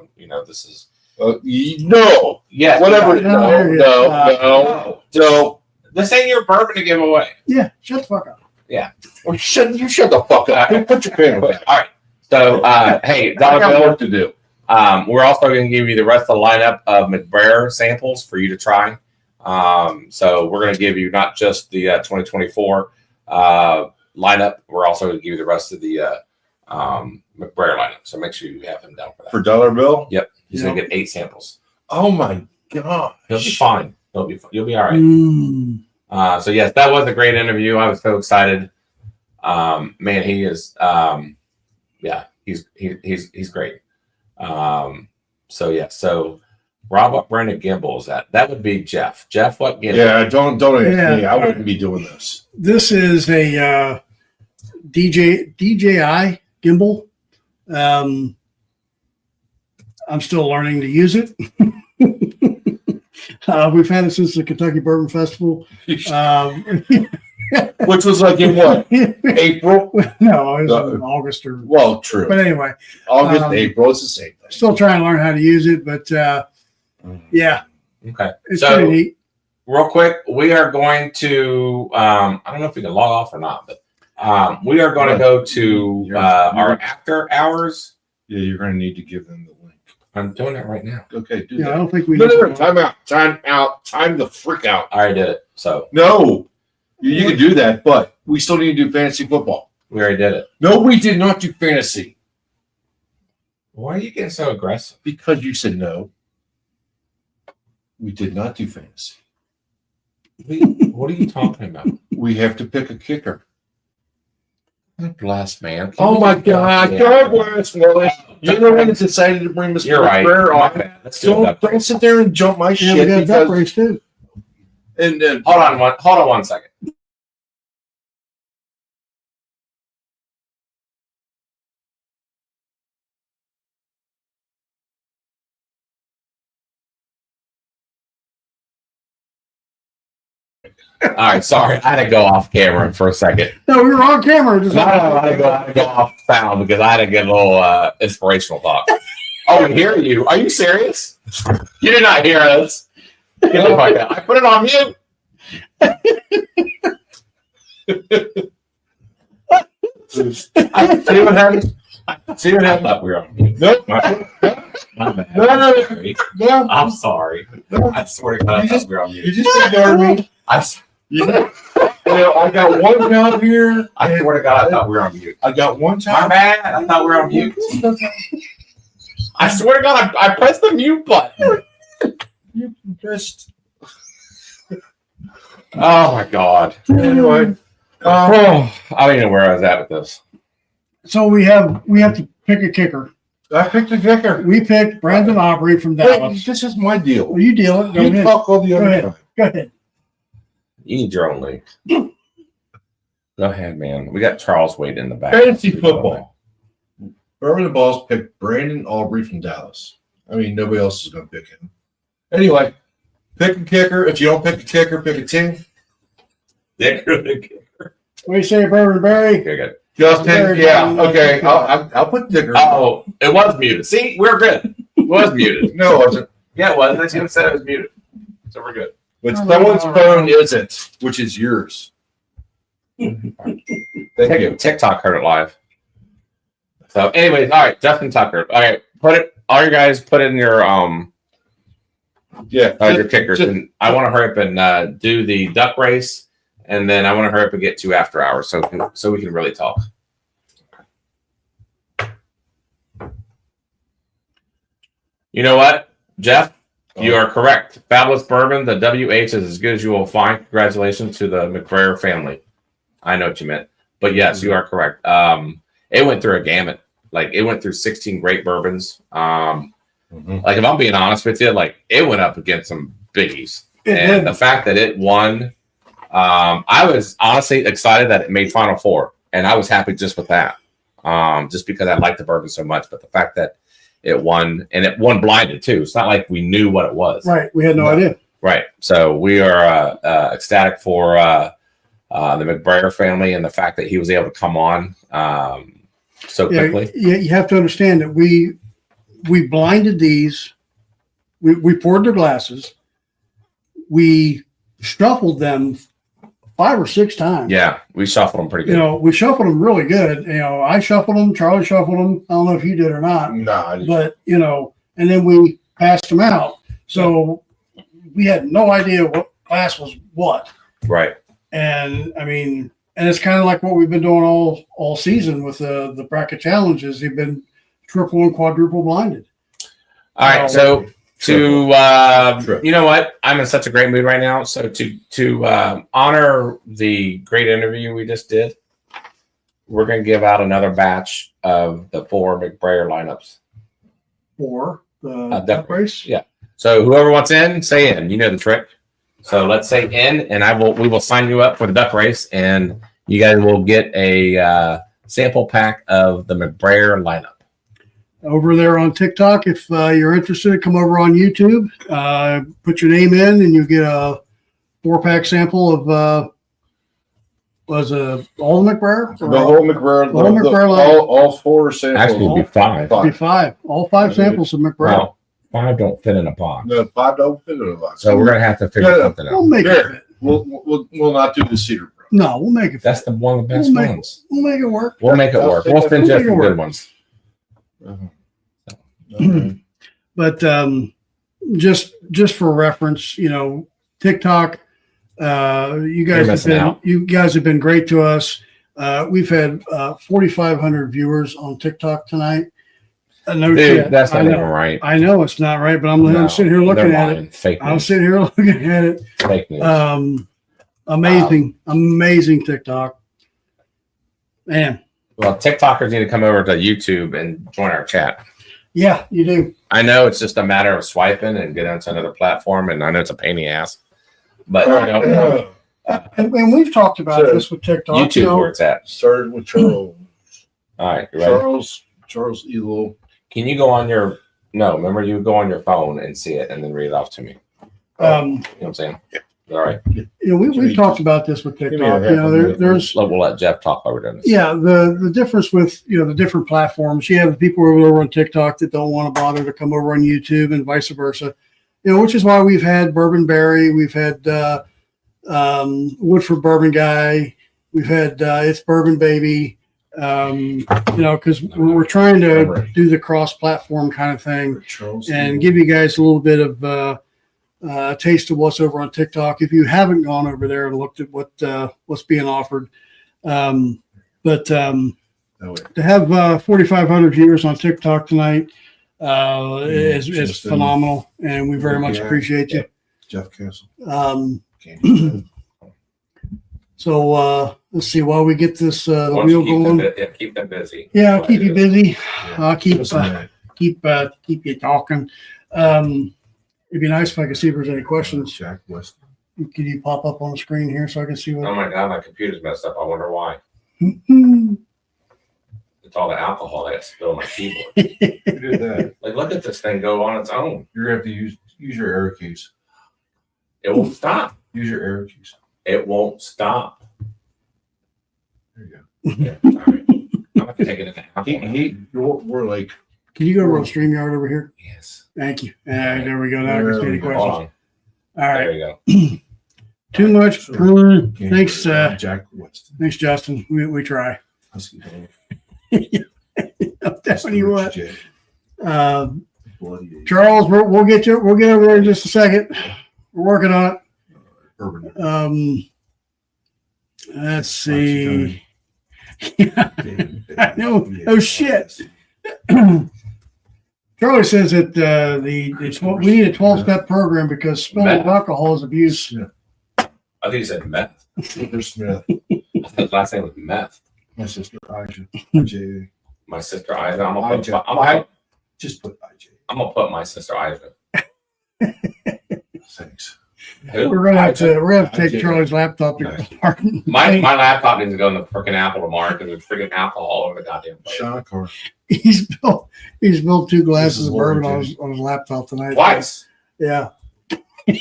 this is no. Yes. Whatever. No. This ain't your bourbon to give away. yeah, shut the fuck up. Yeah. Well, shut the fuck up. Put your pen away. All right. So, hey, I got $1 bill. work to do. We're also going to give you the rest of the lineup of McBrayer samples for you to try. So we're going to give you not just the 2024 lineup. We're also going to give you the rest of the McBrayer lineup. So make sure you have him down for that. For $1 bill? Yep. He's going to get 8 samples. Oh my God. He'll be fine. You'll be all right. So yes, that was a great interview. I was so excited. Man, he is. He's great. So Rob, what brand of gimbal is that? That would be Jeff. Jeff, what gimbal? Yeah, don't ask me. I wouldn't be doing this. This is a DJI gimbal. I'm still learning to use it. We've had it since the Kentucky Bourbon Festival. Which was like in what? April? No, it was in August or. Well, true. But anyway, August, April, it's the same thing. Still trying to learn how to use it, but yeah. Okay. It's pretty neat. Real quick, we are going to. I don't know if we can log off or not, but we are going to go to our after hours. Yeah, you're going to need to give them the link. I'm doing it right now. Okay, do Yeah, that. I don't think we. No, time out. Time the frick out. I already did it. So No, you can do that, but we still need to do fantasy football. we already did it. No, we did not do fantasy Why are you getting so aggressive? because you said no. We did not do fantasy. What are you talking about? We have to pick a kicker. God bless, man. Oh my God! Yeah. God bless, Willie. You're the one that decided to bring Mr. You're right. McBrayer on. Let's do it. Don't sit there and jump my Yeah, shit we got a duck because. race too. And Hold on one second. All right, sorry, I had to go off camera for a second. No, we were on camera. Just No, I had to go off sound because I had to get a little inspirational talk. Oh, we hear you. Are you serious? You did not hear us. Get the fuck out. I put it on mute. See what happened? See what I happened? thought we were on mute. Nope. My bad. No. I'm sorry. I swear to God, I You thought just- we were on You mute. just ignored me. I got one count here. I swear to God, I thought we were on mute. I got one My time. bad. I thought we were on mute. I swear to God, I pressed the mute button. You just Oh my God. anyway. I don't even know where I was at with this. So we have to pick a kicker. I picked a kicker. We picked Brandon Aubrey from Wait, Dallas. this is my deal. Well, you deal it. Go You ahead. talk all the Go other ahead. time. Go ahead. You need your own league. Go ahead, man. We got Charles Wade in the back. Fantasy football. Bourbon and Ballz picked Brandon Aubrey from Dallas. I mean, nobody else is going to pick him. Anyway, pick a kicker. If you don't pick a kicker, pick a team. Good. What do you say, Bourbon Barry? Good. Justin, yeah, okay. I'll put Dicker. Oh, it was muted. See, we're good. It was muted. No, it wasn't. Yeah, it was. They even said it was muted. So we're good. But someone's phone isn't, which is yours. Thank you. TikTok heard it live. So, anyways, all right, Justin Tucker. All right, all you guys put in your Yeah. your kickers, and I want to hurry up and do the duck race, and then I want to hurry up and get to after hours, so we can really talk. You know what, Jeff? You are correct. Fabulous Bourbon, the WH is as good as you will find. Congratulations to the McBrayer family. I know what you meant. But yes, you are correct. It went through a gamut. Like, it went through 16 great bourbons. Like, if I'm being honest with you, like, it went up against some biggies. And the fact that it won, I was honestly excited that it made Final Four. And I was happy just with that. Just because I like the bourbon so much. But the fact that it won, and it won blinded too. It's not like we knew what it was. Right. We had no idea. Right. So we are ecstatic for the McBrayer family and the fact that he was able to come on so quickly. Yeah, you have to understand that we blinded these. We poured their glasses. We shuffled them 5 or 6 times. Yeah, we shuffled them pretty good. You know, we shuffled them really good. You know, I shuffled them. Charlie shuffled them. I don't know if you did or not. Nah, But, you know, and then we passed them out. So we had no idea what class was what. Right. And I mean, and it's kind of like what we've been doing all season with the bracket challenges. They've been triple and quadruple blinded. All right. So you know what? I'm in such a great mood right now. So to honor the great interview we just did, we're going to give out another batch of the 4 McBrayer lineups. For the duck race. Yeah. So whoever wants in, say in. You know the trick. So let's say in, and we will sign you up for the duck race, and you guys will get a sample pack of the McBrayer lineup. Over there on TikTok, if you're interested, come over on YouTube, put your name in, and you get a 4-pack sample of all the McBrayer? The whole McBrayer. The whole McBrayer line. All 4 samples. Actually, it'd be 5. It'll be 5. All 5 samples of McBrayer. Well, 5 don't fit in a box. No, 5 don't fit in a box. So we're going to have to figure something We'll out. make it Sure. fit. We'll not do the cedar. Bro. No, we'll make it fit. That's one of the best We'll make ones. We'll make it work. We'll make it work. We'll send you some good ones. But just for reference, you know, TikTok, you guys have been great to us. We've had 4,500 viewers on TikTok tonight. Dude, that's not even right. I know it's not right, but I'm sitting here looking at it. Fake I'm news. sitting here looking at it. Fake news. Amazing TikTok. Man. Well, TikTokers need to come over to YouTube and join our chat. Yeah, you do. I know it's just a matter of swiping and get onto another platform, and I know it's a pain in the ass. But And we've talked about this with TikTok. YouTube where it's at. Started with Charles. All right, you ready? Charles Elo. Can you go on your remember you go on your phone and see it and then read it off to me. You know what I'm saying? All right. We've talked about this with me a TikTok. half You know, a minute, there's We'll let Jeff talk while we're doing this. yeah, the difference with the different platforms. You have the people over on TikTok that don't want to bother to come over on YouTube, and vice versa. Which is why we've had Bourbon Berry, we've had Woodford Bourbon Guy, we've had It's Bourbon Baby. Because we're trying to do the cross-platform kind of thing and give you guys a little bit of taste of what's over on TikTok. If you haven't gone over there and looked at what's being offered, but to have 4,500 viewers on TikTok tonight is phenomenal, and we very much appreciate you. Jeff Castle. So let's see while we get this Why don't wheel you going. keep them busy. Yeah, I'll keep you busy. I'll keep Listen, keep you talking. It'd be nice if I could see if there's any questions. Jack West. Can you pop up on the screen here so I can see Oh what? my God, my computer's messed up. I wonder why. Mhm. It's all the alcohol that got spilled on my keyboard. Who did that? Like, look at this thing go on its own. You're gonna have to use your arrow keys. It won't stop. Use your arrow keys. It won't stop. There you go. Yeah, all right. I'm gonna take it in the alcohol. We're like Can you go over on StreamYard over here? Yes. Thank you. There we go. Now I can see any Hold questions. on. All right. There you go. Too much. Thanks. Jack West. Thanks, Justin. We try. I'm telling you what. Charles, we'll get you. We'll get over there in just a second. We're working on it. Let's see. I know. Oh shit. Charlie says that we need a 12-step program because spilling of alcohol is abuse. Yeah. I think you said meth. Smith. His last name was meth. My sister IJ. My sister Isa. I'm gonna Just put IJ. put my sister Isa. Thanks. We're gonna have to take Charlie's laptop apart. My laptop needs to go in the freaking Apple tomorrow because there's freaking alcohol all over the goddamn place. Shot car. He's spilled 2 glasses of Lord, bourbon on his laptop tonight. Twice. Yeah, I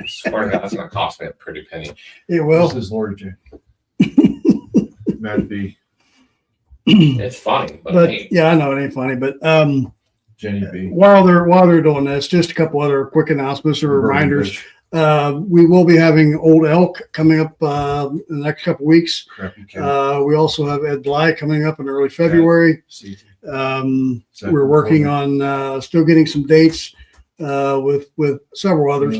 swear to God, that's gonna cost me a pretty penny. it will. This is Lord J. Matt B. It's funny, but hey, Yeah, I know it ain't funny, but Jenny B. while they're doing this, just a couple other quick announcements or reminders. We will be having Old Elk coming up in the next couple weeks. Crappy Cat. We also have Ed Bly coming up in early February. We're working on still getting some dates with several others.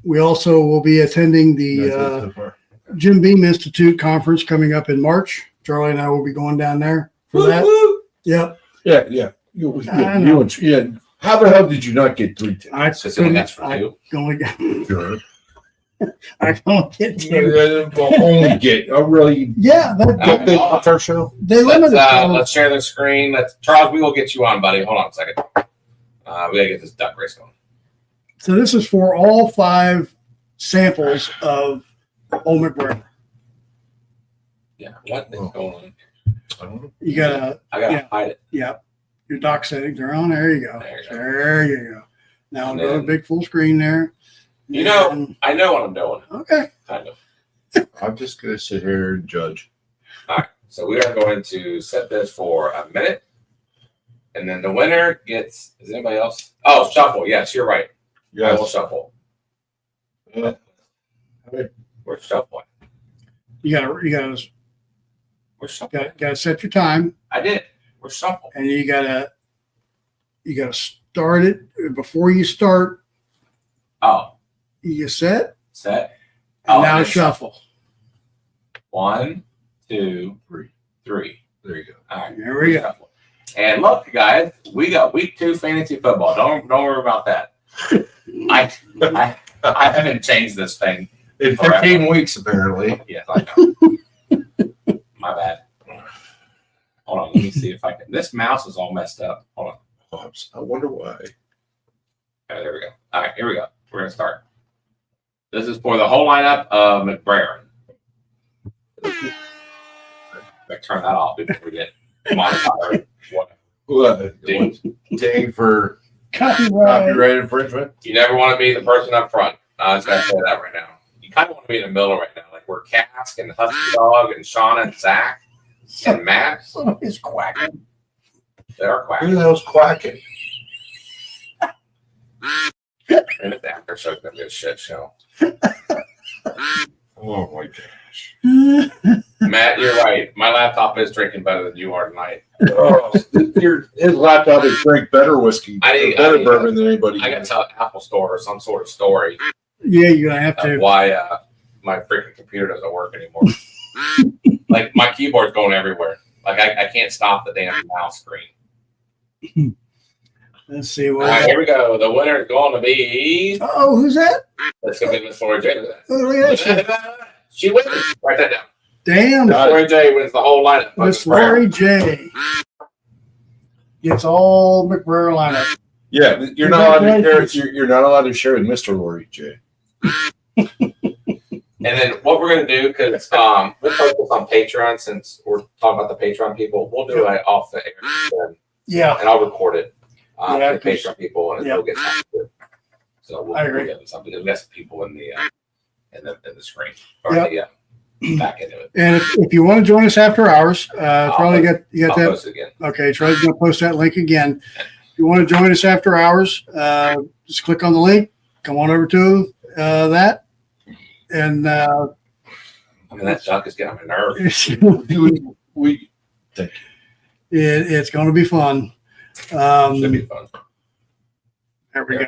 We also will be attending the Jim Beam Institute conference coming up in March. Charlie and I will be going down there for that. Yep. Yeah. How the hell did you not get 3 tickets? that's for you. Only get Sure. I don't get to. Only get. Oh, really? Yeah, Off our show? they limit it. Let's share the screen. Charles, we will get you on, buddy. Hold on a second. We gotta get this duck race going. So this is for all 5 samples of Old McBrayer. Yeah, what is going on? I don't know. You gotta, I gotta hide it. yeah, your dock settings are on. There you go. There you go. Now And go to then- big full screen there. You know, I know what I'm doing. Okay. Kind of. I'm just going to sit here and judge. All right. So we are going to set this for a minute. And then the winner gets, is anybody else? Oh, shuffle. Yes, you're right. I will shuffle. Where's shuffle? You gotta Where's shuffle? set your time, I did. Where's shuffle? and you gotta start it before you start. Oh, You set, set. and Oh, now and shuffle. 1, 2, 3. There you go. All right. There we go. Shuffle. And look, guys, we got week 2 fantasy football. Don't worry about that. I haven't changed this thing. In 15 weeks, apparently. Yes, I know. My bad. Hold on, let me see if I can. This mouse is all messed up. Hold on. I wonder why. Okay, there we go. All right, here we go. We're gonna start. This is for the whole lineup of McBrayer. Turn that off before we get monetized. What? Ding. Ding for Copyright. copyright infringement. You never want to be the person up front. I was gonna say that right now. You kind of want to be in the middle right now, like we're Cask and Husky Dog and Shauna and Zach and Matt. Somebody's quacking. They are Who quacking. the hell's quacking? And if the after show's gonna be a shit show. Oh my gosh. Matt, you're right. My laptop is drinking better than you are tonight. Oh, his laptop is drink better whiskey, better bourbon than anybody. I got to tell Apple Store or some sort of story Yeah, you're gonna have of to. why my freaking computer doesn't work anymore. Like my keyboard's going everywhere. Like I can't stop the damn mouse screen. Let's see All what. right, here we go. The winner is going to be. Oh, who's that? That's going to be Miss Lori J. Oh, look at that. She wins. Write that down. Damn, Miss Lori J wins the whole lineup. Miss Lori J. Gets all McBrayer lineup. Yeah, you're not allowed to share. You're not allowed to share with Mr. Lori J. And then what we're going to do, because we'll focus on Patreon since we're talking about the Patreon people. We'll do it off the air, Yeah, and I'll record it for Yeah, the Patreon people, and yeah. we'll get something. So we'll I agree. get something. There's less people in the screen or Yep. the back end of it. and if you want to join us after hours, Charlie you got I'll that. post it again. Okay, Charlie's gonna post that link again. If you want to join us after hours, just click on the link. Come on over to that, and I mean, that junk is getting on my nerves. We it's going to be fun. Should be fun. There we go.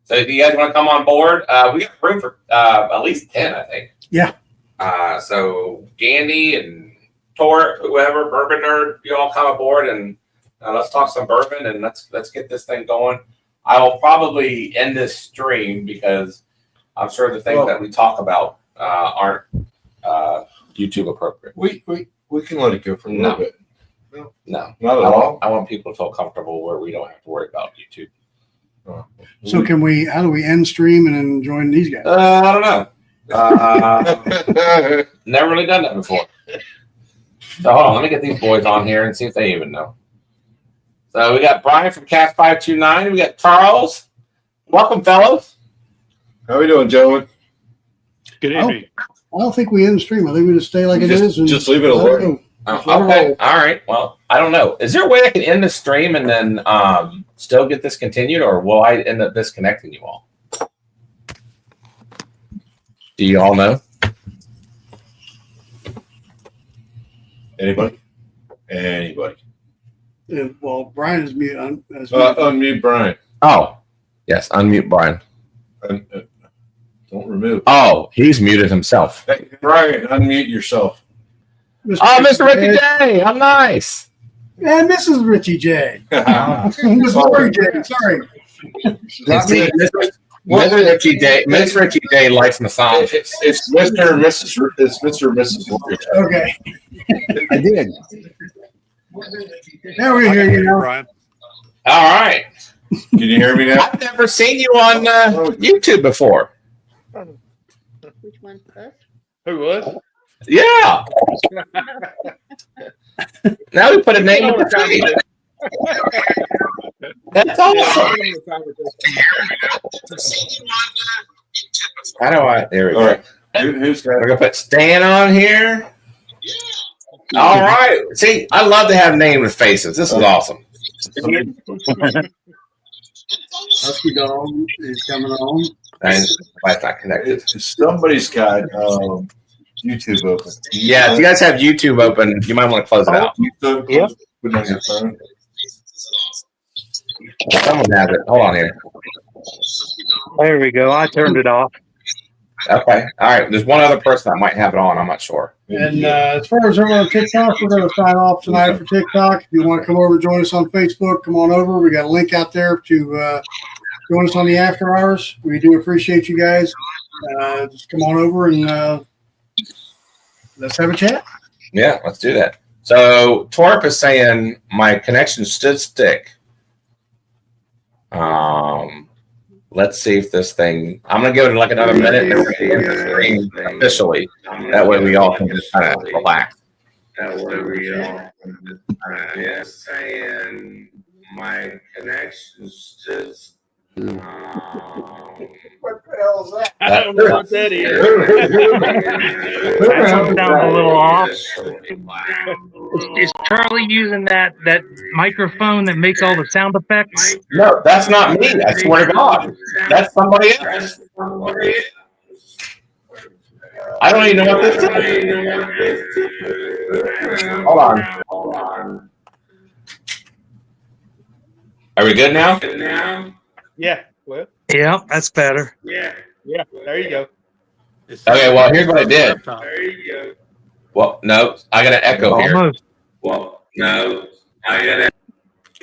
So, do you guys want to come on board? We got room for at least 10, I think. Yeah. So, Gandy and Tor, whoever, Bourbon Nerd, you all come aboard and let's talk some bourbon and let's get this thing going. I will probably end this stream because I'm sure the things that we talk about aren't YouTube appropriate. we can let it go for a little bit. No, Not at all. I want people to feel comfortable where we don't have to worry about YouTube. So how do we end stream and then join these guys? I don't know. Never really done that before. So hold on, let me get these boys on here and see if they even know. So we got Brian from Cast 529. We got Charles. Welcome, fellows. How we doing, gentlemen? Good evening. I don't think we end stream. I think we just stay like it is. And just leave it let alone. go. Oh, Just let it okay. roll. All right. Well, I don't know. Is there a way I can end the stream and then still get this continued, or will I end up disconnecting you all? Do you all know? Anybody? Well, Brian is mute. Unmute Brian. Oh, yes. Unmute Brian. Don't remove. Oh, he's muted himself. Hey, Brian, unmute yourself. Oh, Mr. Ricky J. I'm nice. And Mrs. Richie J. Miss Lori J. Sorry. See, Miss Richie J. Miss Richie J. likes massages. It's Mr. and Mrs. It's Mr. and Mrs. Lori J. Okay. I did. Now we hear you now. Brian. All right. Can you hear me now? I've never seen you on YouTube before. Which one? Us? Who was? Yeah. Now we put a name on the screen. That's awesome. How do I? There we go. All right. Who's got We're gonna put Stan on here. All right. See, I love to have names with faces. This is awesome. Husky Dog is coming on. And why it's not connected. Somebody's got YouTube open. Yeah, if you guys have YouTube open, you might want to close it out. Yeah. Put it on your phone. Someone has it. Hold on here. There we go. I turned it off. Okay. All right. There's one other person that might have it on. I'm not sure. And as far as everyone on TikTok, we're going to sign off tonight for TikTok. If you want to come over and join us on Facebook, come on over. We got a link out there to join us on the after hours. We do appreciate you guys. Just come on over and let's have a chat. Yeah, let's do that. So Torp is saying my connection should stick. Let's see if this thing. I'm gonna give it like another minute and we're gonna end the stream officially. That way we all can just kind of relax. That way we all can just saying my connection just What the hell is that? I don't know what that is. That one sounds a little off. Is Charlie using that microphone that makes all the sound effects? No, that's not me. I swear to God. That's somebody else. I don't even know what this is. Hold on. Are we good now? Yeah. Well. Yeah, that's better. Yeah. There you go. Okay, well, here's what I did. Well, no, I got an echo here. Almost. Oh,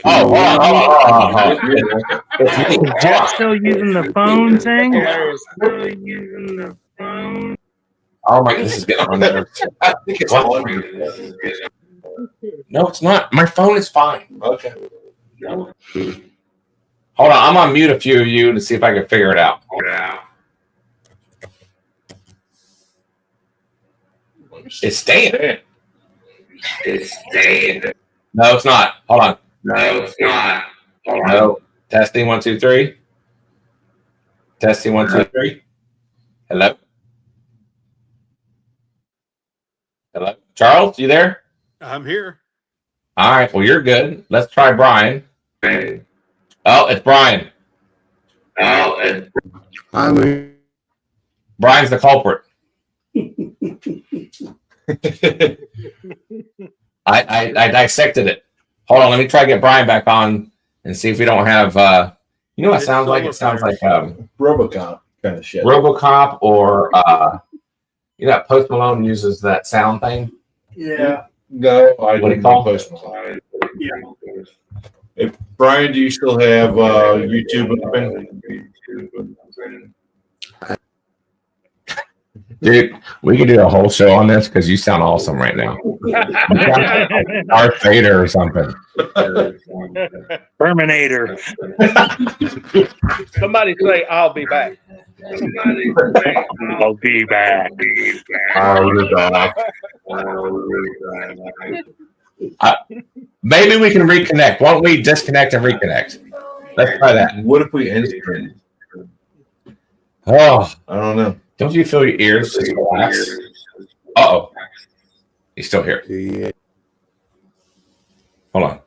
hold on. It's me. Is Jeff still using the phone thing? Oh my, this is getting on there. I think it's on. No, it's not. My phone is fine. Okay. Hold on, I'm on mute a few of you to see if I can figure it out. It's staying. No, it's not. Hold on. No. Testing 1, 2, 3. Testing 1, 2, 3. Hello. Charles, you there? I'm here. All right. Well, you're good. Let's try Brian. Oh, it's Brian. Brian's the culprit. I dissected it. Hold on. Let me try to get Brian back on and see if we don't have. You know what it sounds like? It sounds like RoboCop kind of shit. RoboCop or Post Malone uses that sound thing. Yeah. No, I What do you didn't call post Malone. Hey, Brian, do you still have YouTube open? Dude, we could do a whole show on this because you sound awesome right now. Darth Vader or something. Terminator. Somebody say, I'll be back. I'll be back. Maybe we can reconnect. Why don't we disconnect and reconnect? Let's try that. What if we end stream? Oh, I don't know. don't you feel your ears just relax? Uh-oh. He's still here. Hold on.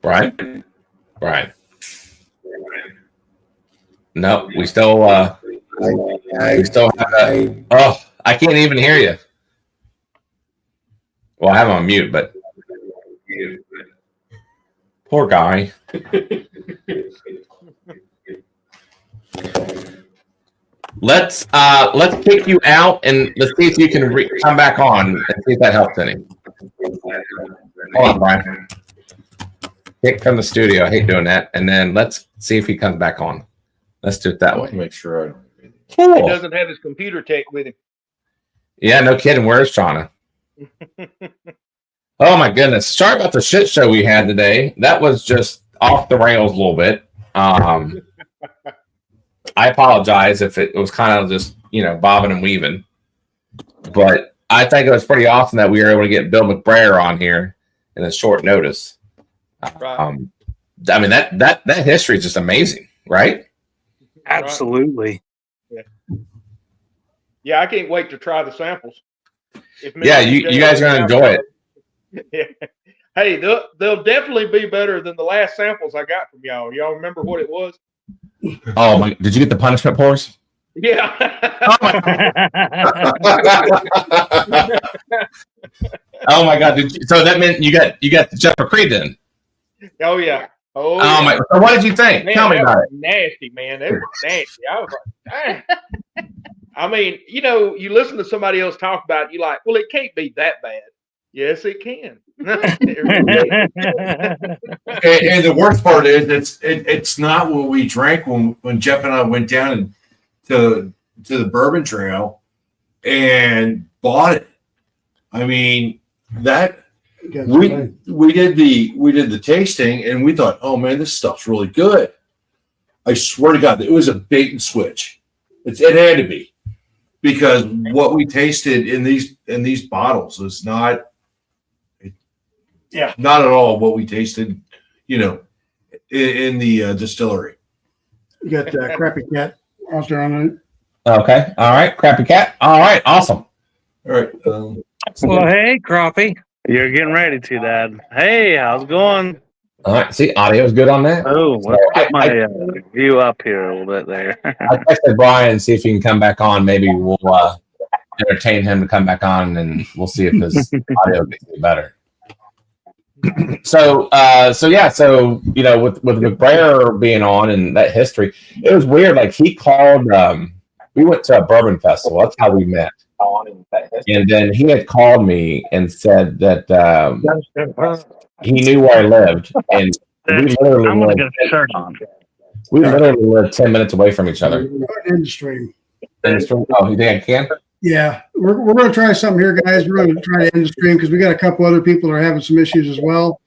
Brian? No, we still have that. Oh, I can't even hear you. Well, I have him on mute, but poor guy. Let's kick you out and let's see if you can come back on and see if that helps any. Hold on, Brian. Kick from the studio. I hate doing that. And then let's see if he comes back on. Let's do it that way. Make sure I don't. He Cool. doesn't have his computer tech with him. Yeah, no kidding. Where's Shauna? Oh my goodness. Sorry about the shit show we had today. That was just off the rails a little bit. I apologize if it was kind of just, bobbing and weaving. But I think it was pretty awesome that we were able to get Bill McBrayer on here in a short notice. Right. I mean, that history is just amazing, right? Absolutely. Yeah, I can't wait to try the samples. Yeah, you guys are going to enjoy it. Yeah. Hey, they'll definitely be better than the last samples I got from y'all. Y'all remember what it was? Oh my! Did you get the punishment pours? Yeah. Oh my God! So that meant you got the Jeffrey Creed then? Oh yeah. Oh my! So what did you think? Man, Tell me about it. Nasty, man. It was nasty. I was like, dang. I mean, you listen to somebody else talk about it, you're like, well, it can't be that bad. Yes, it can. And the worst part is it's not what we drank when Jeff and I went down to the Bourbon Trail and bought it. I mean, that we did the tasting and we thought, oh man, this stuff's really good. I swear to God, it was a bait and switch. It had to be, because what we tasted in these bottles is not. Yeah, not at all what we tasted, in the distillery. You got Crappy Cat out there on it. Okay. All right. Crappy Cat. All right. Awesome. All right. Well, hey, Crappie. You're getting ready to, Dad. Hey, how's it going? All right. See, audio's good on that. Oh, let's get my view up here a little bit there. I texted Brian and see if he can come back on. Maybe we'll entertain him to come back on, and we'll see if his audio gets any better. So you know, with McBrayer being on and that history, it was weird. Like he called. We went to a bourbon festival. That's how we met. And then he had called me and said that he knew where I lived, and we literally I'm gonna lived, get a shirt on. we literally lived 10 minutes away from each other. In the stream. Oh, you think I can? Yeah, we're going to try something here, guys. We're going to try to end the stream because we got a couple other people that are having some issues as well.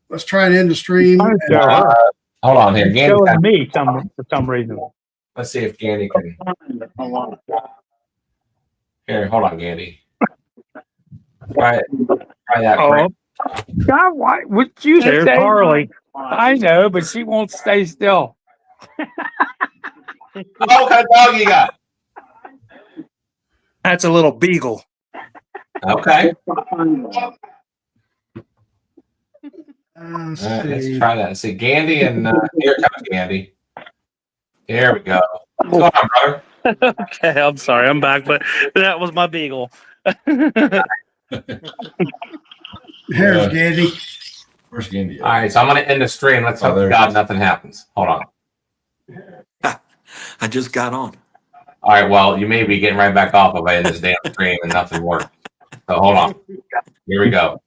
Let's try and end the stream. Hold on here, Gandy. Showing me for some reason. Let's see if Gandy can. Here, hold on, Gandy. Try that. Oh, God, why would you There's say? Harley. I know, but she won't stay still. Oh, what kind of dog you got? That's a little beagle. Okay. Let's All right, let's see. try that. Let's see, Gandy, and here comes Gandy. There we go. What's going on, brother? Okay, I'm sorry, I'm back, but that was my beagle. Here's Gandy. Where's Gandy? All right, so I'm going to end the stream. Let's hope to God nothing happens. Hold on. I just got on. All right, well, you may be getting right back off if I end this damn stream and nothing worked. So hold on. Here we go.